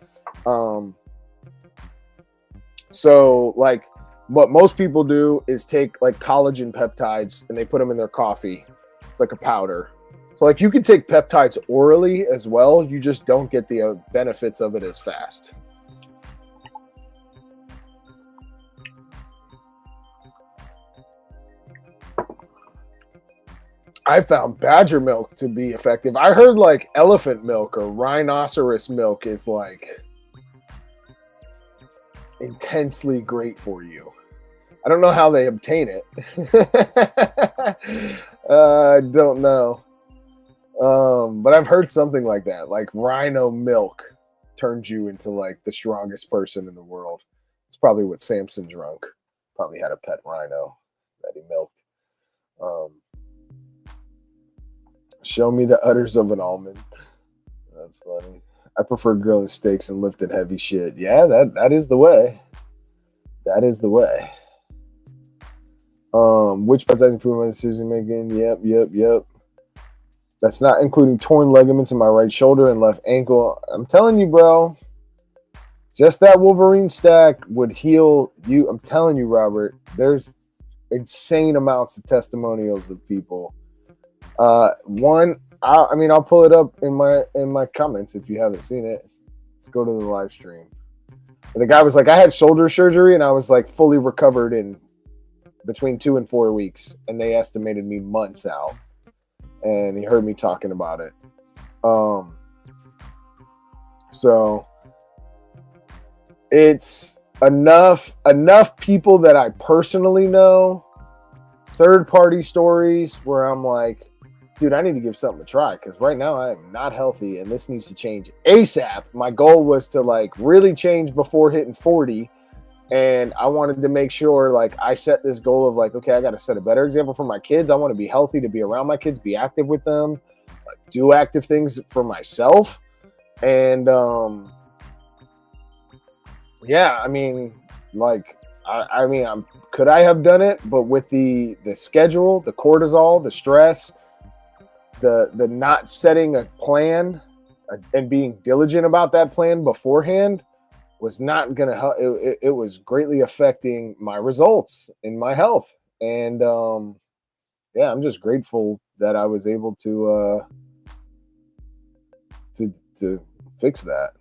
So, like, what most people do is take like collagen peptides and they put them in their coffee. It's like a powder. So, like, you can take peptides orally as well. You just don't get the benefits of it as fast. I found badger milk to be effective. I heard like elephant milk or rhinoceros milk is like intensely great for you. I don't know how they obtain it. I don't know. But I've heard something like that. Like rhino milk turns you into like the strongest person in the world. It's probably what Samson drank. Probably had a pet rhino that he milked. Show me the udders of an almond. That's funny. I prefer grilling steaks and lifting heavy shit. Yeah, that is the way. That is the way. Which peptides improve my decision making? Yep. That's not including torn ligaments in my right shoulder and left ankle. I'm telling you, bro. Just that Wolverine stack would heal you. I'm telling you, Robert. There's insane amounts of testimonials of people. I'll pull it up in my comments if you haven't seen it. Let's go to the live stream. And the guy was like, I had shoulder surgery and I was like fully recovered in between 2 and 4 weeks. And they estimated me months out. And he heard me talking about it. So it's enough people that I personally know, third party stories where I'm like, dude, I need to give something a try because right now I am not healthy and this needs to change ASAP. My goal was to like really change before hitting 40. And I wanted to make sure like I set this goal of like, okay, I got to set a better example for my kids. I want to be healthy, to be around my kids, be active with them, like do active things for myself. And yeah, I mean, like, I mean, could I have done it? But with the schedule, the cortisol, the stress, the not setting a plan and being diligent about that plan beforehand was not going to help. It was greatly affecting my results in my health. And yeah, I'm just grateful that I was able to fix that.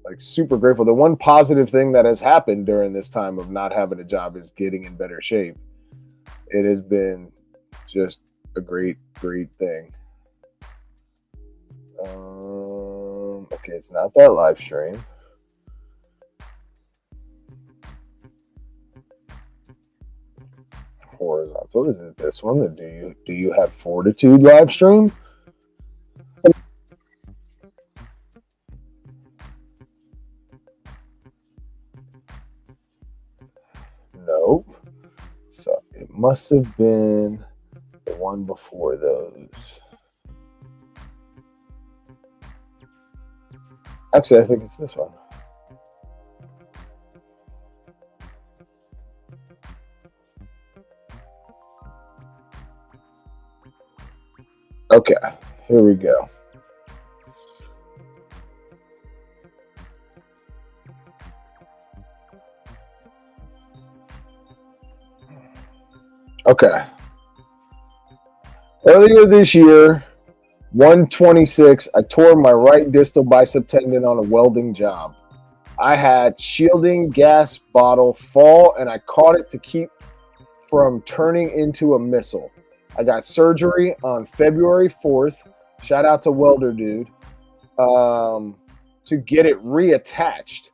Like super grateful. The one positive thing that has happened during this time of not having a job is getting in better shape. It has been just a great thing. Okay, it's not that live stream. Horizontal, is it this one? The do you have fortitude live stream? Nope. So it must have been the one before those. Actually, I think it's this one. Okay, here we go. Okay. Earlier this year, 126, I tore my right distal bicep tendon on a welding job. I had shielding gas bottle fall and I caught it to keep from turning into a missile. I got surgery on February 4th. Shout out to Welder Dude. To get it reattached.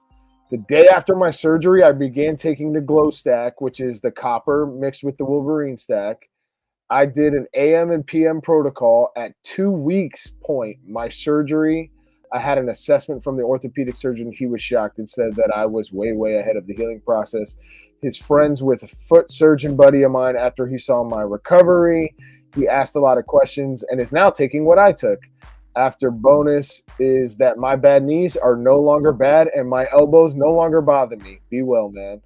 The day after my surgery, I began taking the glow stack, which is the copper mixed with the Wolverine stack. I did an AM and PM protocol at 2 weeks point. My surgery, I had an assessment from the orthopedic surgeon. He was shocked and said that I was way ahead of the healing process. His friends with a foot surgeon buddy of mine, after he saw my recovery, he asked a lot of questions and is now taking what I took. After bonus is that my bad knees are no longer bad and my elbows no longer bother me. Be well, man.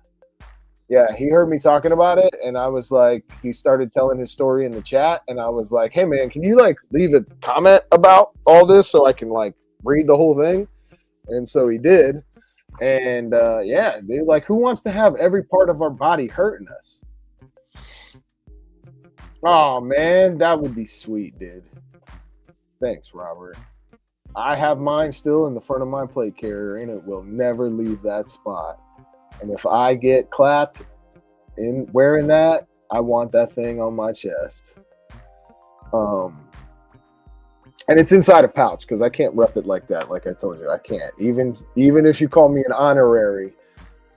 Yeah, he heard me talking about it, and I was like, he started telling his story in the chat, and I was like, hey, man, can you, like, leave a comment about all this so I can, like, read the whole thing? And so he did, and, yeah, they like, who wants to have every part of our body hurting us? Oh, man, that would be sweet, dude. Thanks, Robert. I have mine still in the front of my plate carrier, and it will never leave that spot. And if I get clapped in wearing that, I want that thing on my chest. And it's inside a pouch because I can't rep it like that. Like I told you, I can't. Even if you call me an honorary,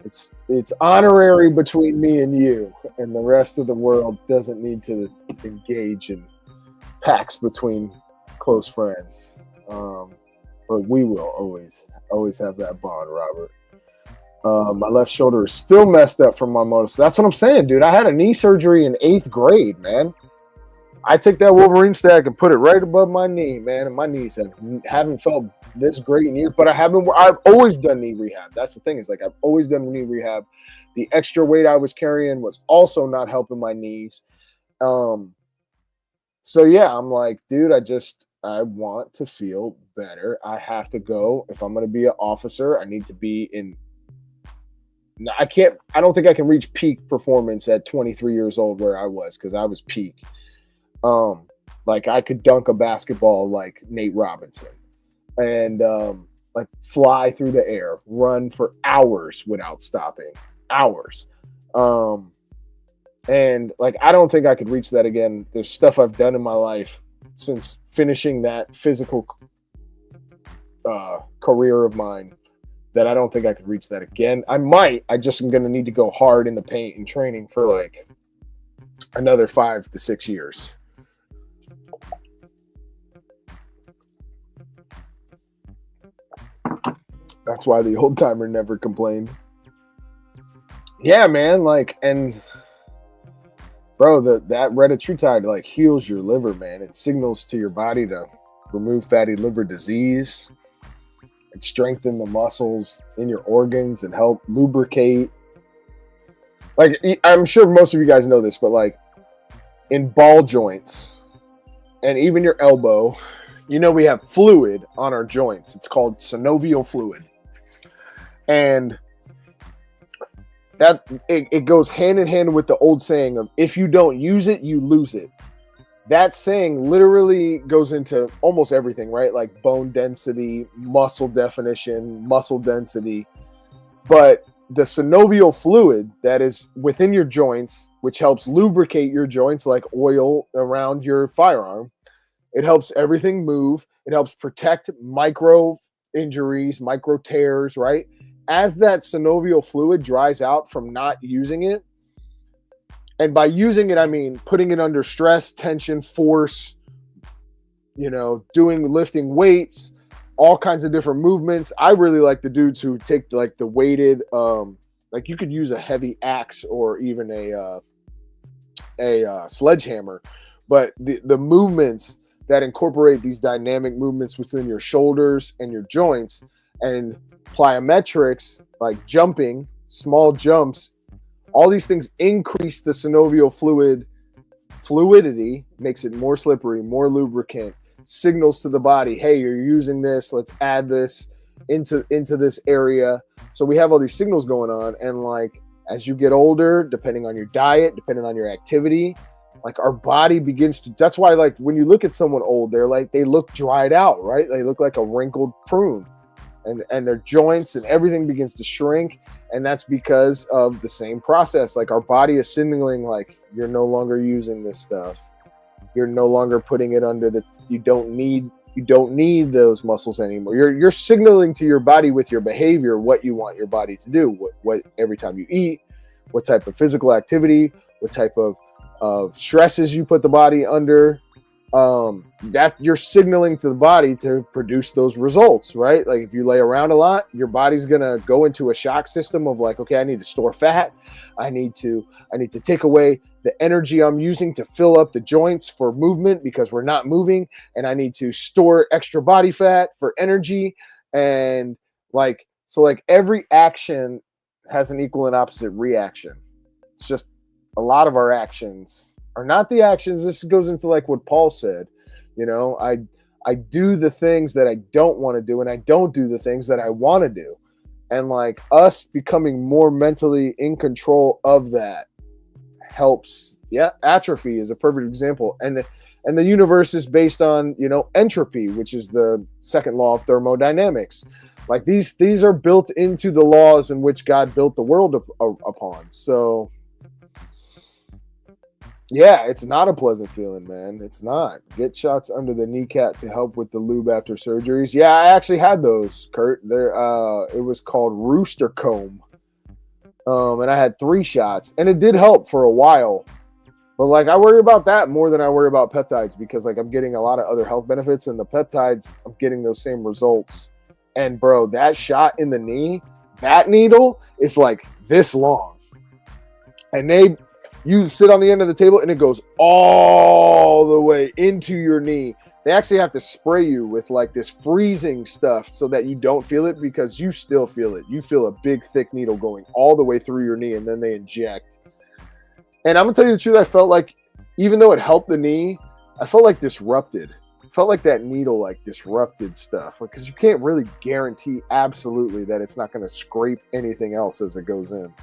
it's honorary between me and you, and the rest of the world doesn't need to engage in pacts between close friends. But we will always have that bond, Robert. My left shoulder is still messed up from my motor. So that's what I'm saying, dude. I had a knee surgery in 8th grade, man. I took that Wolverine stack and put it right above my knee, man. And my knees haven't felt this great in years. But I've always done knee rehab. That's the thing. Is like I've always done knee rehab. The extra weight I was carrying was also not helping my knees. So yeah, I'm like, dude, I want to feel better. I have to go. If I'm going to be an officer, I need to be in. I don't think I can reach peak performance at 23 years old where I was, because I was peak. Like I could dunk a basketball like Nate Robinson. And like fly through the air, run for hours without stopping, hours. And like, I don't think I could reach that again. There's stuff I've done in my life since finishing that physical career of mine that I don't think I could reach that again. I might. I just am going to need to go hard in the paint and training for like another 5 to 6 years. That's why the old timer never complained. Yeah, man. Like, and bro, that retatrutide like heals your liver, man. It signals to your body to remove fatty liver disease and strengthen the muscles in your organs and help lubricate. Like, I'm sure most of you guys know this, but like in ball joints and even your elbow, you know, we have fluid on our joints. It's called synovial fluid. And that it goes hand in hand with the old saying of if you don't use it, you lose it. That saying literally goes into almost everything, right? Like bone density, muscle definition, muscle density. But the synovial fluid that is within your joints, which helps lubricate your joints like oil around your firearm, it helps everything move. It helps protect micro injuries, micro tears, right? As that synovial fluid dries out from not using it, and by using it, I mean putting it under stress, tension, force, you know, lifting weights, all kinds of different movements. I really like the dudes who take like the weighted, like you could use a heavy axe or even a sledgehammer, but the movements that incorporate these dynamic movements within your shoulders and your joints, and plyometrics like jumping, small jumps, all these things increase the synovial fluidity, makes it more slippery, more lubricant, signals to the body, hey, you're using this, let's add this into this area. So we have all these signals going on, and like as you get older, depending on your diet, depending on your activity, like our body begins to, that's why like when you look at someone old, they look dried out, right? They look like a wrinkled prune. And their joints and everything begins to shrink. And that's because of the same process. Like our body is signaling like, you're no longer using this stuff. You're no longer putting it under you don't need those muscles anymore. You're signaling to your body with your behavior what you want your body to do. What every time you eat, what type of physical activity, what type of stresses you put the body under. That you're signaling to the body to produce those results, right? Like if you lay around a lot, your body's gonna go into a shock system of like, okay, I need to store fat. I need to take away the energy I'm using to fill up the joints for movement because we're not moving, and I need to store extra body fat for energy. And like, so like every action has an equal and opposite reaction. It's just a lot of our actions are not the actions. This goes into like what Paul said, you know, I do the things that I don't want to do, and I don't do the things that I want to do. And like us becoming more mentally in control of that helps. Yeah. Atrophy is a perfect example. And the universe is based on, you know, entropy, which is the second law of thermodynamics. Like these are built into the laws in which God built the world upon. So yeah, it's not a pleasant feeling, man. It's not. Get shots under the kneecap to help with the lube after surgeries. Yeah, I actually had those, Kurt. It was called Rooster Comb. And I had 3 shots, and it did help for a while. But like I worry about that more than I worry about peptides, because like I'm getting a lot of other health benefits, and the peptides, I'm getting those same results. And bro, that shot in the knee, that needle is like this long. And you sit on the end of the table and it goes all the way into your knee. They actually have to spray you with like this freezing stuff so that you don't feel it, because you still feel it. You feel a big, thick needle going all the way through your knee, and then they inject. And I'm going to tell you the truth, I felt like, even though it helped the knee, I felt like disrupted. I felt like that needle like disrupted stuff, because you can't really guarantee absolutely that it's not going to scrape anything else as it goes in.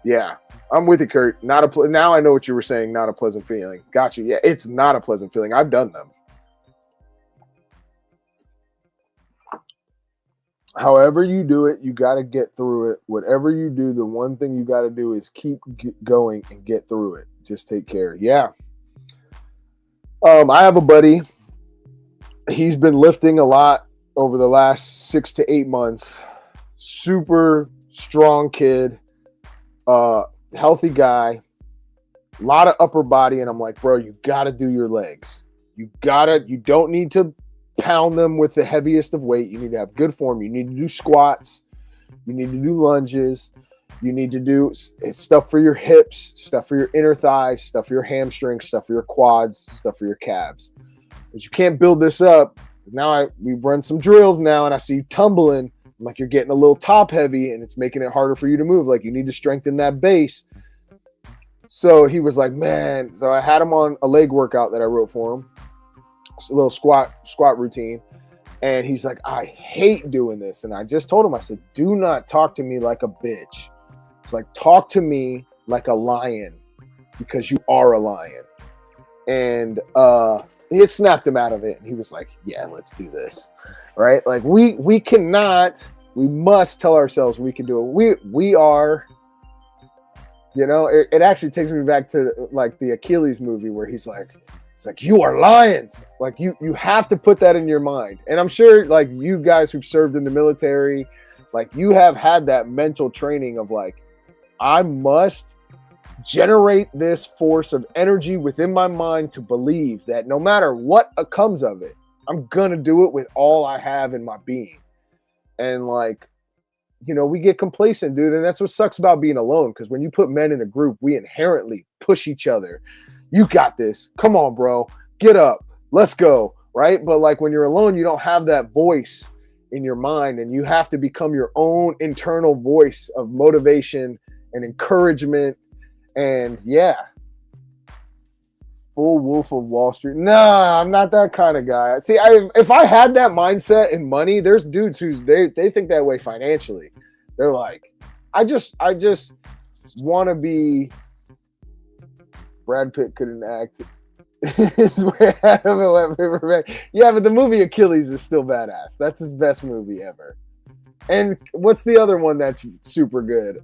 Yeah, I'm with you, Kurt. Now I know what you were saying. Not a pleasant feeling. Gotcha. Yeah, it's not a pleasant feeling. I've done them. However you do it, you got to get through it. Whatever you do, the one thing you got to do is keep going and get through it. Just take care. Yeah. I have a buddy. He's been lifting a lot over the last 6 to 8 months. Super strong kid, healthy guy, a lot of upper body. And I'm like, bro, you got to do your legs. You don't need to pound them with the heaviest of weight. You need to have good form. You need to do squats. You need to do lunges. You need to do stuff for your hips, stuff for your inner thighs, stuff for your hamstrings, stuff for your quads, stuff for your calves. But you can't build this up. Now we run some drills now, and I see you tumbling. I'm like, you're getting a little top heavy, and it's making it harder for you to move. Like, you need to strengthen that base. So he was like, man. So I had him on a leg workout that I wrote for him. It's a little squat routine. And he's like, I hate doing this. And I just told him, I said, do not talk to me like a bitch. It's like, talk to me like a lion, because you are a lion. And it snapped him out of it. And he was like, yeah, let's do this. Right? Like, we must tell ourselves we can do it. We are, it actually takes me back to like the Achilles movie where he's like, it's like, you are lions. Like, you have to put that in your mind. And I'm sure, like, you guys who've served in the military, like, you have had that mental training of like, I must generate this force of energy within my mind to believe that no matter what comes of it, I'm going to do it with all I have in my being. And like, we get complacent, dude. And that's what sucks about being alone. Because when you put men in a group, we inherently push each other. You got this. Come on, bro. Get up. Let's go. Right? But like, when you're alone, you don't have that voice in your mind, and you have to become your own internal voice of motivation and encouragement. And yeah, full Wolf of Wall Street. Nah, I'm not that kind of guy. See, if I had that mindset in money, there's dudes they think that way financially. They're like, I just want to be. Brad Pitt couldn't act. Yeah, but the movie Achilles is still badass. That's his best movie ever. And what's the other one that's super good?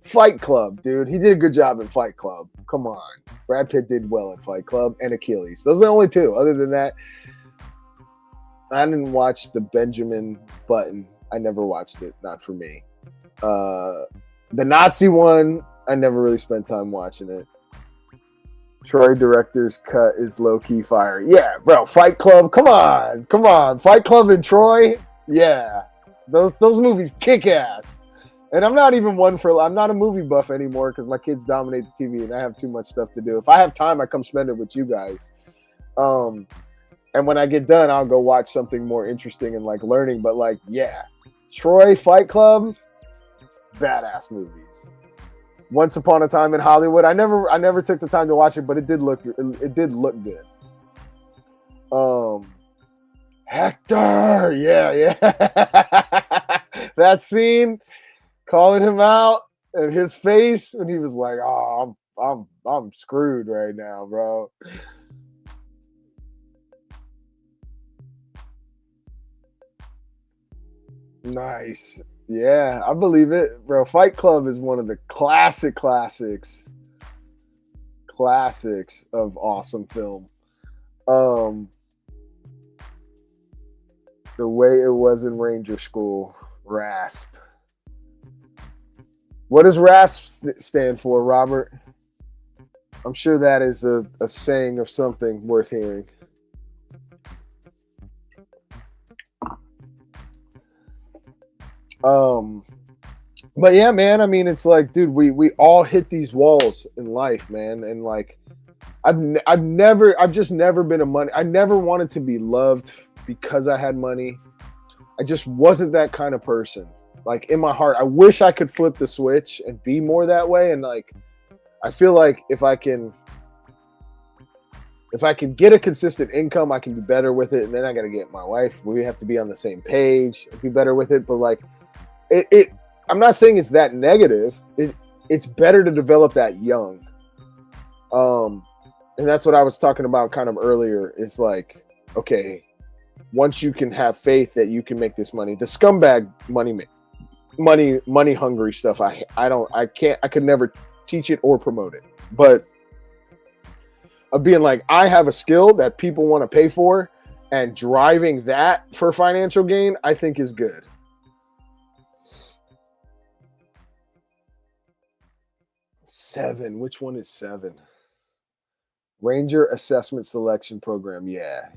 Fight Club, dude. He did a good job in Fight Club. Come on. Brad Pitt did well in Fight Club and Achilles. Those are the only two. Other than that, I didn't watch the Benjamin Button. I never watched it. Not for me. The Nazi one, I never really spent time watching it. Troy director's cut is low-key fire. Yeah, bro. Fight Club. Come on. Fight Club and Troy. Yeah. Those movies kick ass. And I'm not a movie buff anymore because my kids dominate the TV and I have too much stuff to do. If I have time, I come spend it with you guys. And when I get done, I'll go watch something more interesting and like learning. But like, yeah, Troy, Fight Club, badass movies. Once Upon a Time in Hollywood. I never took the time to watch it, but it did look good. Hector, yeah. That scene, calling him out, and his face when he was like, "Oh, I'm screwed right now, bro." Nice. Yeah, I believe it, bro. Fight Club is one of the classics of awesome film. The Way It Was in Ranger School, RASP. What does RASP stand for, Robert? I'm sure that is a saying of something worth hearing. But yeah, man, I mean, it's like, dude, we all hit these walls in life, man. And like, I've just never been I never wanted to be loved because I had money. I just wasn't that kind of person. Like, in my heart, I wish I could flip the switch and be more that way. And like, I feel like if I can get a consistent income, I can be better with it. And then I got to get my wife. We have to be on the same page and be better with it. But like, I'm not saying it's that negative. It's better to develop that young. And that's what I was talking about kind of earlier. It's like, okay, once you can have faith that you can make this money. The scumbag money hungry stuff, I could never teach it or promote it. But of being like, I have a skill that people want to pay for, and driving that for financial gain, I think is good. Seven. Which one is 7? Ranger Assessment Selection Program. Yeah.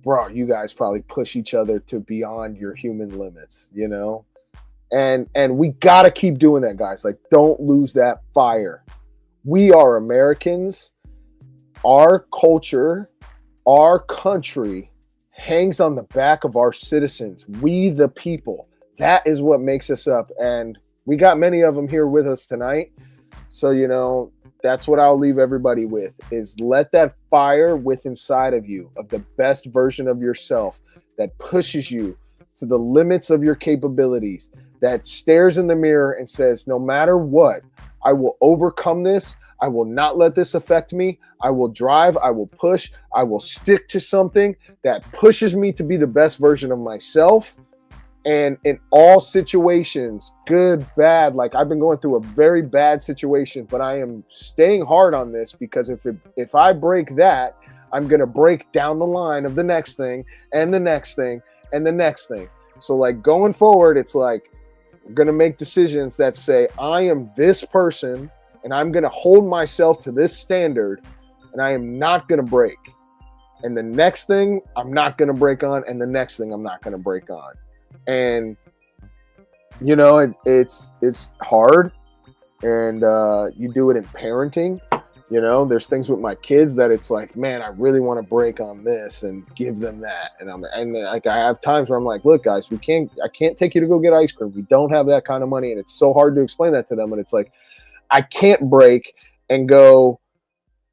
Bro, you guys probably push each other to beyond your human limits, you know? And we got to keep doing that, guys. Like, don't lose that fire. We are Americans. Our culture, our country hangs on the back of our citizens. We the people. That is what makes us up. And we got many of them here with us tonight. So, you know, that's what I'll leave everybody with, is let that fire within inside of you, of the best version of yourself that pushes you to the limits of your capabilities, that stares in the mirror and says, no matter what, I will overcome this. I will not let this affect me. I will drive. I will push. I will stick to something that pushes me to be the best version of myself. And in all situations, good, bad, like I've been going through a very bad situation, but I am staying hard on this, because if I break that, I'm going to break down the line of the next thing and the next thing and the next thing. So like going forward, it's like, I'm going to make decisions that say, I am this person, and I'm going to hold myself to this standard, and I am not going to break. And the next thing I'm not going to break on, and the next thing I'm not going to break on. And, you know, it's hard, and you do it in parenting. You know, there's things with my kids that it's like, man, I really want to break on this and give them that. And like, I have times where I'm like, look, guys, I can't take you to go get ice cream. We don't have that kind of money. And it's so hard to explain that to them. And it's like, I can't break and go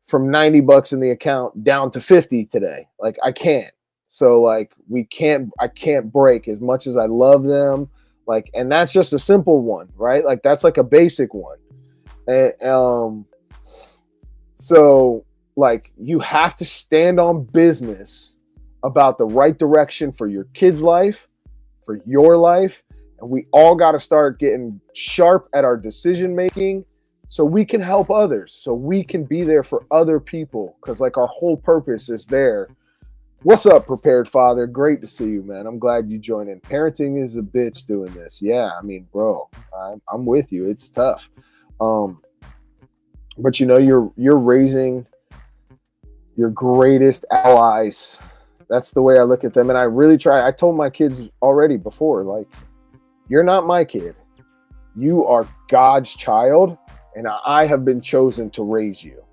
from $90 in the account down to 50 today. Like, I can't. So like, I can't break as much as I love them. Like, and that's just a simple one, right? Like, that's like a basic one. And, so like, you have to stand on business about the right direction for your kid's life, for your life. And we all got to start getting sharp at our decision making, so we can help others, so we can be there for other people. Cause like, our whole purpose is there. What's up, Prepared Father? Great to see you, man. I'm glad you joined in. Parenting is a bitch doing this. Yeah, I mean, bro, I'm with you. It's tough. But you know, you're raising your greatest allies. That's the way I look at them. And I really try. I told my kids already before, like, you're not my kid. You are God's child, and I have been chosen to raise you.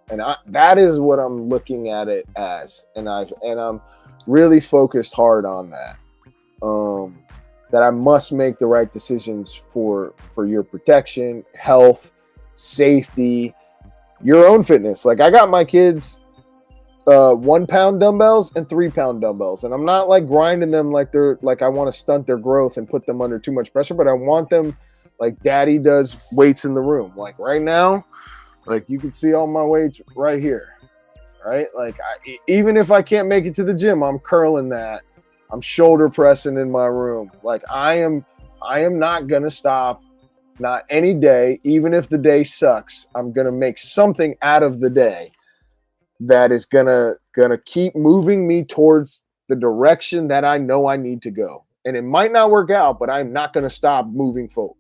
And that is what I'm looking at it as. And I'm really focused hard on that. That I must make the right decisions for your protection, health, safety, your own fitness. Like, I got my kids 1 pound dumbbells and 3 pound dumbbells, and I'm not like grinding them like they're like, I want to stunt their growth and put them under too much pressure, but I want them like daddy does weights in the room. Like right now, like you can see all my weights right here, right? Like even if I can't make it to the gym, I'm curling that. I'm shoulder pressing in my room. Like I am not gonna stop. Not any day, even if the day sucks. I'm gonna make something out of the day that is gonna keep moving me towards the direction that I know I need to go. And it might not work out, but I'm not gonna stop moving forward.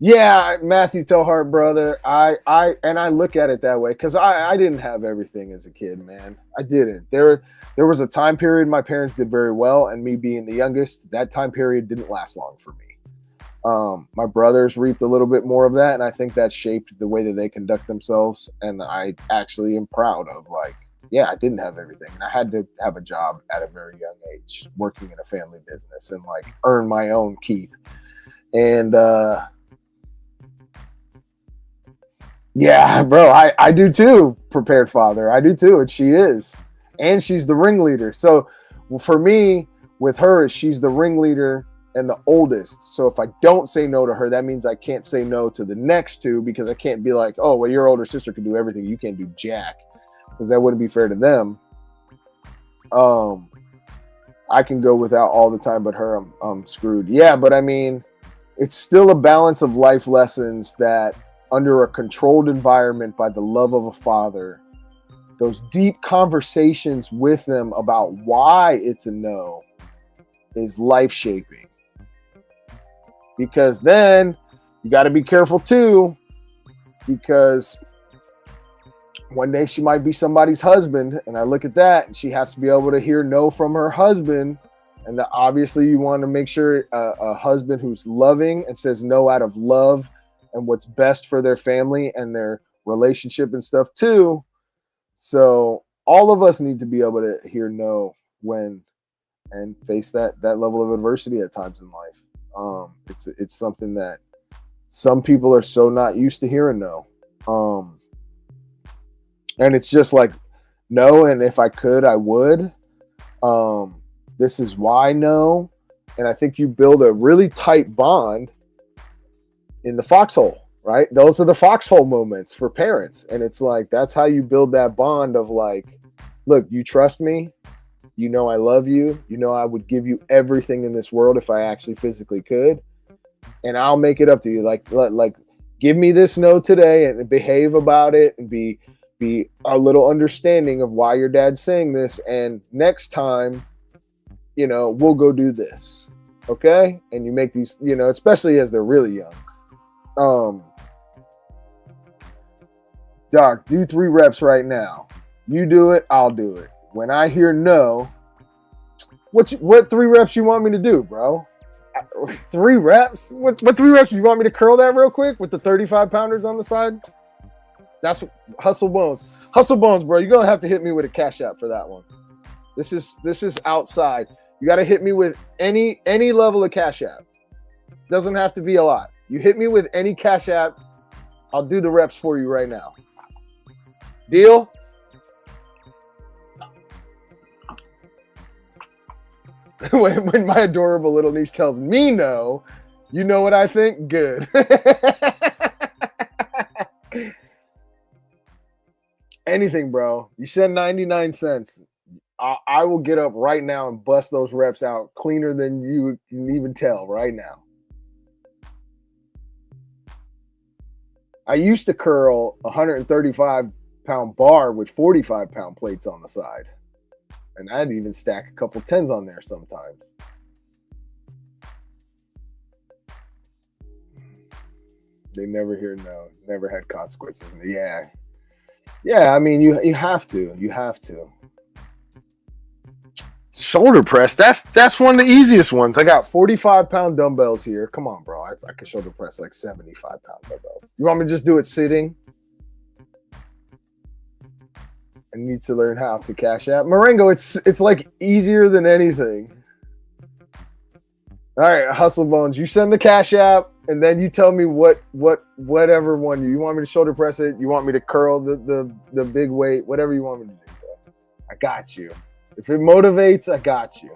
Yeah, Matthew TellHeart, brother. I look at it that way because I didn't have everything as a kid, man. I didn't. There was a time period my parents did very well, and me being the youngest, that time period didn't last long for me. My brothers reaped a little bit more of that, and I think that shaped the way that they conduct themselves. And I actually am proud of, like, yeah, I didn't have everything, and I had to have a job at a very young age, working in a family business, and like earn my own keep. And yeah, bro, I do too, Prepared Father. I do too, and she is. And she's the ringleader. So for me, with her, she's the ringleader and the oldest. So if I don't say no to her, that means I can't say no to the next two, because I can't be like, oh, well, your older sister can do everything, you can't do jack, because that wouldn't be fair to them. I can go without all the time, but her, I'm screwed. Yeah, but I mean, it's still a balance of life lessons that, under a controlled environment by the love of a father, those deep conversations with them about why it's a no is life shaping. Because then you got to be careful too, because one day she might be somebody's husband, and I look at that, and she has to be able to hear no from her husband. And obviously you want to make sure a husband who's loving and says no out of love and what's best for their family and their relationship and stuff too. So all of us need to be able to hear no when and face that level of adversity at times in life. It's something that some people are so not used to hearing no. And it's just like, no, and if I could, I would. This is why no. And I think you build a really tight bond in the foxhole, right? Those are the foxhole moments for parents. And it's like, that's how you build that bond of like, look, you trust me. You know I love you. You know I would give you everything in this world if I actually physically could. And I'll make it up to you. Like give me this no today and behave about it and be a little understanding of why your dad's saying this. And next time, you know, we'll go do this. Okay? And you make these, you know, especially as they're really young. Doc, do 3 reps right now. You do it, I'll do it. When I hear no, what 3 reps you want me to do, bro? 3 reps? What 3 reps? You want me to curl that real quick with the 35 pounders on the side? That's hustle bones. Hustle bones, bro. You're gonna have to hit me with a cash app for that one. This is outside. You got to hit me with any level of cash app. Doesn't have to be a lot. You hit me with any cash app, I'll do the reps for you right now. Deal? When my adorable little niece tells me no, you know what I think? Good. Anything, bro. You send 99 cents. I will get up right now and bust those reps out cleaner than you can even tell right now. I used to curl a 135-pound bar with 45-pound plates on the side. And I'd even stack a couple 10s on there sometimes. They never hear no. Never had consequences. Yeah. Yeah, I mean, you have to. You have to. Shoulder press. That's one of the easiest ones. I got 45-pound dumbbells here. Come on, bro. I can shoulder press like 75-pound dumbbells. You want me to just do it sitting? I need to learn how to cash out. Marengo, it's like easier than anything. All right, Hustle Bones. You send the cash app, and then you tell me whatever one you want me to shoulder press it. You want me to curl the big weight, whatever you want me to do, bro. I got you. If it motivates, I got you.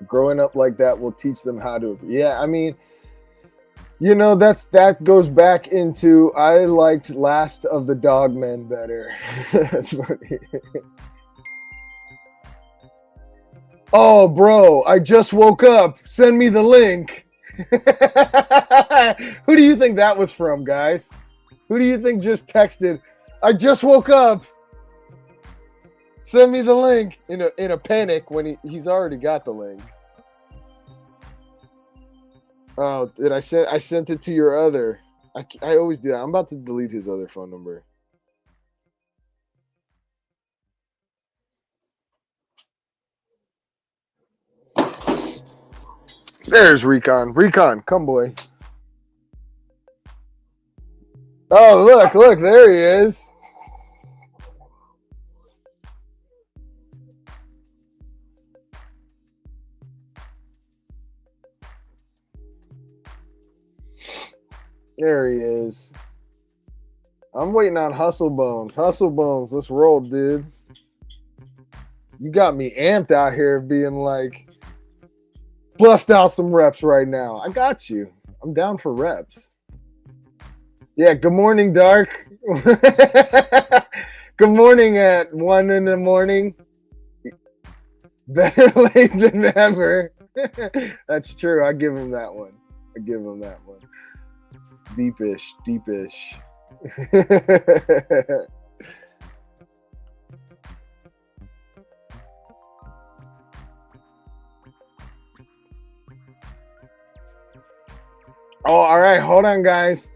Growing up like that will teach them how to. Yeah, I mean, you know, that goes back into I liked Last of the Dogmen better. That's funny. Oh, bro, I just woke up. Send me the link. Who do you think that was from, guys? Who do you think just texted, I just woke up. Send me the link in a panic when he's already got the link. Oh, did I sent it to your other? I always do that. I'm about to delete his other phone number. There's Recon. Recon, come boy. Oh, look, there he is. There he is. I'm waiting on Hustle Bones. Hustle Bones, let's roll, dude. You got me amped out here being like, bust out some reps right now. I got you. I'm down for reps. Yeah, good morning, Dark. Good morning at 1 in the morning. Better late than never. That's true. I give him that one. Deepish. Oh, all right. Hold on, guys.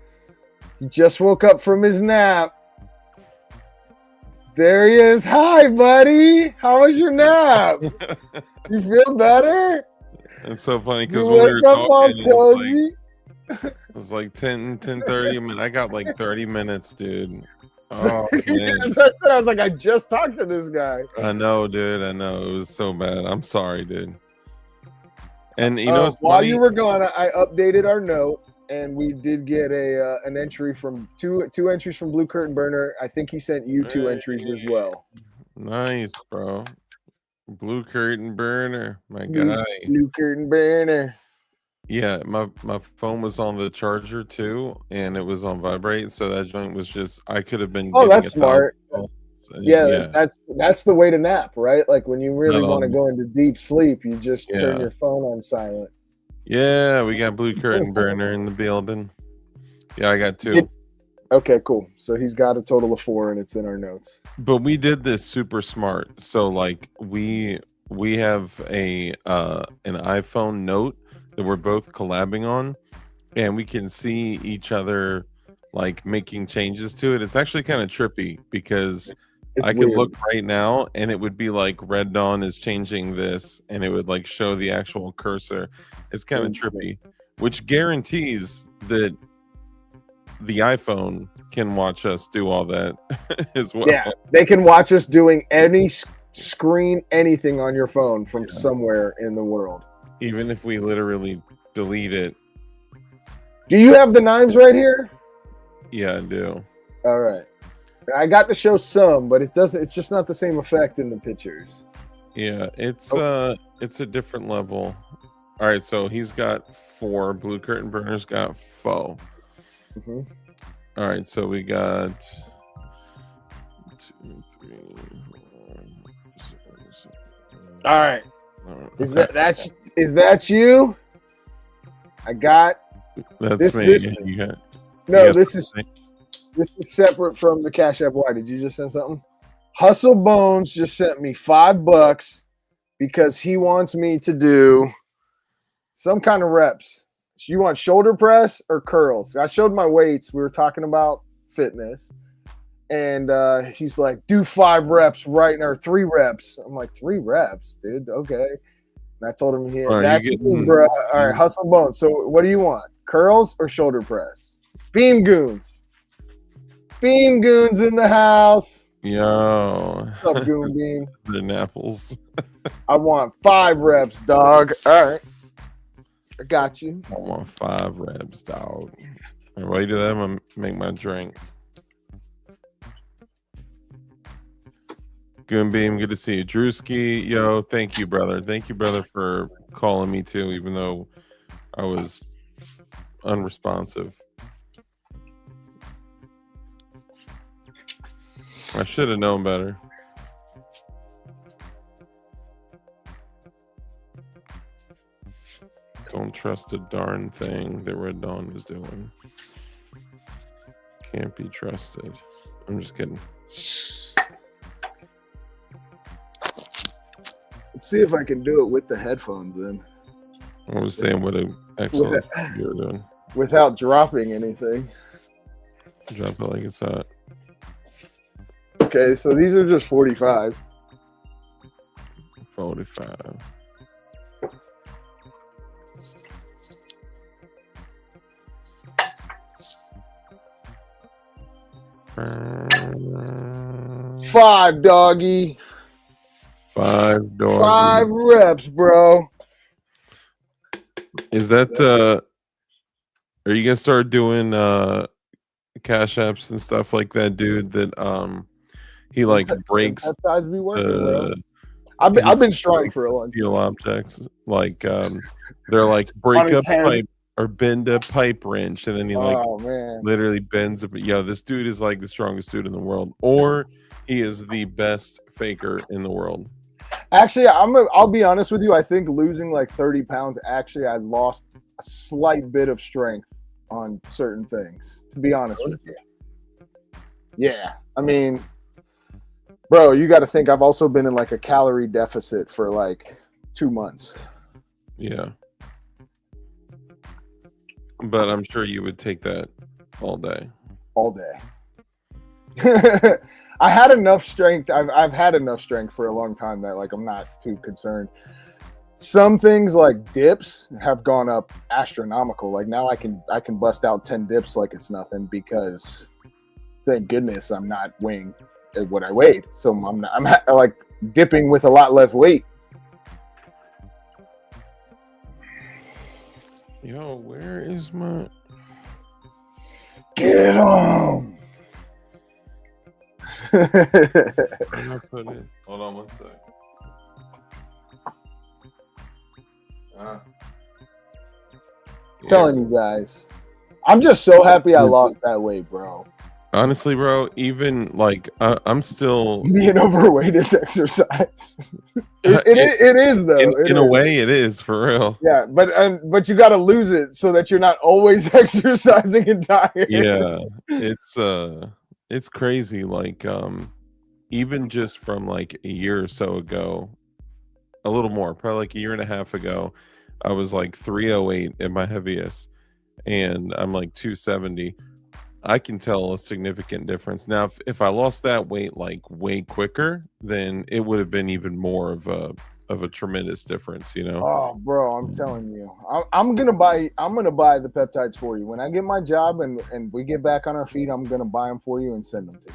He just woke up from his nap. There he is. Hi, buddy. How was your nap? You feel better? It's so funny You because when we were wake up all talking, cozy? it's like 10:30. I mean, I got like 30 minutes, dude. Oh man, That's what I said. I was like, I just talked to this guy. I know, dude. I know it was so bad. I'm sorry, dude. And you know, it's while funny. you were gone, I updated our note, and we did get an entry from two entries from Blue Curtain Burner. I think he sent you 2 entries as well. Nice, bro. Blue Curtain Burner, my guy. Blue Curtain Burner. Yeah, my phone was on the charger too, and it was on vibrate, so that joint was just I could have been. Oh, that's smart. Yeah, that's the way to nap, right? Like when you really want to go into deep sleep, you just turn your phone on silent. Yeah, we got Blue Curtain Burner in the building. Yeah, I got 2. Okay, cool. So he's got a total of 4, and it's in our notes. But we did this super smart. So like we have an iPhone Note that we're both collabing on, and we can see each other like making changes to it. It's actually kind of trippy because I could look right now and it would be like Red Dawn is changing this, and it would like show the actual cursor. It's kind of trippy, which guarantees that the iPhone can watch us do all that as well. Yeah, they can watch us doing any screen, anything on your phone from somewhere in the world. Even if we literally delete it. Do you have the knives right here? Yeah, I do. All right. I got to show some, but it's just not the same effect in the pictures. Yeah, it's a different level. All right, so he's got 4. Blue Curtain Burner's got 4. Mm-hmm. All right, so we got 2, 3, 4, 6, 7. All right. Is that you? I got. That's me. This, you got. No, you got this is separate from the Cash App. Why did you just send something? Hustle Bones just sent me $5 because he wants me to do some kind of reps. You want shoulder press or curls? I showed my weights. We were talking about fitness. And he's like, do 5 reps right now, or 3 reps. I'm like, 3 reps, dude. Okay. And I told him, that's me, bro. All right, Hustle Bones. So what do you want? Curls or shoulder press? Beam Goons. Beam Goons in the house. Yo. What's up, Goon Beam? The apples. I want 5 reps, dog. All right. I got you. I want 5 reps, dog. And while you do that, I'm gonna make my drink. Goon Beam, good to see you. Drewski, yo, thank you, brother. Thank you, brother, for calling me too, even though I was unresponsive. I should have known better. Don't trust a darn thing that Red Dawn is doing. Can't be trusted. I'm just kidding. Let's see if I can do it with the headphones in. I was saying what an excellent you're doing. Without dropping anything. Drop it like it's hot. Okay, so these are just 45s. 45. Five, doggy. 5 dog. 5 reps, bro. Is that are you gonna start doing cash apps and stuff like that, dude? That he like breaks that size be working, bro. I've been strong for a long time. Steel objects, like they're like On break his up head. pipe or bend a pipe wrench, and then he like Oh man. literally bends it. Yo, this dude is like the strongest dude in the world, or he is the best faker in the world. Actually, I'll be honest with you. I think losing like 30 pounds, actually, I lost a slight bit of strength on certain things, to be honest with you. Yeah. I mean, bro, you got to think I've also been in like a calorie deficit for like 2 months. Yeah. But I'm sure you would take that all day. All day. I had enough strength. I've had enough strength for a long time that like I'm not too concerned. Some things like dips have gone up astronomical. Like now I can bust out 10 dips like it's nothing because thank goodness I'm not weighing what I weighed. So I'm like dipping with a lot less weight. Yo, where is my Get on. where did I put it? Hold on one sec. Telling you guys, I'm just so happy I lost that weight, bro. Honestly, bro, even like I'm still Being overweight is exercise. It is though. in a way it is for real. Yeah, but you got to lose it so that you're not always exercising and tired. Yeah, it's crazy. Like even just from like a year or so ago, a little more, probably like a year and a half ago, I was like 308 at my heaviest, and I'm like 270. I can tell a significant difference. Now, if I lost that weight like way quicker, then it would have been even more of a tremendous difference, you know? Oh, bro, I'm telling you, I'm gonna buy the peptides for you when I get my job and we get back on our feet. I'm gonna buy them for you and send them to you.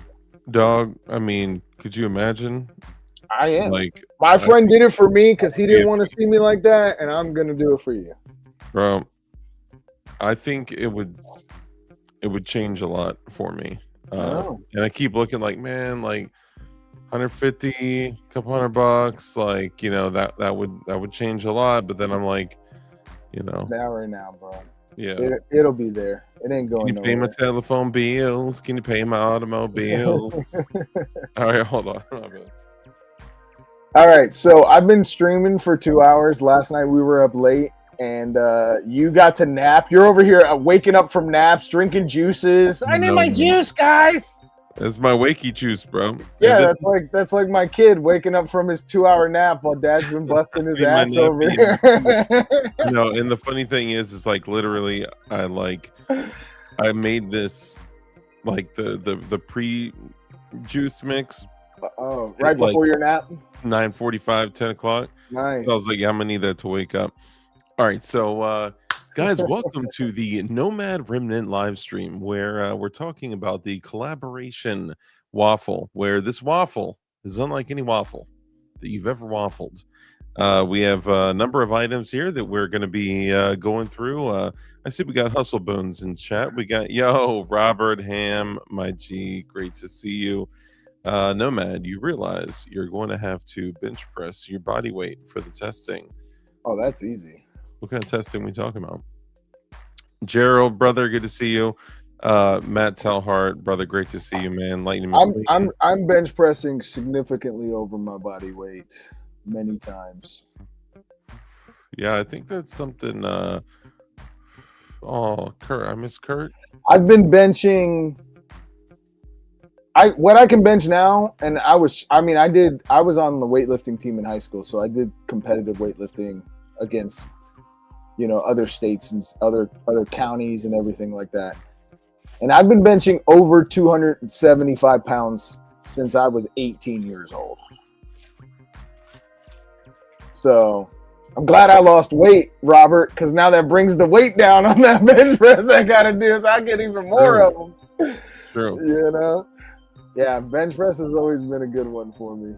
Dog, I mean, could you imagine? I am. Like My friend did it for me because he didn't want to see me like that, and I'm gonna do it for you, bro. I think it would change a lot for me. And I keep looking like, man, like 150, couple $100, like, you know, that would change a lot. But then I'm like, you know, right now, bro. Yeah, it'll be there. It ain't going. Can you pay my telephone bills? Can you pay my automobiles? All right, hold on. All right, so I've been streaming for 2 hours. Last night we were up late, and you got to nap. You're over here waking up from naps, drinking juices. I need my juice, guys. That's my wakey juice, bro. Yeah, that's like my kid waking up from his 2 hour nap while dad's been busting his ass over here. No, and the funny thing is like literally I made this like the pre-juice mix. Oh, right before your nap? 9:45, 10 o'clock. Nice. So I was like, yeah, I'm gonna need that to wake up. All right, so guys, welcome to the Nomad Remnant live stream where we're talking about the collaboration waffle, where this waffle is unlike any waffle that you've ever waffled. We have a number of items here that we're going to be going through. I see we got Hustle Bones in chat. We got, yo, Robert Ham, my G, great to see you. Nomad, you realize you're going to have to bench press your body weight for the testing. Oh, that's easy. What kind of testing we talking about? Gerald, brother, good to see you. Matt TellHeart, brother, great to see you, man. Lightning. I'm bench pressing significantly over my body weight many times. Yeah, I think that's something. Oh, Kurt, I miss Kurt. I've been benching. What I can bench now, and I was on the weightlifting team in high school, so I did competitive weightlifting against, other states and other counties and everything like that. And I've been benching over 275 pounds since I was 18 years old. So I'm glad I lost weight, Robert, because now that brings the weight down on that bench press I got to do, so I get even more of them. True. Yeah, bench press has always been a good one for me.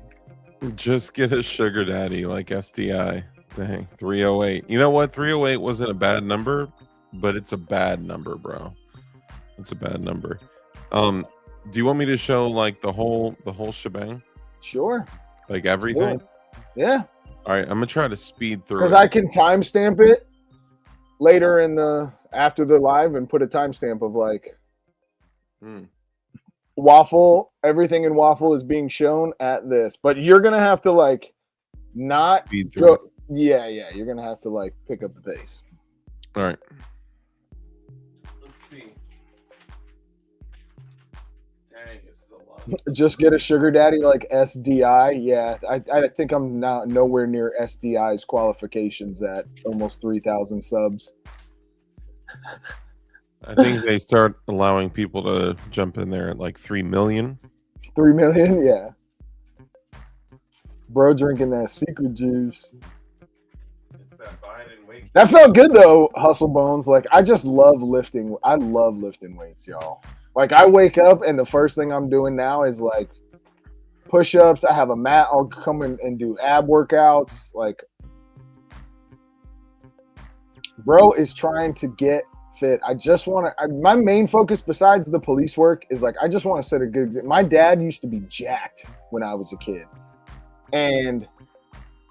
Just get a sugar daddy like SDI. Dang, 308. You know what? 308 wasn't a bad number, but it's a bad number, bro. It's a bad number. Do you want me to show like the whole shebang? Sure. Like everything? Yeah, All right, I'm gonna try to speed through because it. I can timestamp it later after the live and put a timestamp of like Waffle. Everything in Waffle is being shown at this, but you're gonna have to like not Speed through go. it. Yeah, you're gonna have to like pick up the pace. All right. Let's see. Dang, this is a lot. Just get a sugar daddy like SDI. Yeah, I think I'm not nowhere near SDI's qualifications at almost 3,000 subs. I think they start allowing people to jump in there at like 3 million. 3 million, yeah. Bro drinking that secret juice. It's that Biden weight. That felt good though, Hustle Bones. Like I just love lifting. I love lifting weights, y'all. Like I wake up and the first thing I'm doing now is like push-ups. I have a mat. I'll come in and do ab workouts. Like bro is trying to get fit. I just want to. My main focus, besides the police work, is like I just want to set a good example. My dad used to be jacked when I was a kid, and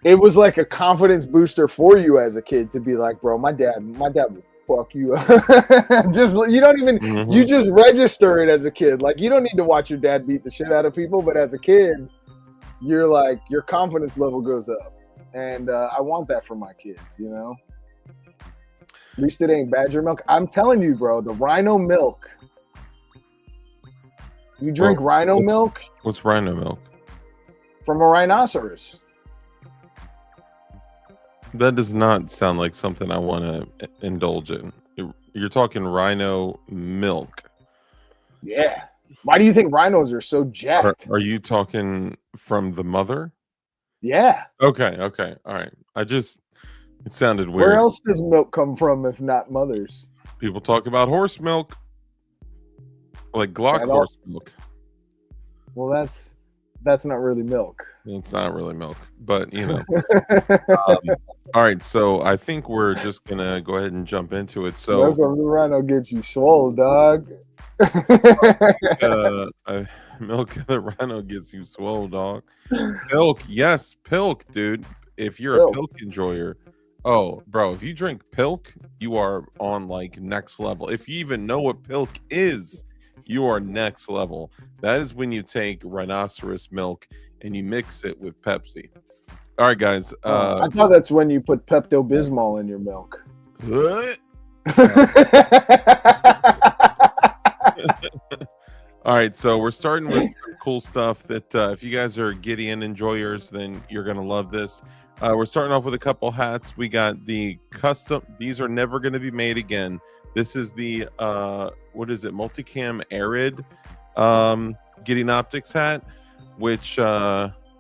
it was like a confidence booster for you as a kid to be like, bro, my dad will fuck you up. Just you don't even you just register it as a kid. Like you don't need to watch your dad beat the shit out of people, but as a kid, you're like your confidence level goes up, and I want that for my kids. You know. At least it ain't badger milk. I'm telling you, bro, the rhino milk. You drink rhino milk? What's rhino milk? From a rhinoceros. That does not sound like something I want to indulge in. You're talking rhino milk. Yeah. Why do you think rhinos are so jacked? Are you talking from the mother? Yeah. Okay. All right. It sounded weird. Where else does milk come from if not mothers? People talk about horse milk. Like Glock horse milk. Well, that's not really milk. It's not really milk, but you know. All right, so I think we're just gonna go ahead and jump into it. So milk of the rhino gets you swole, dog. Milk of the rhino gets you swole, dog. Pilk, yes, pilk, dude. If you're a pilk enjoyer, oh, bro, if you drink pilk, you are on like next level. If you even know what pilk is, you are next level. That is when you take rhinoceros milk and you mix it with Pepsi. All right, guys. I thought that's when you put Pepto-Bismol in your milk. All right, so we're starting with some cool stuff that if you guys are Gideon enjoyers, then you're going to love this. We're starting off with a couple hats. We got the custom. These are never going to be made again. This is the, what is it, Multicam Arid Gideon Optics hat, which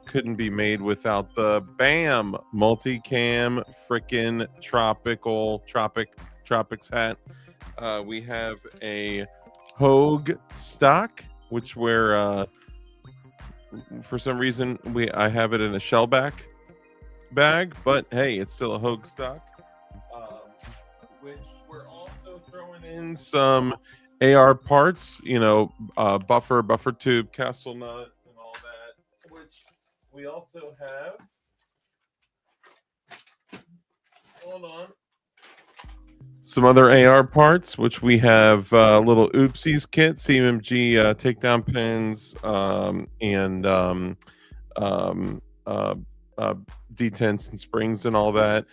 couldn't be made without the BAM Multicam frickin' Tropics hat. We have a Hogue stock, which we're, for some reason, I have it in a shellback bag, but hey, it's still a Hogue stock. Which we're also throwing in some AR parts, you know, buffer tube, castle nut, and all that. Which we also have. Hold on. Some other AR parts, which we have a little oopsies kit, CMG takedown pins, and detents and springs and all that.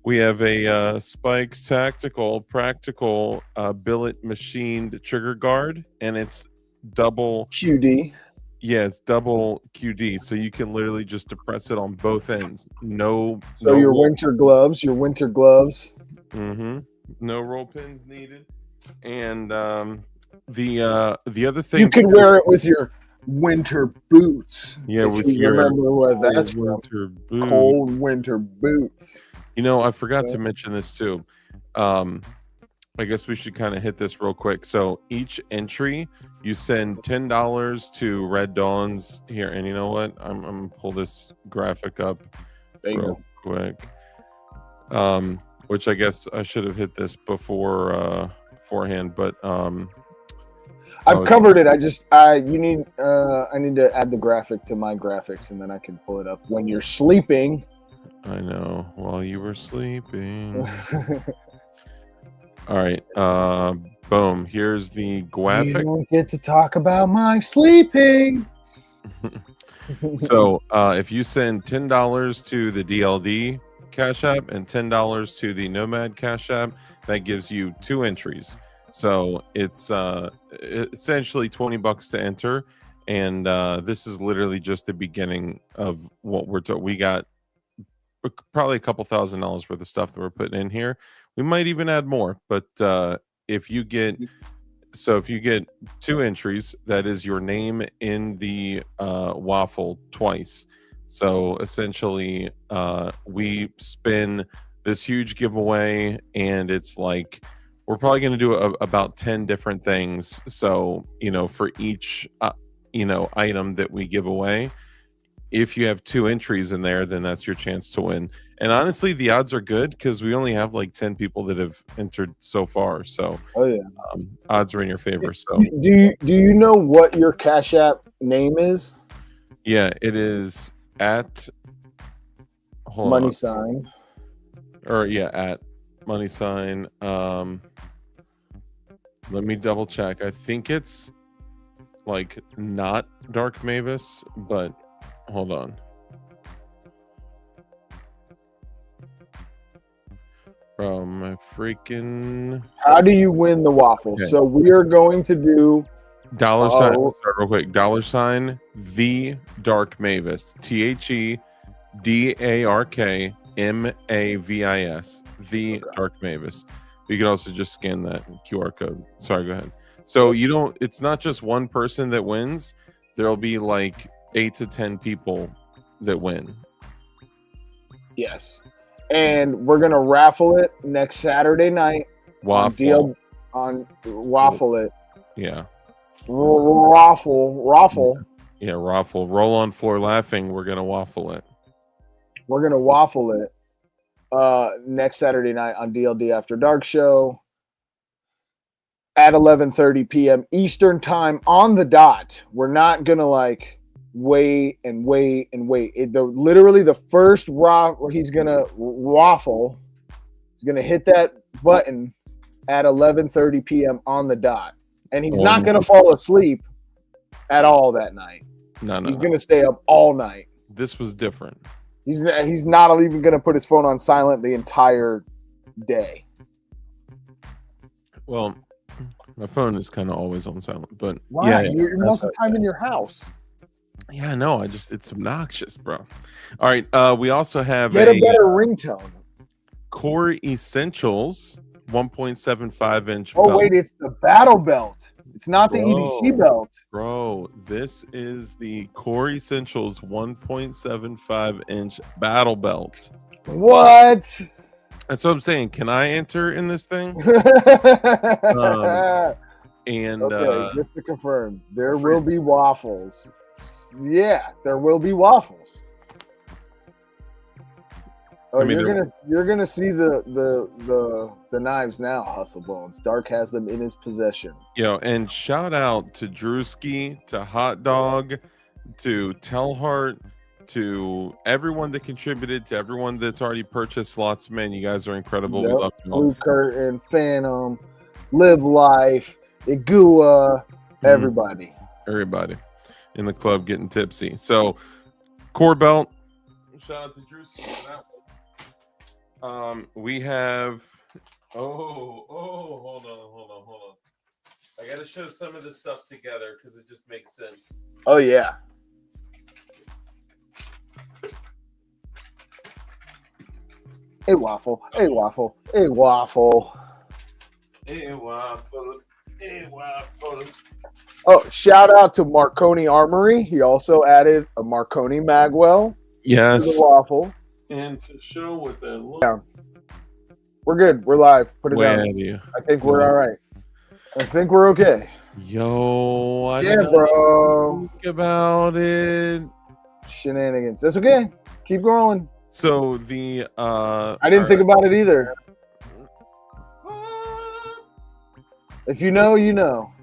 We have a Spikes Tactical Practical billet machined trigger guard, and it's double QD. Yeah, it's double QD, so you can literally just depress it on both ends. No. Winter gloves. Mm-hmm. No roll pins needed. And the other thing, you could wear it with your winter boots. Yeah, with your remember what that's winter boots. Cold winter boots. You know, I forgot to mention this too. I guess we should kind of hit this real quick. So each entry, you send $10 to Red Dawn's here. And you know what? I'm gonna pull this graphic up real quick. Which I guess I should have hit this beforehand, but I I've covered it. I need to add the graphic to my graphics, and then I can pull it up when you're sleeping. I know. While you were sleeping. All right. Boom. Here's the You graphic. don't get to talk about my sleeping. So if you send $10 to the DLD Cash App and $10 to the Nomad Cash App, that gives you 2 entries. So it's essentially $20 to enter, and this is literally just the beginning of what we're doing. We got probably a couple $1,000s worth of stuff that we're putting in here. We might even add more, but if you get 2 entries, that is your name in the waffle twice. So essentially, we spin this huge giveaway, and it's like we're probably going to do about 10 different things. So, for each item that we give away, if you have 2 entries in there, then that's your chance to win. And honestly, the odds are good because we only have like 10 people that have entered so far. So, odds are in your favor. So, do you know what your Cash App name is? Yeah, it is at money sign. At money sign. Let me double check. I think it's like not Dark Mavis, but hold on. My freaking. How do you win the waffle? Okay. So we are going to do $. Start real quick. $, the Dark Mavis. TheDarkMavis. The Dark Mavis. You can also just scan that QR code. Sorry, go ahead. So it's not just one person that wins. There'll be like 8 to 10 people that win. Yes. And we're gonna raffle it next Saturday night. Waffle. On waffle it. Yeah. Raffle. Yeah, raffle. Roll on floor laughing. We're gonna waffle it. We're gonna waffle it next Saturday night on DLD After Dark show at 11:30 p.m. Eastern time on the dot. We're not gonna wait. Literally the first he's gonna waffle. He's gonna hit that button at 11:30 p.m. on the dot, and he's not gonna fall asleep at all that night. No. He's gonna stay up all night. This was different. He's not even gonna put his phone on silent the entire day. Well, my phone is kind of always on silent, but why? Yeah, you're most of the time in your house. Yeah, no, it's obnoxious, bro. All right, we also have a better ringtone. Core Essentials 1.75 inch. Oh belt. wait, it's the battle belt. It's not the EDC belt. Bro, this is the Core Essentials 1.75 inch battle belt. What? That's what I'm saying. Can I enter in this thing? Okay, just to confirm, there will be waffles. Yeah, there will be waffles. Oh, you're gonna see the knives now, Hustle Bones. Dark has them in his possession. And shout out to Drewski, to Hot Dog, to TellHeart, to everyone that contributed, to everyone that's already purchased slots. Man, you guys are incredible. Yep. We love you all. Blue Curtain, Phantom, Live Life, Igua, everybody. Everybody in the club getting tipsy. So, core belt. Shout out to Drewski for that one. We have. Hold on. I got to show some of this stuff together because it just makes sense. Oh yeah. A waffle. A waffle. A waffle. A waffle. A waffle. Oh, shout out to Marconi Armory. He also added a Marconi Magwell. Yes. To the waffle. And to show what that looks. Yeah. We're good. We're live. Put it down. You? I think we're all right. I think we're okay. Yo, I yeah, bro. Think about it. Shenanigans. That's okay. Keep going. So the I didn't think about it either. If you know, you know.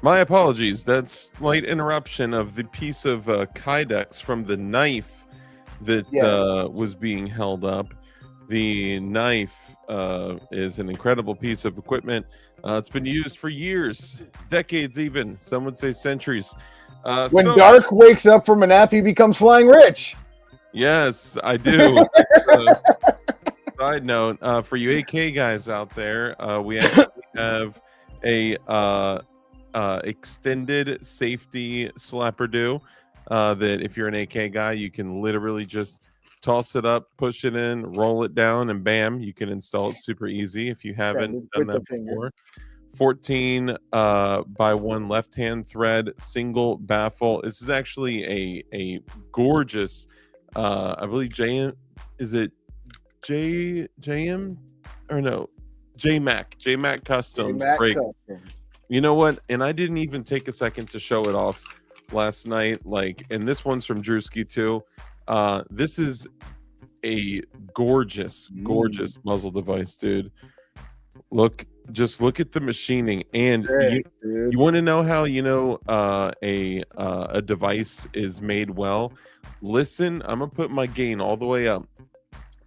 My apologies. That slight interruption of the piece of kydex from the knife that was being held up. The knife is an incredible piece of equipment. It's been used for years, decades even. Some would say centuries. When Dark wakes up from a nap, he becomes flying rich. Yes, I do. Side note, for you AK guys out there, we actually have a extended safety slapper-do that if you're an AK guy, you can literally just toss it up, push it in, roll it down, and bam, you can install it super easy if you haven't done that before. 14 by 1 left-hand thread, single baffle. This is actually a gorgeous, I believe JM, is it JM or no? JMac Customs break. You know what? And I didn't even take a second to show it off last night. And this one's from Drewski too. This is a gorgeous muzzle device, dude. Just look at the machining, and you want to know how a device is made well. Listen, I'm gonna put my gain all the way up.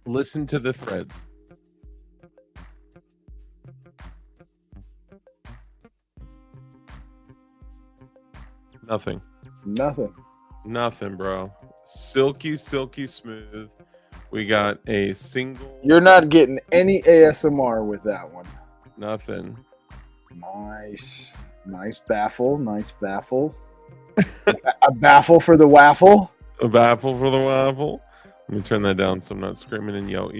Listen to the threads. Nothing, bro. Silky smooth. We got a single. You're not getting any ASMR with that one. Nothing. Nice baffle. A baffle for the waffle. A baffle for the waffle. Let me turn that down so I'm not screaming and yell.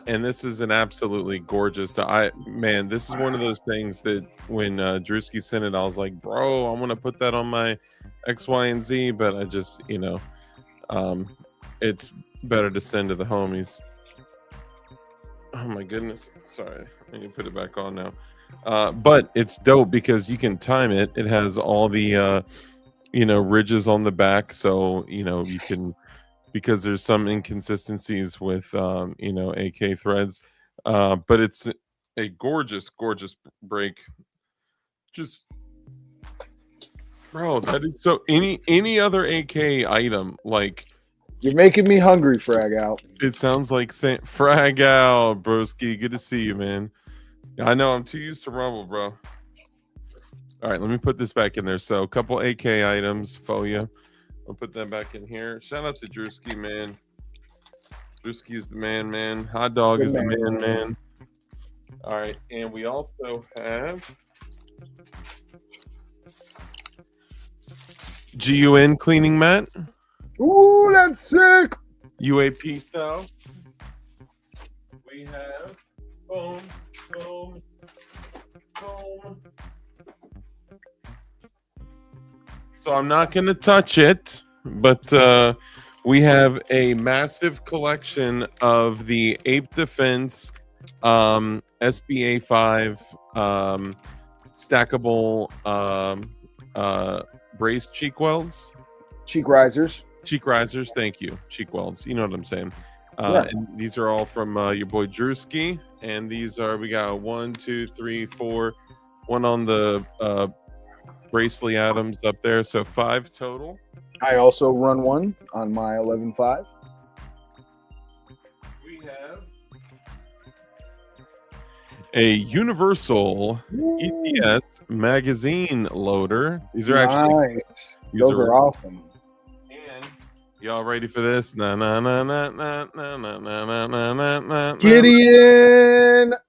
And this is an absolutely gorgeous. This is one of those things that when Drewski sent it, I was like, bro, I want to put that on my X, Y, and Z, but I just, it's better to send to the homies. Oh my goodness. Sorry. I need to put it back on now. But it's dope because you can time it. It has all the, ridges on the back. So, you can, because there's some inconsistencies with, AK threads. But it's a gorgeous break. Just, bro, that is so any other AK item, you're making me hungry, Frag Out. It sounds like Frag Out, broski. Good to see you, man. I know I'm too used to Rumble, bro. All right, let me put this back in there. So a couple AK items for you. I'll put that back in here. Shout out to Drewski, man. Drewski is the man. Hot Dog is the man. All right, and we also have GUN cleaning mat. Ooh, that's sick. UAP style. We have boom. So I'm not going to touch it, but we have a massive collection of the Ape Defense SBA 5 stackable braced cheek welds. Cheek risers, thank you. Cheek welds, you know what I'm saying. Yeah. And these are all from your boy Drewski, and these are, we got 1, 2, 3, 4, one on the Braceley Adams up there, so 5 total. I also run one on my 11.5. We have a universal ETS magazine loader. These are actually nice. Those are awesome. And y'all ready for this? Gideon.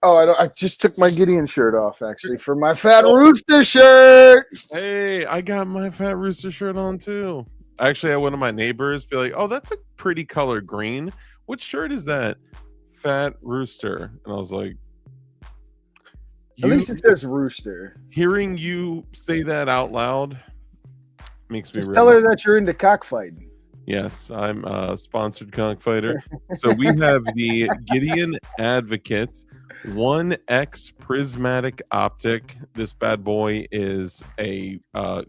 Oh, I just took my Gideon shirt off actually for my Fat Rooster shirt. Hey, I got my Fat Rooster shirt on too. Actually, I had one of my neighbors be like, "Oh, that's a pretty color green. What shirt is that?" Fat Rooster, and I was like, at least it says Rooster. Hearing you say that out loud makes me. Just tell her that you're into cockfighting. Yes, I'm a sponsored cockfighter. So we have the Gideon Advocate 1X prismatic optic. This bad boy is a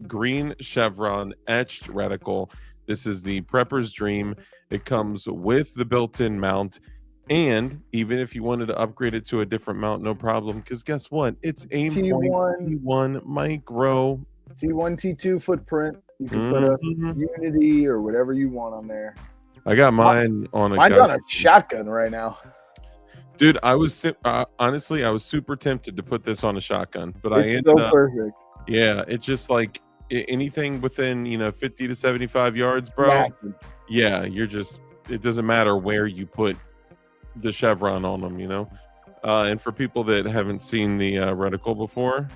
green chevron etched reticle. This is the prepper's dream. It comes with the built-in mount. And even if you wanted to upgrade it to a different mount, no problem. Because guess what? It's Aimpoint T1. T1 Micro. T1, T2 footprint. You can put a Mhm. Unity or whatever you want on there. I got mine on a Mine's gun. on a shotgun right now. Dude, honestly, I was super tempted to put this on a shotgun, but I It's ended so up, perfect. yeah, it's just like anything within 50 to 75 yards, bro. Knackered. Yeah, it doesn't matter where you put the chevron on them, and for people that haven't seen the reticle before,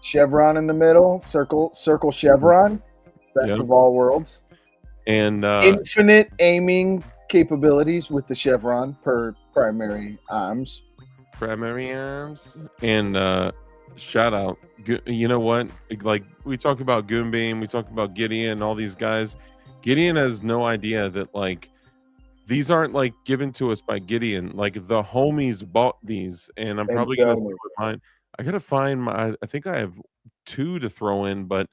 Chevron in the middle, circle chevron, best Yep. of all worlds. and Infinite aiming capabilities with the chevron per primary arms. primary arms, and shout out, you know what, like we talk about Goonbeam, we talk about Gideon, all these guys. Gideon has no idea that like these aren't like given to us by Gideon. Like the homies bought these, and I'm probably gonna throw in mine. I gotta find my. I think I have 2 to throw in, but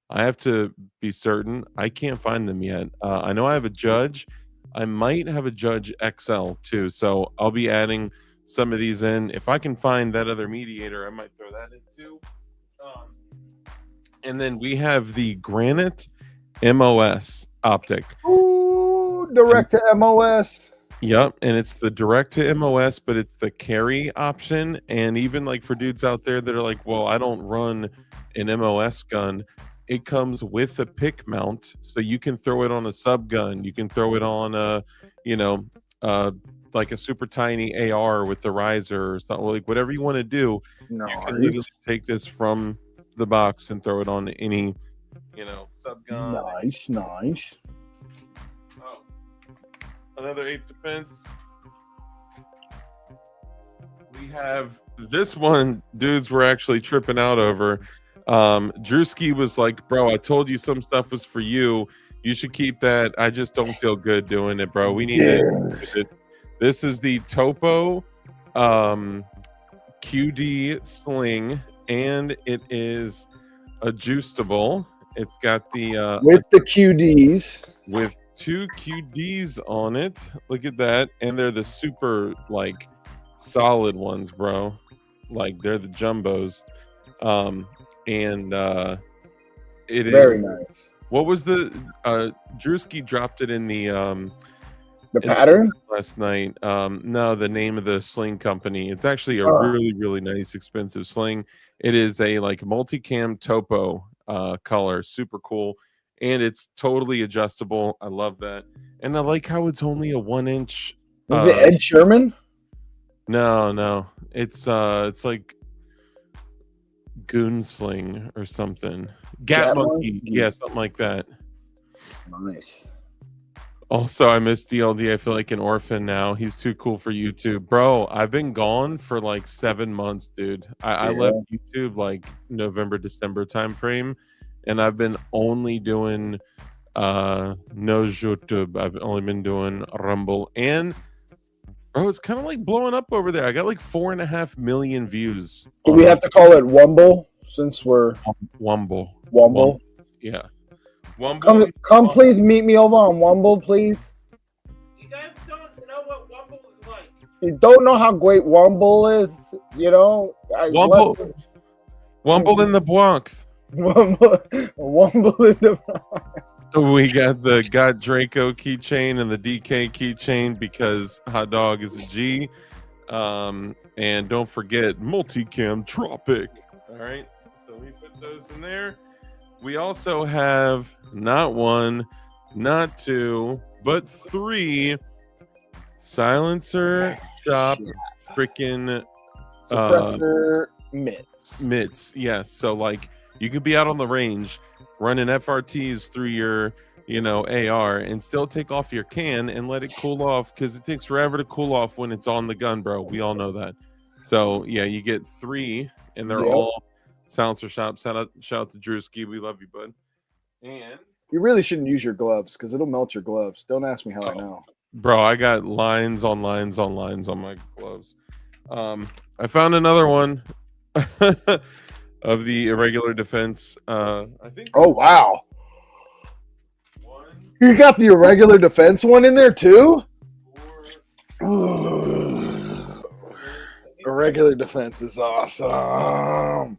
I have to be certain. I can't find them yet. I know I have a Judge. I might have a Judge XL too, so I'll be adding some of these in. If I can find that other mediator, I might throw that in too. And then we have the Granite MOS optic. Ooh, direct to MOS. Yep, and it's the direct to MOS, but it's the carry option. And even like for dudes out there that are like, well, I don't run an MOS gun, it comes with a pick mount, so you can throw it on a sub gun. You can throw it on a, like a super tiny AR with the riser or something, like whatever you want to do. No, You can literally take this from the box and throw it on any, sub gun. nice. Oh, another 8 defense. We have this one, dudes were actually tripping out over. Drewski was like, bro, I told you some stuff was for you. You should keep that. I just don't feel good doing it, bro. We need it. This is the Topo QD sling, and it is adjustable. It's got the with the QDs. with 2 QDs on it. Look at that. And they're the super like solid ones, bro. Like they're the jumbos. And it Very is nice. what was the Drewski dropped it in the Pattern? last night. No, the name of the sling company. It's actually a Oh. really, really nice, expensive sling. It is a like multicam topo color, super cool, and it's totally adjustable. I love that, and I like how it's only a 1-inch. Is it Ed Sherman? No, it's like Goonsling or something. Gat Monkey, yeah, something like that. Nice. Also, I miss DLD. I feel like an orphan now. He's too cool for YouTube. Bro, I've been gone for like 7 months, dude. I left YouTube like November, December timeframe, and I've been only doing no YouTube. I've only been doing Rumble. And bro, it's kind of like blowing up over there. I got like 4.5 million views. Do we have to call it Wumble since we're Wumble? Yeah. Wumble. Come please meet me over on Wumble, please. You guys don't know what Wumble is like. You don't know how great Wumble is, you know? Wumble in the Bronx. Wumble in the We got the God Draco keychain and the DK keychain because Hot Dog is a G. And don't forget Multicam Tropic. All right. So we put those in there. We also have not 1, not 2, but 3 silencer shop freaking suppressor mitts. Mitts, yes. So like you could be out on the range running FRTs through your AR and still take off your can and let it cool off, because it takes forever to cool off when it's on the gun, bro. We all know that. So yeah, you get 3 and they're all silencer shop. Shout out to Drewski. We love you, bud. And you really shouldn't use your gloves because it'll melt your gloves. Don't ask me how I know. Bro, I got lines on lines on lines on my gloves. I found another one of the irregular defense. I think. Oh wow! 1, You got the irregular defense one in there too? 4, Irregular defense is awesome.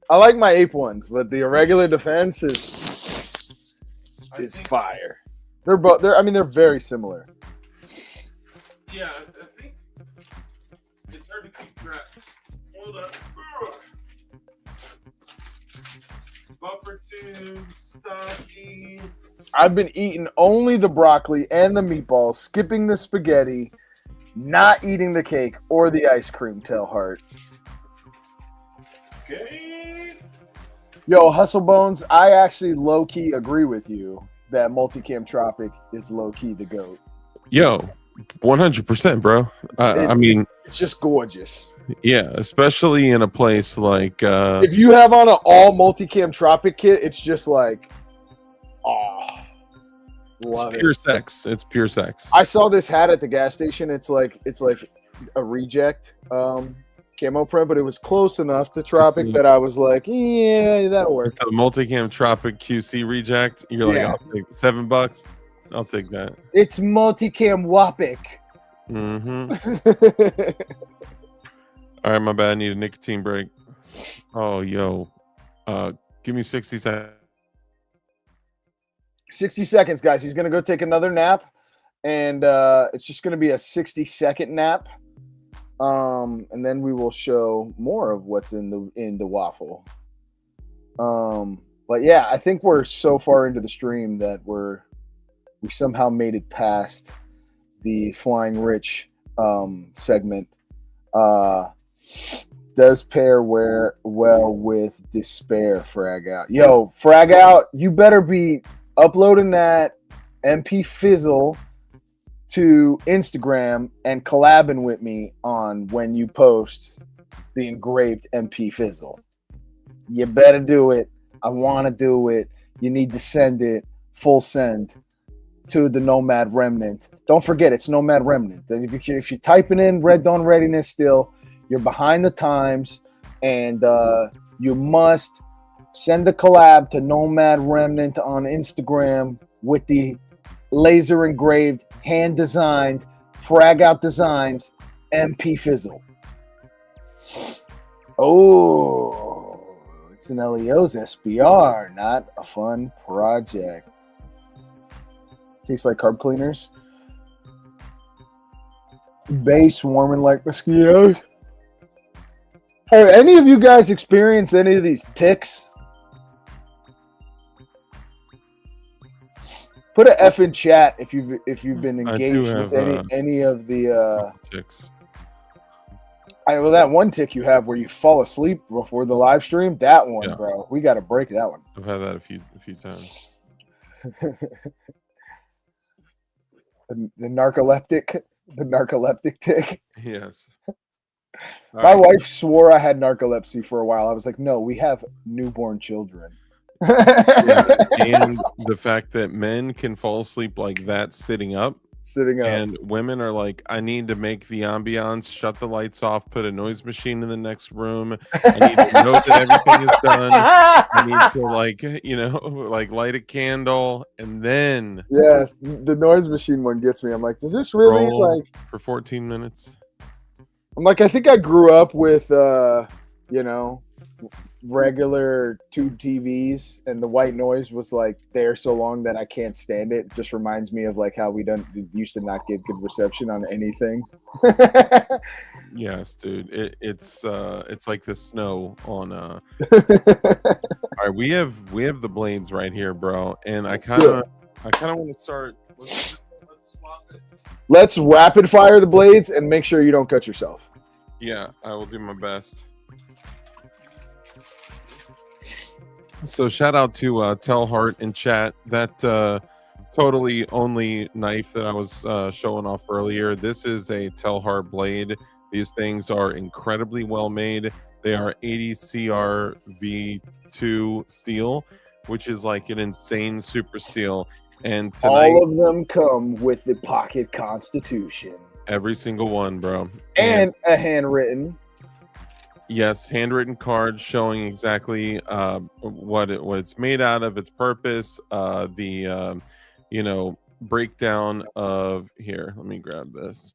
I like my ape ones, but the irregular defense is fire. They're both. They're very similar. Yeah, I think it's hard to keep track. Hold up. Buffer tube, stocky. I've been eating only the broccoli and the meatballs, skipping the spaghetti, not eating the cake or the ice cream. TellHeart. Okay. Yo, Hustle Bones, I actually low key agree with you that Multicam Tropic is low key the GOAT. Yo, 100%, bro. It's just gorgeous. Yeah, especially in a place like If you have on an all Multicam Tropic kit, it's just like, love it's pure it. sex. It's pure sex. I saw this hat at the gas station. It's like a reject camo print, but it was close enough to Tropic that I was like, yeah, that'll work. The Multicam Tropic QC reject. You're like, Yeah. I'll take $7. I'll take that. It's Multicam Wapic. Mm-hmm. All right, my bad. I need a nicotine break. Oh, yo. Give me 60 seconds. 60 seconds, guys. He's going to go take another nap, and it's just going to be a 60-second nap. And then we will show more of what's in the waffle. But yeah, I think we're so far into the stream that we somehow made it past the Flying Rich segment. Does pair well with Despair, Frag Out. Yo, Frag Out, you better be uploading that MP Fizzle to Instagram and collabing with me on when you post the engraved MP Fizzle. You better do it. I want to do it. You need to send it full send to the Nomad Remnant. Don't forget, it's Nomad Remnant. If you're typing in Red Dawn Readiness still, you're behind the times, and you must send the collab to Nomad Remnant on Instagram with the laser engraved, hand designed, Frag Out Designs MP Fizzle. Oh, it's an LEO's SBR, not a fun project. Tastes like carb cleaners. Base warming like mosquitoes. Have any of you guys experienced any of these ticks? Put an F in chat if you've been engaged with any of the ticks. Well, that one tick you have where you fall asleep before the live stream, that one, Yeah. bro. We got to break that one. I've had that a few times. the narcoleptic tick. Yes. My wife swore I had narcolepsy for a while. I was like, no, we have newborn children. Yeah, and the fact that men can fall asleep like that sitting up, and women are like, I need to make the ambiance, shut the lights off, put a noise machine in the next room. I need to know that everything is done. I need to light a candle, and then yes, the noise machine one gets me. I'm like, does this really roll for 14 minutes? I'm like, I think I grew up with regular tube TVs, and the white noise was like there so long that I can't stand it. It just reminds me of like how we used to not get good reception on anything. Yes, dude. It's like the snow on all right, we have the blades right here, bro, and I kind of want to start. Let's swap it. Let's rapid fire the blades and make sure you don't cut yourself. Yeah, I will do my best. So shout out to TellHeart in chat. That totally only knife that I was showing off earlier. This is a TellHeart blade. These things are incredibly well made. They are 80 CR V2 steel, which is like an insane super steel. And tonight, all of them come with the pocket constitution. Every single one, bro. And a handwritten. Yes, handwritten card showing exactly what it's made out of, its purpose, breakdown of here. Let me grab this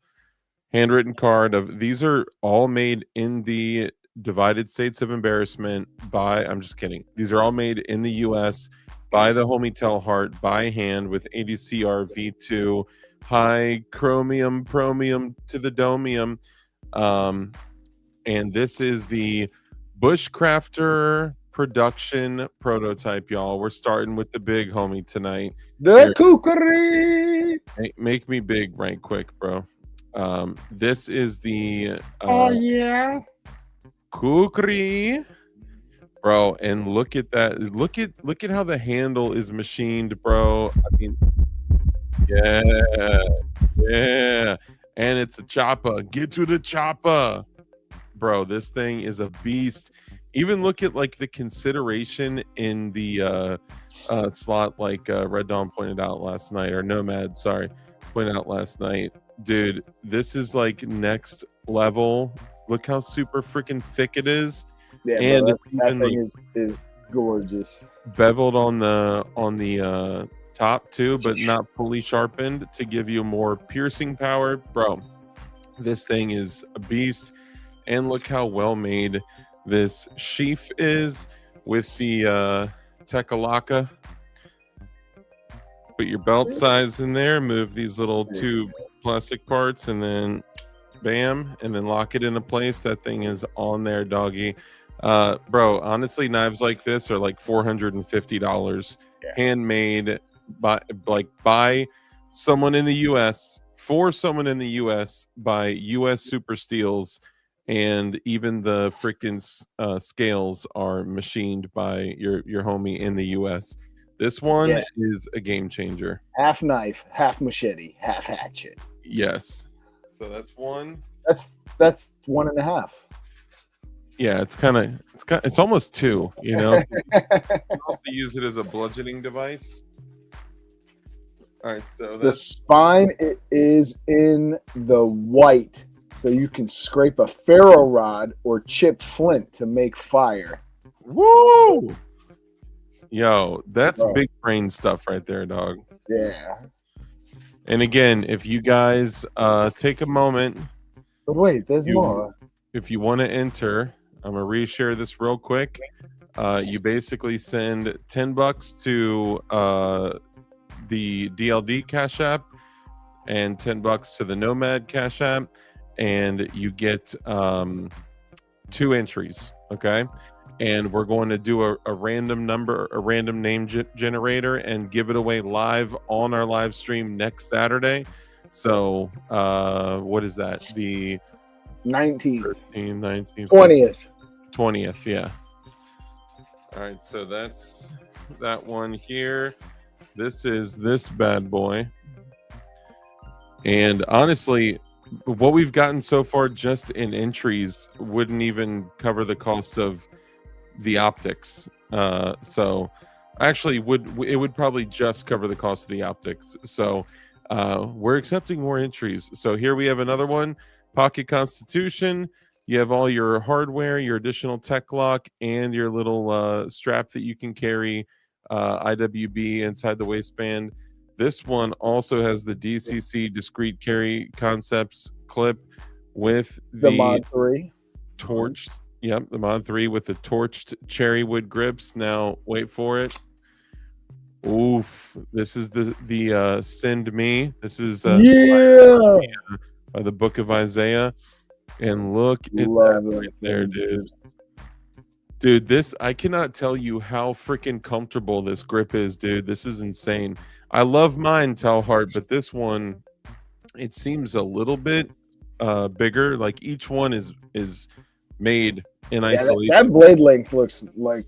handwritten card of these are all made in the Divided States of Embarrassment by. I'm just kidding. These are all made in the U.S. by the homie TellHeart by hand with ADCR V2 high chromium to the domium. And this is the Bushcrafter production prototype, y'all. We're starting with the big homie tonight. The kukri. Make me big right quick, bro. This is the Oh yeah, kukri, bro. And look at that. Look at how the handle is machined, bro. I mean, yeah. And it's a chopper. Get to the chopper. Bro, this thing is a beast. Even look at like the consideration in the slot, like Red Dawn pointed out last night, or Nomad, sorry, pointed out last night. Dude, this is like next level. Look how super freaking thick it is. Yeah, and bro, that thing like is gorgeous. Beveled on the top too, but not fully sharpened to give you more piercing power. Bro, this thing is a beast. And look how well made this sheath is with the Tekalaka. Put your belt size in there, move these little two plastic parts, and then bam, and then lock it into place. That thing is on there, doggy. Bro, honestly, knives like this are like $450, handmade by someone in the US, for someone in the US, by US Super Steels. And even the freaking scales are machined by your homie in the U.S. This one is a game changer. Half knife, half machete, half hatchet. Yes. So that's one. That's 1.5. Yeah, it's almost two. You know, you can also use it as a bludgeoning device. All right, so the spine is in the white. So you can scrape a ferro rod or chip flint to make fire. Woo! Yo, that's big brain stuff right there, dog. Yeah. And again, if you guys take a moment. But wait, there's more. If you want to enter, I'm going to reshare this real quick. You basically send $10 to the DLD Cash App and $10 to the Nomad Cash App. And you get 2 entries, okay? And we're going to do a random number, a random name generator, and give it away live on our live stream next Saturday. So, what is that? The 19th, 19th, 20th, yeah. All right, so that's that one here. This is this bad boy. And honestly, what we've gotten so far just in entries wouldn't even cover the cost of the optics. So actually it would probably just cover the cost of the optics. So we're accepting more entries. So here we have another one, Pocket Constitution. You have all your hardware, your additional tech lock, and your little strap that you can carry IWB inside the waistband. This one also has the DCC discrete carry concepts clip with the Mod 3 torched. Yep, the Mod 3 with the torched cherry wood grips. Now, wait for it. Oof! This is the Send Me. This is by the Book of Isaiah, and look at that right there, dude. Dude, this, I cannot tell you how freaking comfortable this grip is, dude. This is insane. I love mine, TellHeart, but this one, it seems a little bit bigger. Like each one is made in isolation. That blade length looks like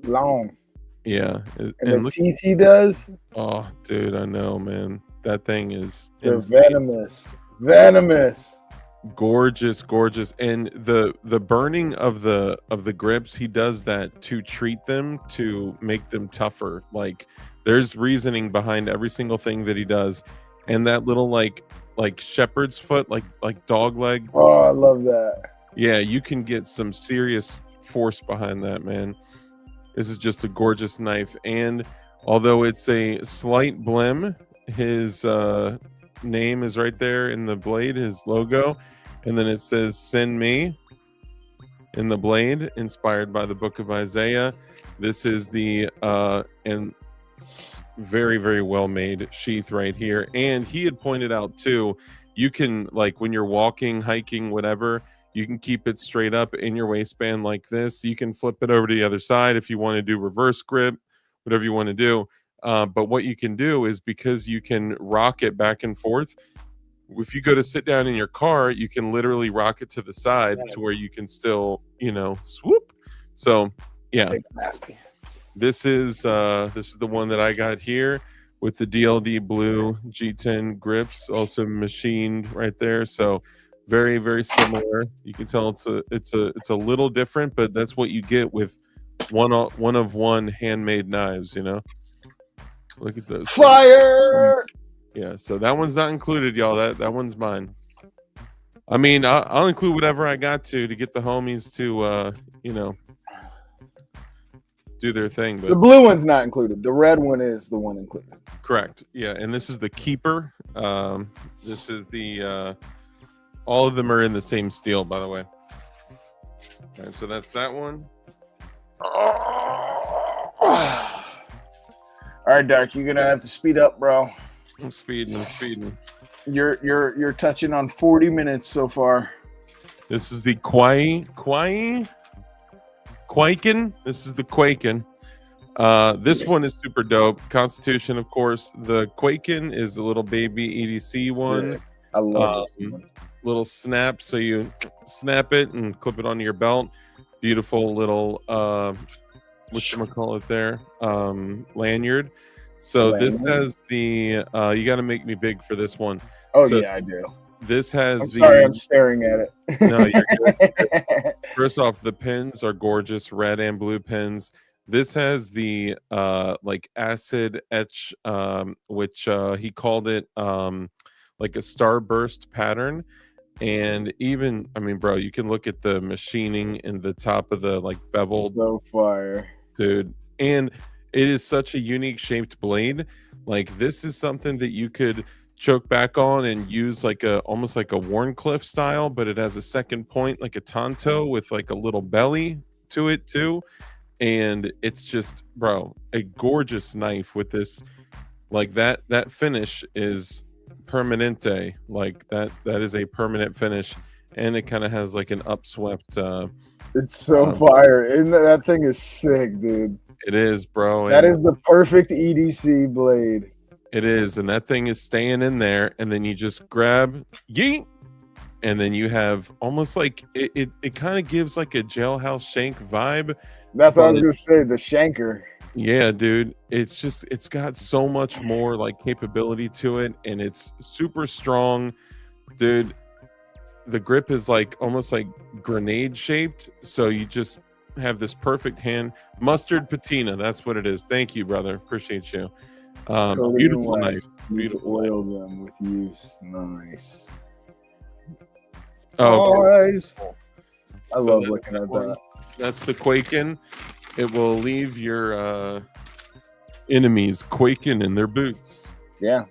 long. Yeah. And the teeth he does. Oh, dude, I know, man. That thing is venomous. Venomous. Gorgeous. And the burning of the grips, he does that to treat them, to make them tougher. Like there's reasoning behind every single thing that he does. And that little like shepherd's foot, like dog leg. Oh, I love that. Yeah, you can get some serious force behind that, man. This is just a gorgeous knife. And although it's a slight blim, his name is right there in the blade, his logo, and then it says "Send Me" in the blade, inspired by the Book of Isaiah. This is the and very, very well made sheath right here. And he had pointed out too, you can, like, when you're walking, hiking, whatever, you can keep it straight up in your waistband like this. You can flip it over to the other side if you want to do reverse grip, whatever you want to do. But what you can do is, because you can rock it back and forth, if you go to sit down in your car, you can literally rock it to the side to where you can still, swoop. So yeah, It's nasty. this is the one that I got here with the DLD blue G10 grips, also machined right there. So very, very similar. You can tell it's a little different, but that's what you get with one of one handmade knives. Look at those. Fire! Yeah, so that one's not included, y'all. That one's mine. I mean, I'll include whatever I got to get the homies to do their thing. But The blue one's not included. The red one is the one included. correct. Yeah, and this is the keeper. This is the all of them are in the same steel, by the way. All right, so that's that one. All right, Dark, you're gonna have to speed up, bro. I'm speeding. You're touching on 40 minutes so far. This is the Quaken. This is the Quaken. This one is super dope. Constitution, of course. The Quaken is a little baby EDC one. Sick. I love this one. Little snap, so you snap it and clip it onto your belt. Beautiful little whatchamacallit there, lanyard. So this has the you got to make me big for this one. Oh So yeah, I do. This has I'm the sorry, I'm staring at it. No, you're good. First off, the pins are gorgeous, red and blue pins. This has the like acid etch, which he called it like a starburst pattern. And even, I mean, bro, you can look at the machining in the top of the like beveled, So fire. dude. And it is such a unique shaped blade. Like, this is something that you could choke back on and use like almost like a Warncliffe style, but it has a second point like a Tonto with like a little belly to it too. And it's just, bro, a gorgeous knife with this, like that finish is permanente. Like that is a permanent finish, and it kind of has like an upswept It's so fire. And that thing is sick, dude. it is, bro. That and is the perfect EDC blade. it is, and that thing is staying in there, and then you just grab yeet, and then you have almost like it kind of gives like a jailhouse shank vibe. That's what I was But gonna say. The shanker. Yeah, dude. It's got so much more like capability to it, and it's super strong, dude. The grip is like almost like grenade shaped, so you just have this perfect hand. Mustard patina, that's what it is. Thank you, brother. Appreciate you. Coated Beautiful in knife. wax. Need to Beautiful oil them with use. Nice. Oh, Nice. I So love that's looking that at one. that. That's the Quaken. It will leave your enemies quaking in their boots. Yeah. All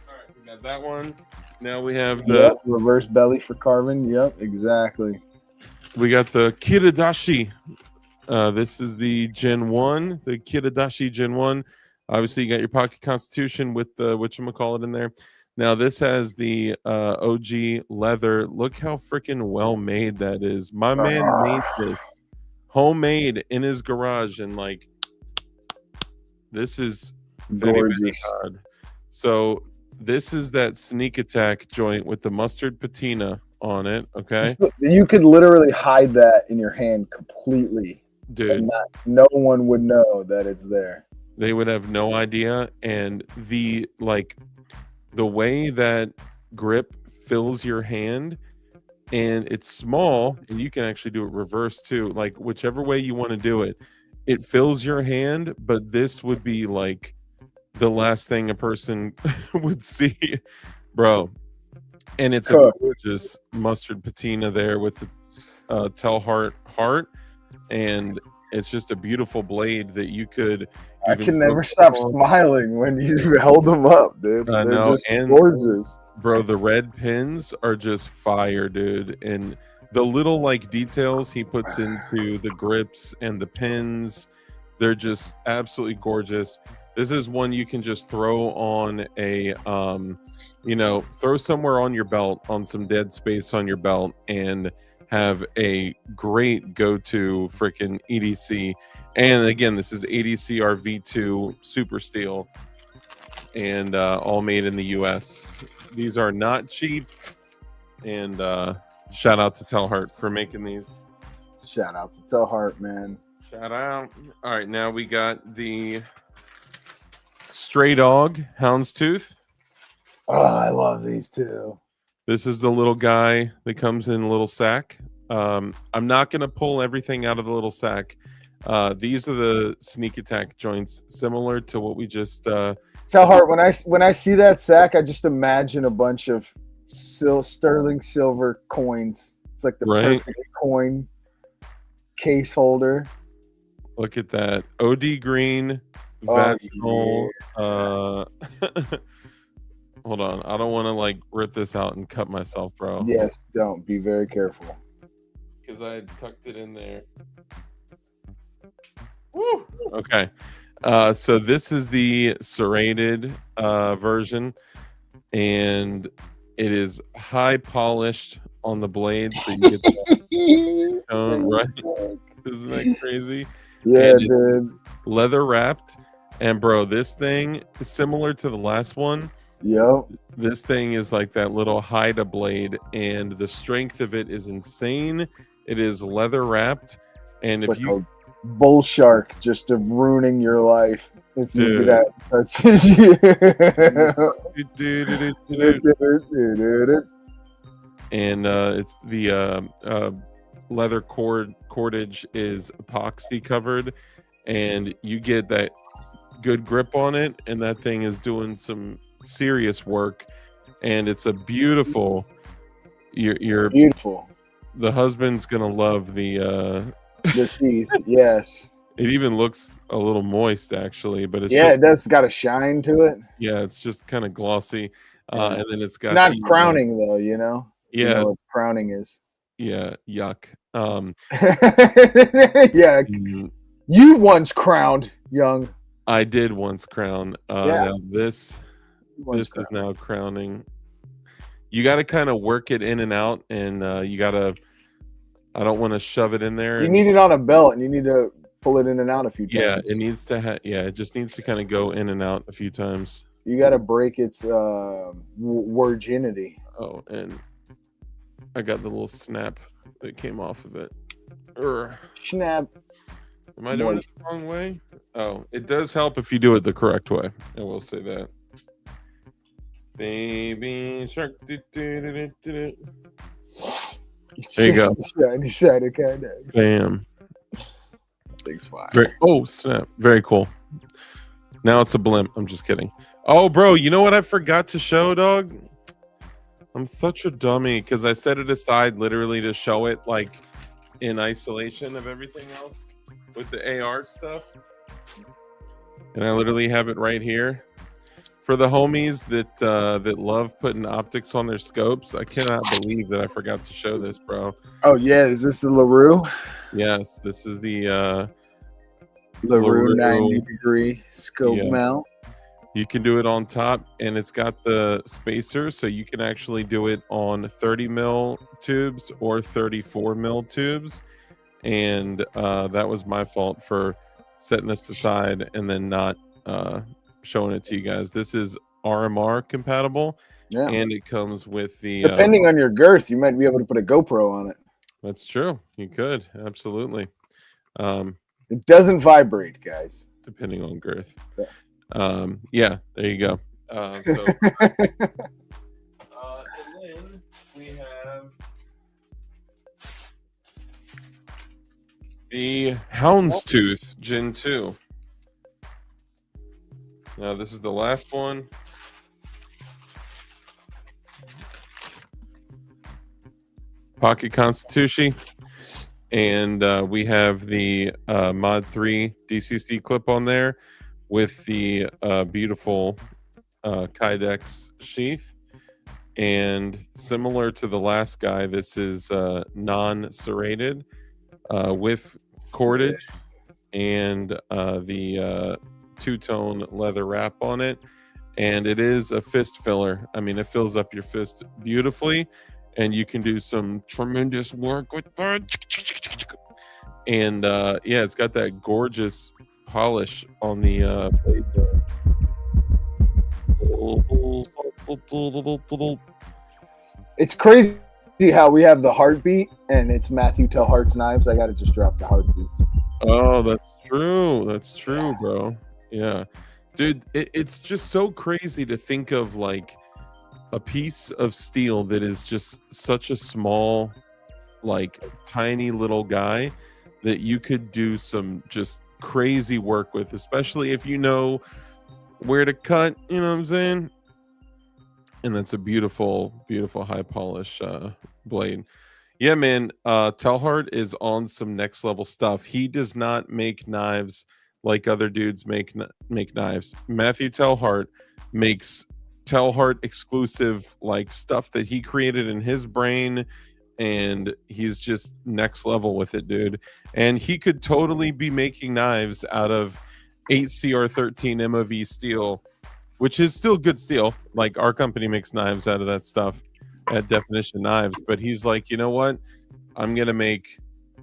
right, we got that one. Now we have the Yep. Reverse belly for carving. Yep. Exactly. we got the Kiradashi. This is the Gen 1, the Kiradashi Gen 1. Obviously, you got your pocket constitution with the whatchamacallit in there. Now, this has the OG leather. Look how freaking well made that is. My man made this homemade in his garage, and like, this is very, very Gorgeous. odd. So, this is that sneak attack joint with the mustard patina on it. Okay, You could literally hide that in your hand completely, dude. and no one would know that it's there. They would have no idea. And the way that grip fills your hand, and it's small, and you can actually do it reverse too, like whichever way you want to do it, it fills your hand. But this would be like the last thing a person would see, bro. And it's a Cooked. gorgeous mustard patina there with the TellHeart heart. And It's just a beautiful blade that you could. I even can throw never stop on. smiling when you held them up, dude. I They're know, just and gorgeous. bro, the red pins are just fire, dude. And the little like details he puts into the grips and the pins, they're just absolutely gorgeous. This is one you can just throw on a throw somewhere on your belt, on some dead space on your belt, and have a great go-to freaking EDC. And again, this is ADCR V2 Super Steel, and all made in the US. These are not cheap, and shout out to TellHeart for making these. Shout out to TellHeart, man. Shout out. All right, now we got the Stray Dog Houndstooth. Oh, I love these too. This is the little guy that comes in a little sack. I'm not going to pull everything out of the little sack. These are the sneak attack joints, similar to what we just... TellHeart, when I see that sack, I just imagine a bunch of sterling silver coins. It's like the perfect coin case holder. Look at that. OD green, vaginal. Hold on. I don't want to like rip this out and cut myself, bro. Yes, don't. Be very careful. Because I tucked it in there. Woo! Okay. So this is the serrated version, and it is high polished on the blade, so you get the tone right. Isn't that crazy? Yeah, and dude. Leather wrapped, and bro, this thing is similar to the last one. Yep. This thing is like that little Haida blade, and the strength of it is insane. It is leather wrapped, and It's if like you a bull shark just ruining your life if you do Dude. that touches you. and it's the leather cordage is epoxy covered, and you get that good grip on it, and that thing is doing some serious work, and it's a beautiful. You're Beautiful. The husband's gonna love the teeth. Yes. It even looks a little moist actually, but it's it does got a shine to it. Yeah, it's just kind of glossy, and then it's got not crowning though, you know. Yeah, you know what crowning is. Yeah, yuck. Yeah, you once crowned, young. I did once crown. Now this is now crowning. You got to kind of work it in and out, and you got to. I don't want to shove it in there. You need it on a belt, and you need to pull it in and out a few times. Yeah, it needs to. It just needs to kind of go in and out a few times. You got to break its virginity. Oh, and I got the little snap that came off of it. Snap. Am I doing this the wrong way? Oh, it does help if you do it the correct way. I will say that. Baby shark. There you go. Shiny side of kind of. Bam. Thanks, fine. Oh, snap. Very cool. Now it's a blimp. I'm just kidding. Oh, bro, you know what I forgot to show, dog? I'm such a dummy because I set it aside literally to show it like in isolation of everything else with the AR stuff. And I literally have it right here. For the homies that love putting optics on their scopes, I cannot believe that I forgot to show this, bro. Oh yeah, is this the LaRue? Yes, this is the LaRue 90-degree scope mount. You can do it on top, and it's got the spacer, so you can actually do it on 30 mil tubes or 34 mil tubes. And that was my fault for setting this aside and then not showing it to you guys. This is RMR compatible, and it comes with the depending on your girth, you might be able to put a GoPro on it. That's true. You could absolutely. It doesn't vibrate, guys. Depending on girth. Yeah, there you go. And then we have the Houndstooth Gen 2. Now this is the last one. Pocket Constitution. And we have the Mod 3 DCC clip on there with the beautiful Kydex sheath. And similar to the last guy, this is non-serrated with cordage and the two-tone leather wrap on it. And it is a fist filler. I mean, it fills up your fist beautifully, and you can do some tremendous work with that. And yeah, it's got that gorgeous polish on the blade there. It's crazy how we have the heartbeat and it's Matthew TellHeart's Knives. I got to just drop the heartbeats. Oh, that's true. That's true, bro. Yeah. Dude, it's just so crazy to think of like a piece of steel that is just such a small, like tiny little guy that you could do some just crazy work with, especially if you know where to cut, you know what I'm saying? And that's a beautiful, beautiful high polish blade. Yeah, man. TellHeart is on some next level stuff. He does not make knives like other dudes make knives. Matthew TellHeart makes TellHeart exclusive like stuff that he created in his brain, and he's just next level with it, dude. And he could totally be making knives out of 8CR13 MOV steel, which is still good steel. Like our company makes knives out of that stuff at Definition Knives, but he's like, you know what? I'm gonna make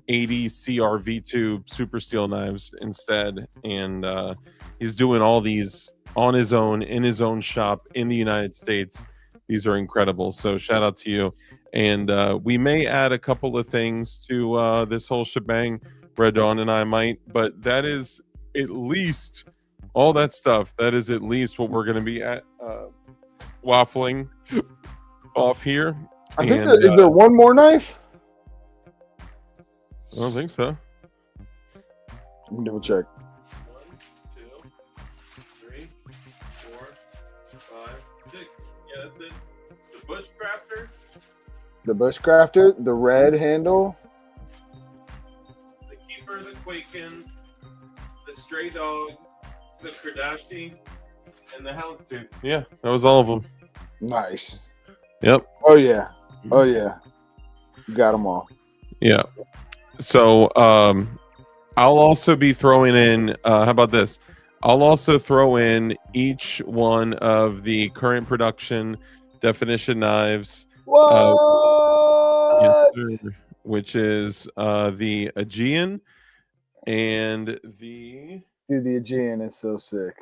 80 CRV2 super steel knives instead, and he's doing all these on his own in his own shop in the United States. These are incredible. So shout out to you. And we may add a couple of things to this whole shebang. Red Dawn and I might, but that is at least all that stuff. That is at least what we're going to be at waffling off here. I think is there one more knife? I don't think so. Let me double check. 1, 2, 3, 4, 5, 6. Yeah, that's it. The Bushcrafter. The Bushcrafter, the red handle. The Keeper, the Quaken, the Stray Dog, the Kardashian, and the Houndstooth. Yeah, that was all of them. Nice. Yep. Oh yeah. Oh yeah. You got them all. Yeah. So I'll also be throwing in, how about this? I'll also throw in each one of the current production Definition Knives. What? Yes, sir, which is the Aegean and the... Dude, the Aegean is so sick.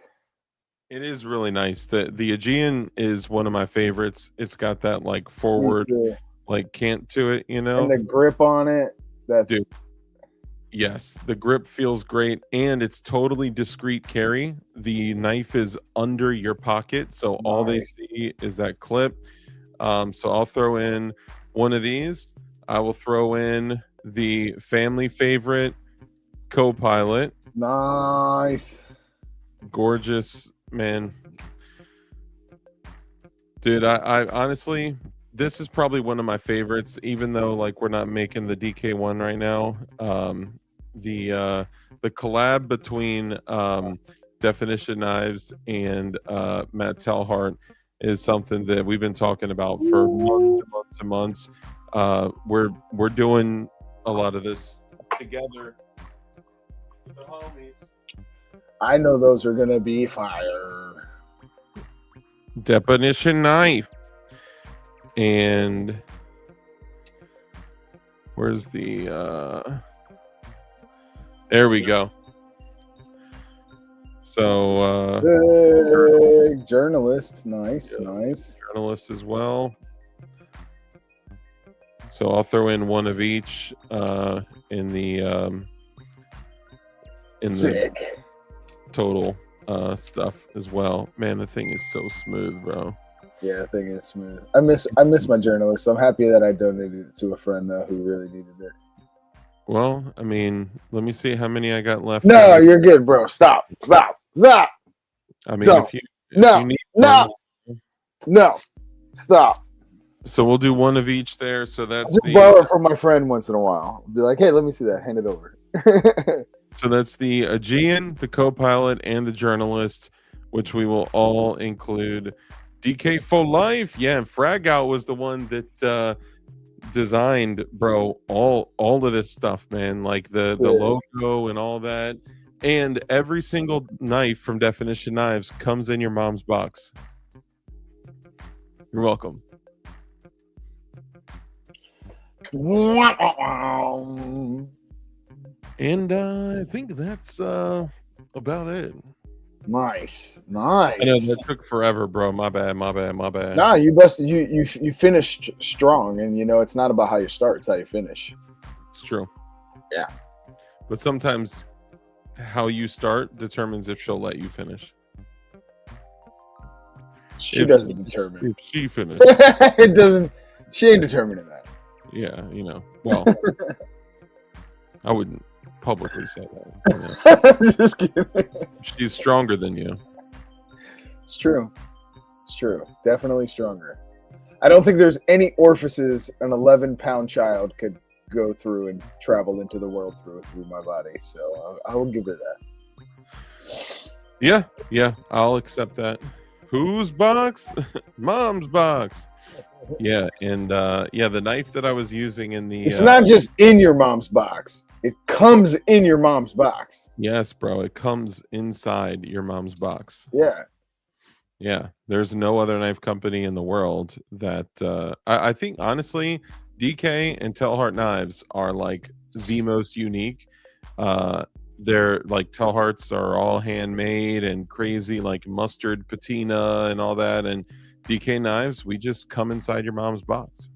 It is really nice. The Aegean is one of my favorites. It's got that like forward like cant to it, you know? And the grip on it. Dude. Yes, the grip feels great, and it's totally discreet carry. The knife is under your pocket, so all they see is that clip. So I'll throw in one of these. I will throw in the family favorite Co-Pilot. Nice. Gorgeous, man. Dude, I honestly, this is probably one of my favorites, even though like we're not making the DK1 right now. The collab between Definition Knives and Matt TellHeart is something that we've been talking about for months and months and months. We're doing a lot of this together. The homies. I know those are gonna be fire. Definition Knife. And where's the there we go. So big journalist. Nice, nice. Journalist as well. So I'll throw in one of each in the Sick. Total stuff as well. Man, the thing is so smooth, bro. Yeah, the thing is smooth. I miss my journalist. So I'm happy that I donated it to a friend though who really needed it. Well, I mean, let me see how many I got left. No, you're good, bro. Stop. I mean, if you no, need no, one, no. Stop. So we'll do one of each there. So I'll that's just borrow it from my friend once in a while. Be like, hey, let me see that. Hand it over. So that's the Aegean, the co-pilot, and the journalist, which we will all include. DK for life. Yeah, and Frag Out was the one that designed, bro, all of this stuff, man. Like the logo and all that. And every single knife from Definition Knives comes in your mom's box. You're welcome. And I think that's about it. Nice. I know that took forever, bro. My bad. Nah, you busted. You finished strong, and you know it's not about how you start; it's how you finish. It's true. Yeah. But sometimes how you start determines if she'll let you finish. She doesn't determine. If she finished. It doesn't. She ain't determining that. Yeah, you know. Well, I wouldn't publicly say that. You know. Just kidding. She's stronger than you. It's true. It's true. Definitely stronger. I don't think there's any orifices an 11-pound child could go through and travel into the world through my body. So I will give her that. Yeah, I'll accept that. Whose box? Mom's box. Yeah, and the knife that I was using in the it's not just in your mom's box. It comes in your mom's box. Yes, bro. It comes inside your mom's box. Yeah. There's no other knife company in the world that I think honestly, DK and TellHeart Knives are like the most unique. They're like TellHearts are all handmade and crazy, like mustard patina and all that, and DK Knives, we just come inside your mom's box.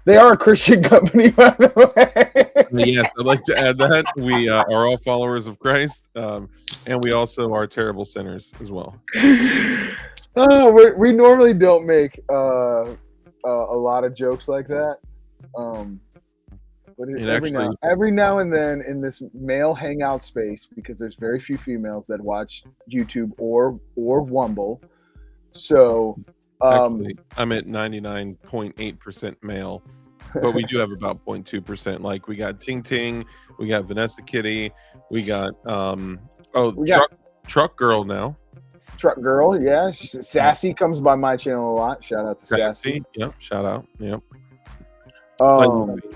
They are a Christian company, by the way. Yes, I'd like to add that we are all followers of Christ, and we also are terrible sinners as well. We normally don't make a lot of jokes like that, but every now and then in this male hangout space, because there's very few females that watch YouTube or Wumble. So actually, I'm at 99.8% male, but we do have about 0.2%. Like we got Ting Ting, we got Vanessa Kitty, we got Truck Girl now. Truck Girl, yeah. Sassy comes by my channel a lot. Shout out to Sassy. Yep, shout out. Yep.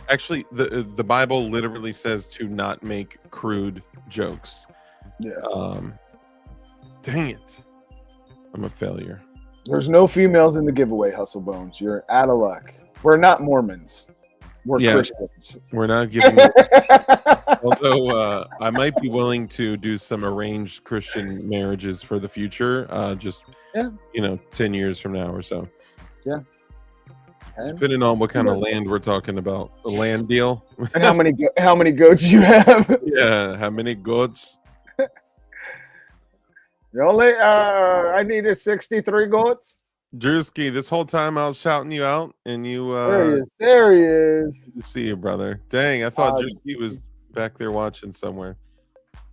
Actually, the Bible literally says to not make crude jokes. Yes. Dang it. I'm a failure. There's no females in the giveaway, Hustle Bones. You're out of luck. We're not Mormons. We're Christians. We're not giving although I might be willing to do some arranged Christian marriages for the future. 10 years from now or so. Yeah. Depending on what kind of land we're talking about. A land deal. And how many goats you have? Yeah, how many goats? I needed 63 goats. Drewski, this whole time I was shouting you out, and you. There he is. Good to see you, brother. Dang, I thought Drewski was back there watching somewhere.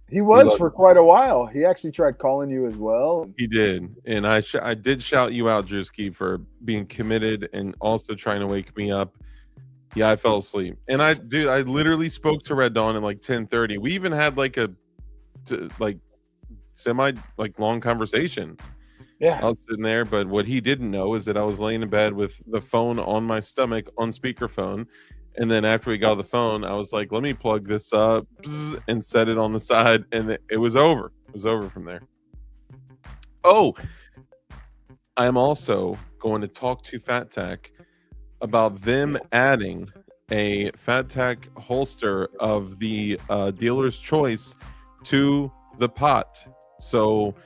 He was for quite a while. He actually tried calling you as well. He did, and I did shout you out, Drewski, for being committed and also trying to wake me up. Yeah, I fell asleep, and I literally spoke to Red Dawn at like 10:30. We even had like a semi long conversation. Yeah, I was sitting there, but what he didn't know is that I was laying in bed with the phone on my stomach on speakerphone, and then after we got the phone, I was like, let me plug this up and set it on the side, and it was over. It was over from there. Oh, I'm also going to talk to Fat Tech about them adding a Fat Tech holster of the dealer's choice to the pot. So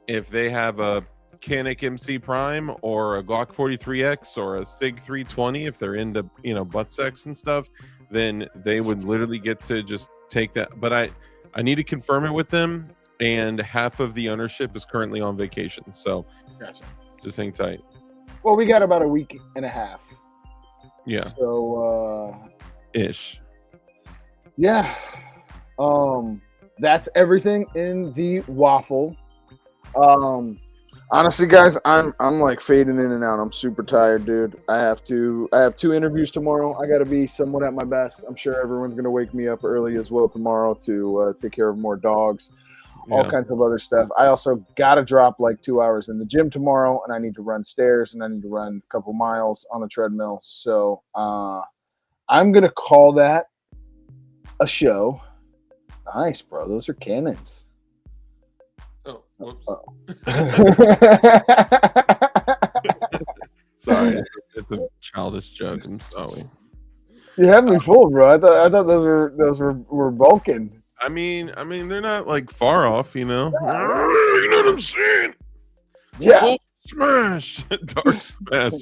if they have a Canik MC Prime or a Glock 43X or a Sig 320, if they're into butt sex and stuff, then they would literally get to just take that. But I need to confirm it with them, and half of the ownership is currently on vacation. So gotcha. Just hang tight. Well, we got about a week and a half. Yeah. So ish. Yeah. That's everything in the waffle. Honestly, guys, I'm like fading in and out. I'm super tired, dude. I have 2 interviews tomorrow. I got to be somewhat at my best. I'm sure everyone's gonna wake me up early as well tomorrow to take care of more dogs, all Yeah. kinds of other stuff. I also got to drop like 2 hours in the gym tomorrow, and I need to run stairs and I need to run a couple miles on the treadmill. So I'm gonna call that a show. Nice, bro. Those are cannons. Oh, whoops. Oh. Sorry, it's a childish joke. I'm sorry. You had me fooled, bro. I thought those were Vulcan. I mean, they're not like far off, you know. You know what I'm saying? Yeah. Full smash, dark smash.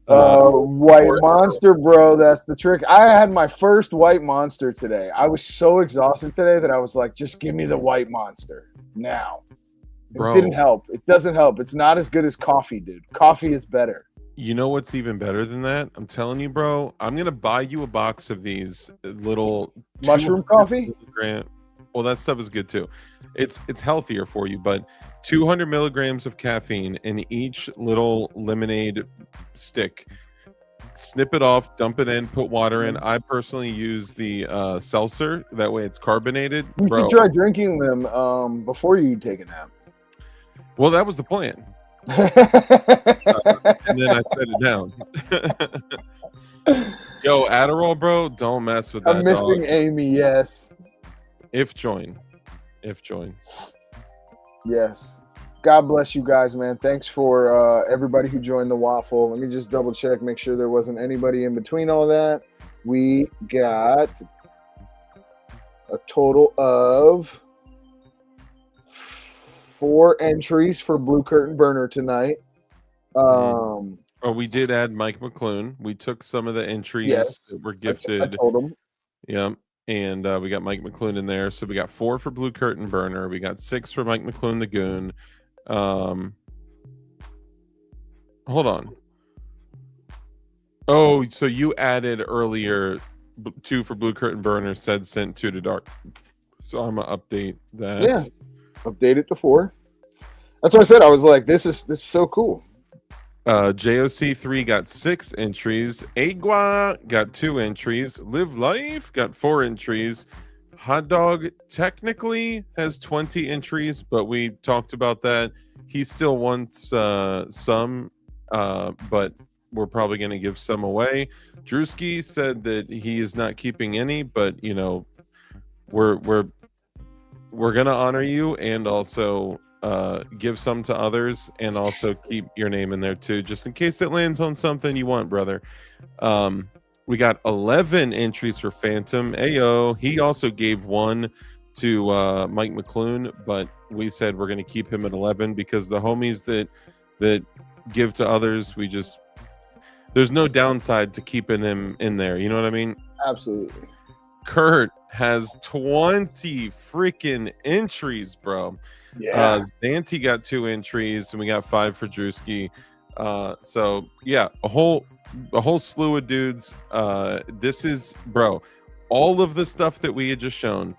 White monster, bro. That's the trick. I had my first white monster today. I was so exhausted today that I was like, just give me the white monster now. It Bro. didn't help. It doesn't help. It's not as good as coffee, dude. Coffee is better. You know what's even better than that? I'm telling you, bro. I'm gonna buy you a box of these little Mushroom 200 coffee? milligram- Well, that stuff is good too. It's healthier for you, but 200 milligrams of caffeine in each little lemonade stick. Snip it off, dump it in, put water in. I personally use the seltzer. That way, it's carbonated. You Bro. should try drinking them before you take a nap. Well, that was the plan. And then I set it down. Yo, Adderall, bro, don't mess with that. I'm missing dog. Amy. Yes. If join. Yes. God bless you guys, man. Thanks for everybody who joined the waffle. Let me just double check, make sure there wasn't anybody in between all that. We got a total of 4 entries for Blue Curtain Burner tonight. Oh, we did add Mike McClune. We took some of the entries Yes. that were I gifted. told him. Yeah. And we got Mike McClune in there. So we got 4 for Blue Curtain Burner. We got 6 for Mike McClune the Goon. Hold on. Oh, so you added earlier 2 for Blue Curtain Burner, said sent 2 to Dark. So I'm gonna update that. Yeah. Update it to 4. That's what I said. I was like, this is so cool. JOC3 got 6 entries. Agua got 2 entries. Live Life got 4 entries. Hot Dog technically has 20 entries, but we talked about that. He still wants some, but we're probably going to give some away. Drewski said that he is not keeping any, but you know, we're going to honor you and also give some to others and also keep your name in there too, just in case it lands on something you want, brother. We got 11 entries for Phantom. Ayo, he also gave 1 to Mike McClune, but we said we're going to keep him at 11 because the homies that give to others, there's no downside to keeping them in there. You know what I mean? Absolutely. Kurt has 20 freaking entries, bro. Yeah. Zanti got 2 entries, and we got 5 for Drewski. So yeah, a whole slew of dudes. This is, bro, all of the stuff that we had just shown.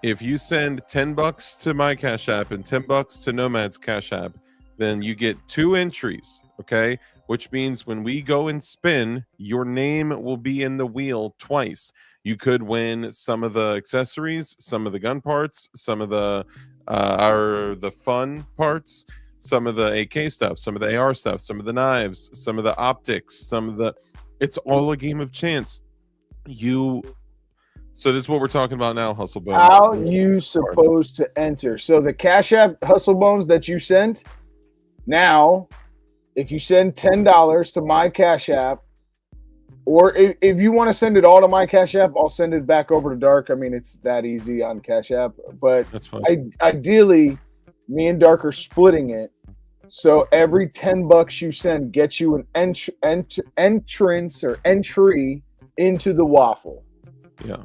If you send $10 to my Cash App and $10 to Nomad's Cash App, then you get 2 entries. Okay, which means when we go and spin, your name will be in the wheel twice. You could win some of the accessories, some of the gun parts, some of the fun parts, some of the AK stuff, some of the AR stuff, some of the knives, some of the optics, it's all a game of chance. So this is what we're talking about now, Hustle Bones. How you supposed to enter? So the Cash App Hustle Bones that you sent, now, if you send $10 to my Cash App, or if you want to send it all to my Cash App, I'll send it back over to Dark. I mean, it's that easy on Cash App. But That's fine. ideally, me and Dark are splitting it. So every $10 you send gets you an entrance or entry into the waffle. Yeah.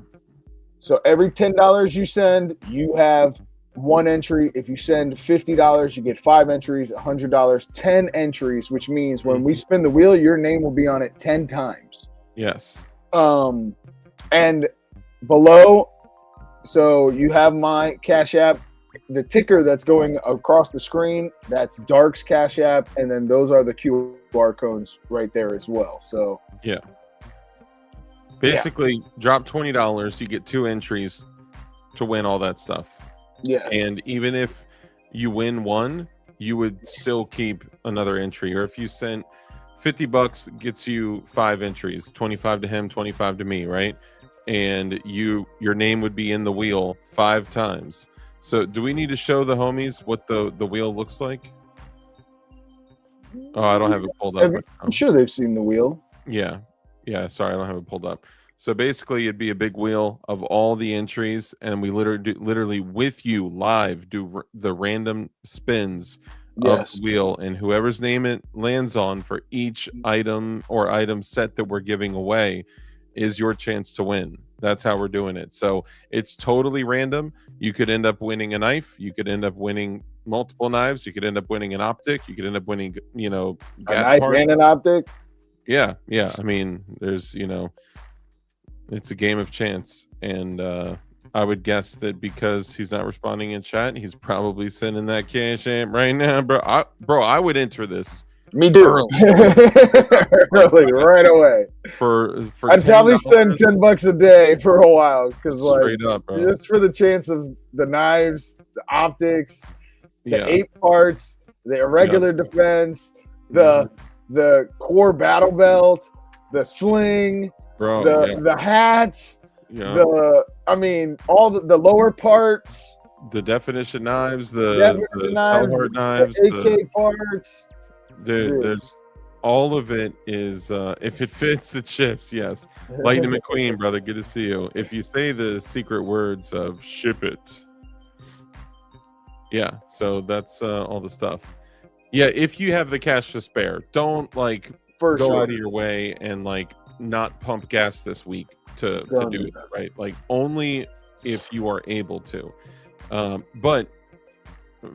So every $10 you send, you have 1 entry. If you send $50, you get 5 entries. $100, 10 entries, which means when we spin the wheel, your name will be on it 10 times. Yes. And below, so you have my Cash App the ticker that's going across the screen, that's Dark's Cash App, and then those are the QR codes right there as well. So Yeah. Basically, drop $20, you get 2 entries to win all that stuff. yes, And even if you win one, you would still keep another entry. Or if you sent $50, gets you 5 entries, 25 to him, 25 to me, right? And your name would be in the wheel 5 times. So do we need to show the homies what the wheel looks like? Oh, I don't have it pulled up. I'm sure they've seen the wheel. Yeah. Sorry, I don't have it pulled up. So basically, it'd be a big wheel of all the entries, and we literally with you live do the random spins of Yes. the wheel, and whoever's name it lands on for each item or item set that we're giving away is your chance to win. That's how we're doing it. So it's totally random. You could end up winning a knife. You could end up winning multiple knives. You could end up winning an optic. You could end up winning, A gat knife parts. and an optic. Yeah. I mean, there's, it's a game of chance. And I would guess that because he's not responding in chat, he's probably sending that cash app right now, bro. I would enter this. Me too. Early, right away. For I'd probably spend $10 $10 a day for a while because, like, straight up, bro. just for the chance of the knives, the optics, the Yeah. 8 parts, the irregular defense, the core battle belt, the sling, bro. the hats, Yeah. all the lower parts, The definition knives, the definition knives, TellHeart knives, the AK parts. dude, there's all of it is if it fits, it ships. Yes. Lightning McQueen, brother, good to see you. If you say the secret words of ship it. Yeah, so that's all the stuff. Yeah, if you have the cash to spare, don't For go sure. out of your way and not pump gas this week to Don't do do it, right? Only if you are able to. But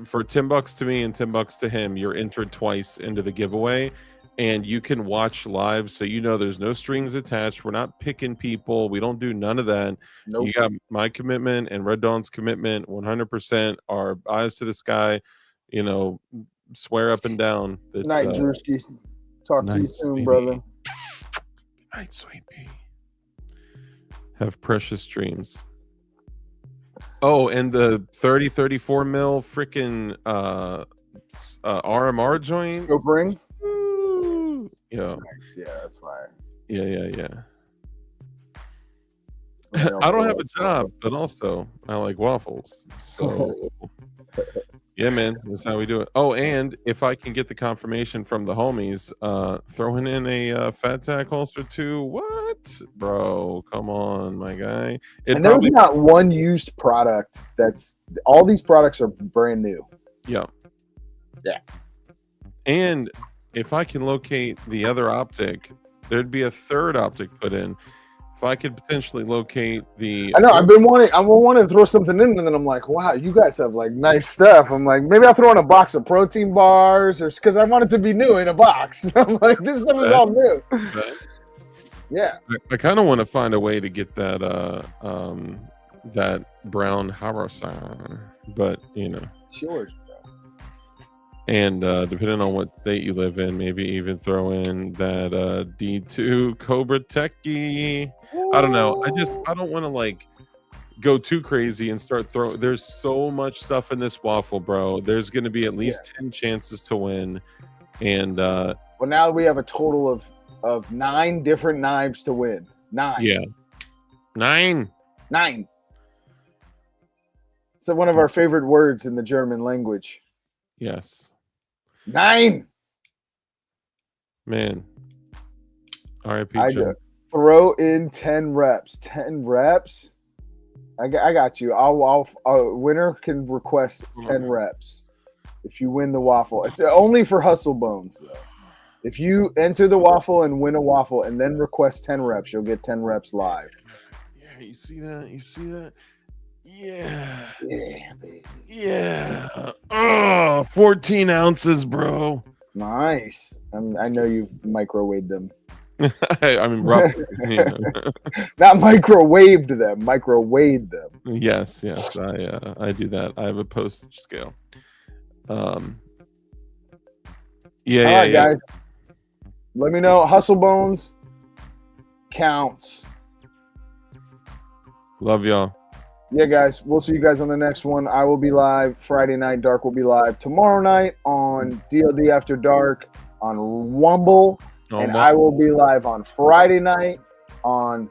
for $10 to me and $10 to him, you're entered twice into the giveaway, and you can watch live, so there's no strings attached. We're not picking people. We don't do none of that. Nope. You got my commitment and Red Dawn's commitment, 100%. Our eyes to the sky, swear up and down that. Night, Drewski. Talk to you night, soon, sweetie. brother. Night, sweet pea. Have precious dreams. Oh, and the 30-34 mil freaking RMR joint. Go bring. Woo! Yeah. Nice. Yeah, that's fine. Yeah. I don't have a job, but also I like waffles. So yeah, man, that's how we do it. Oh, and if I can get the confirmation from the homies, throwing in a Fat Tack holster too. What, bro? Come on, my guy. And there's not one used product. All these products are brand new. Yeah. Yeah. And if I can locate the other optic, there'd be a third optic put in. If I could potentially locate the... I know, I wanted to throw something in, and then I'm like, wow, you guys have nice stuff. I'm like, maybe I'll throw in a box of protein bars, or because I want it to be new in a box. I'm like, this stuff is all new. Yeah. I kind of want to find a way to get that that brown Harasan, but It's yours, bro. and depending on what state you live in, maybe even throw in that D2 Cobra Techie. I don't know. I don't want to go too crazy and start throwing. There's so much stuff in this waffle, bro. There's going to be at least 10 chances to win, and well, now we have a total of 9 different knives to win. 9. yeah, 9. It's one of our favorite words in the German language. Yes. 9. Man. R.I.P. I Jim. do. Throw in 10 reps. 10 reps. I got you. Winner can request 10 reps if you win the waffle. It's only for hustle bones though. If you enter the waffle and win a waffle and then request 10 reps, you'll get 10 reps live. Yeah, you see that? Yeah. Yeah, baby. Yeah. Oh, 14 ounces, bro. Nice. I know you've microwaved them. I mean, roughly, you know. Not microwaved them, microwaved them. Yes, I do that. I have a postage scale. Yeah, All yeah, right, yeah. guys. Let me know. Hustle Bones counts. Love y'all. Yeah, guys. We'll see you guys on the next one. I will be live Friday night. Dark will be live tomorrow night on DLD After Dark on Wumble. And I will be live on Friday night on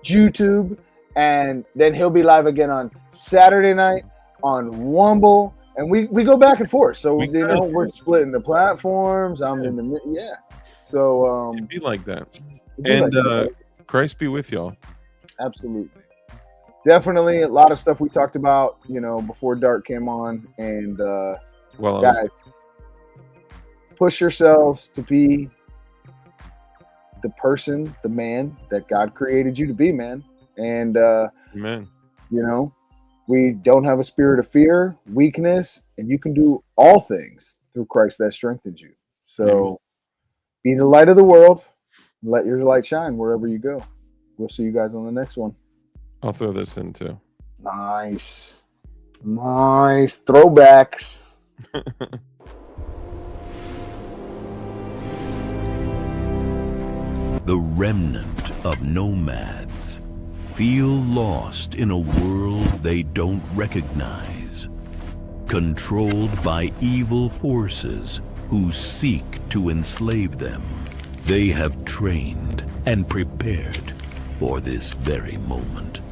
YouTube. And then he'll be live again on Saturday night on Wumble. And we go back and forth. So, we're splitting the platforms. I'm in the, So, it'd be like that. And Christ be with y'all. Absolutely. Definitely a lot of stuff we talked about, before Dark came on. And guys, push yourselves to be the person, the man that God created you to be, man. And Amen. We don't have a spirit of fear, weakness, and you can do all things through Christ that strengthens you. So be the light of the world. Let your light shine wherever you go. We'll see you guys on the next one. I'll throw this in too. Nice throwbacks. The remnant of nomads feel lost in a world they don't recognize, controlled by evil forces who seek to enslave them. They have trained and prepared for this very moment.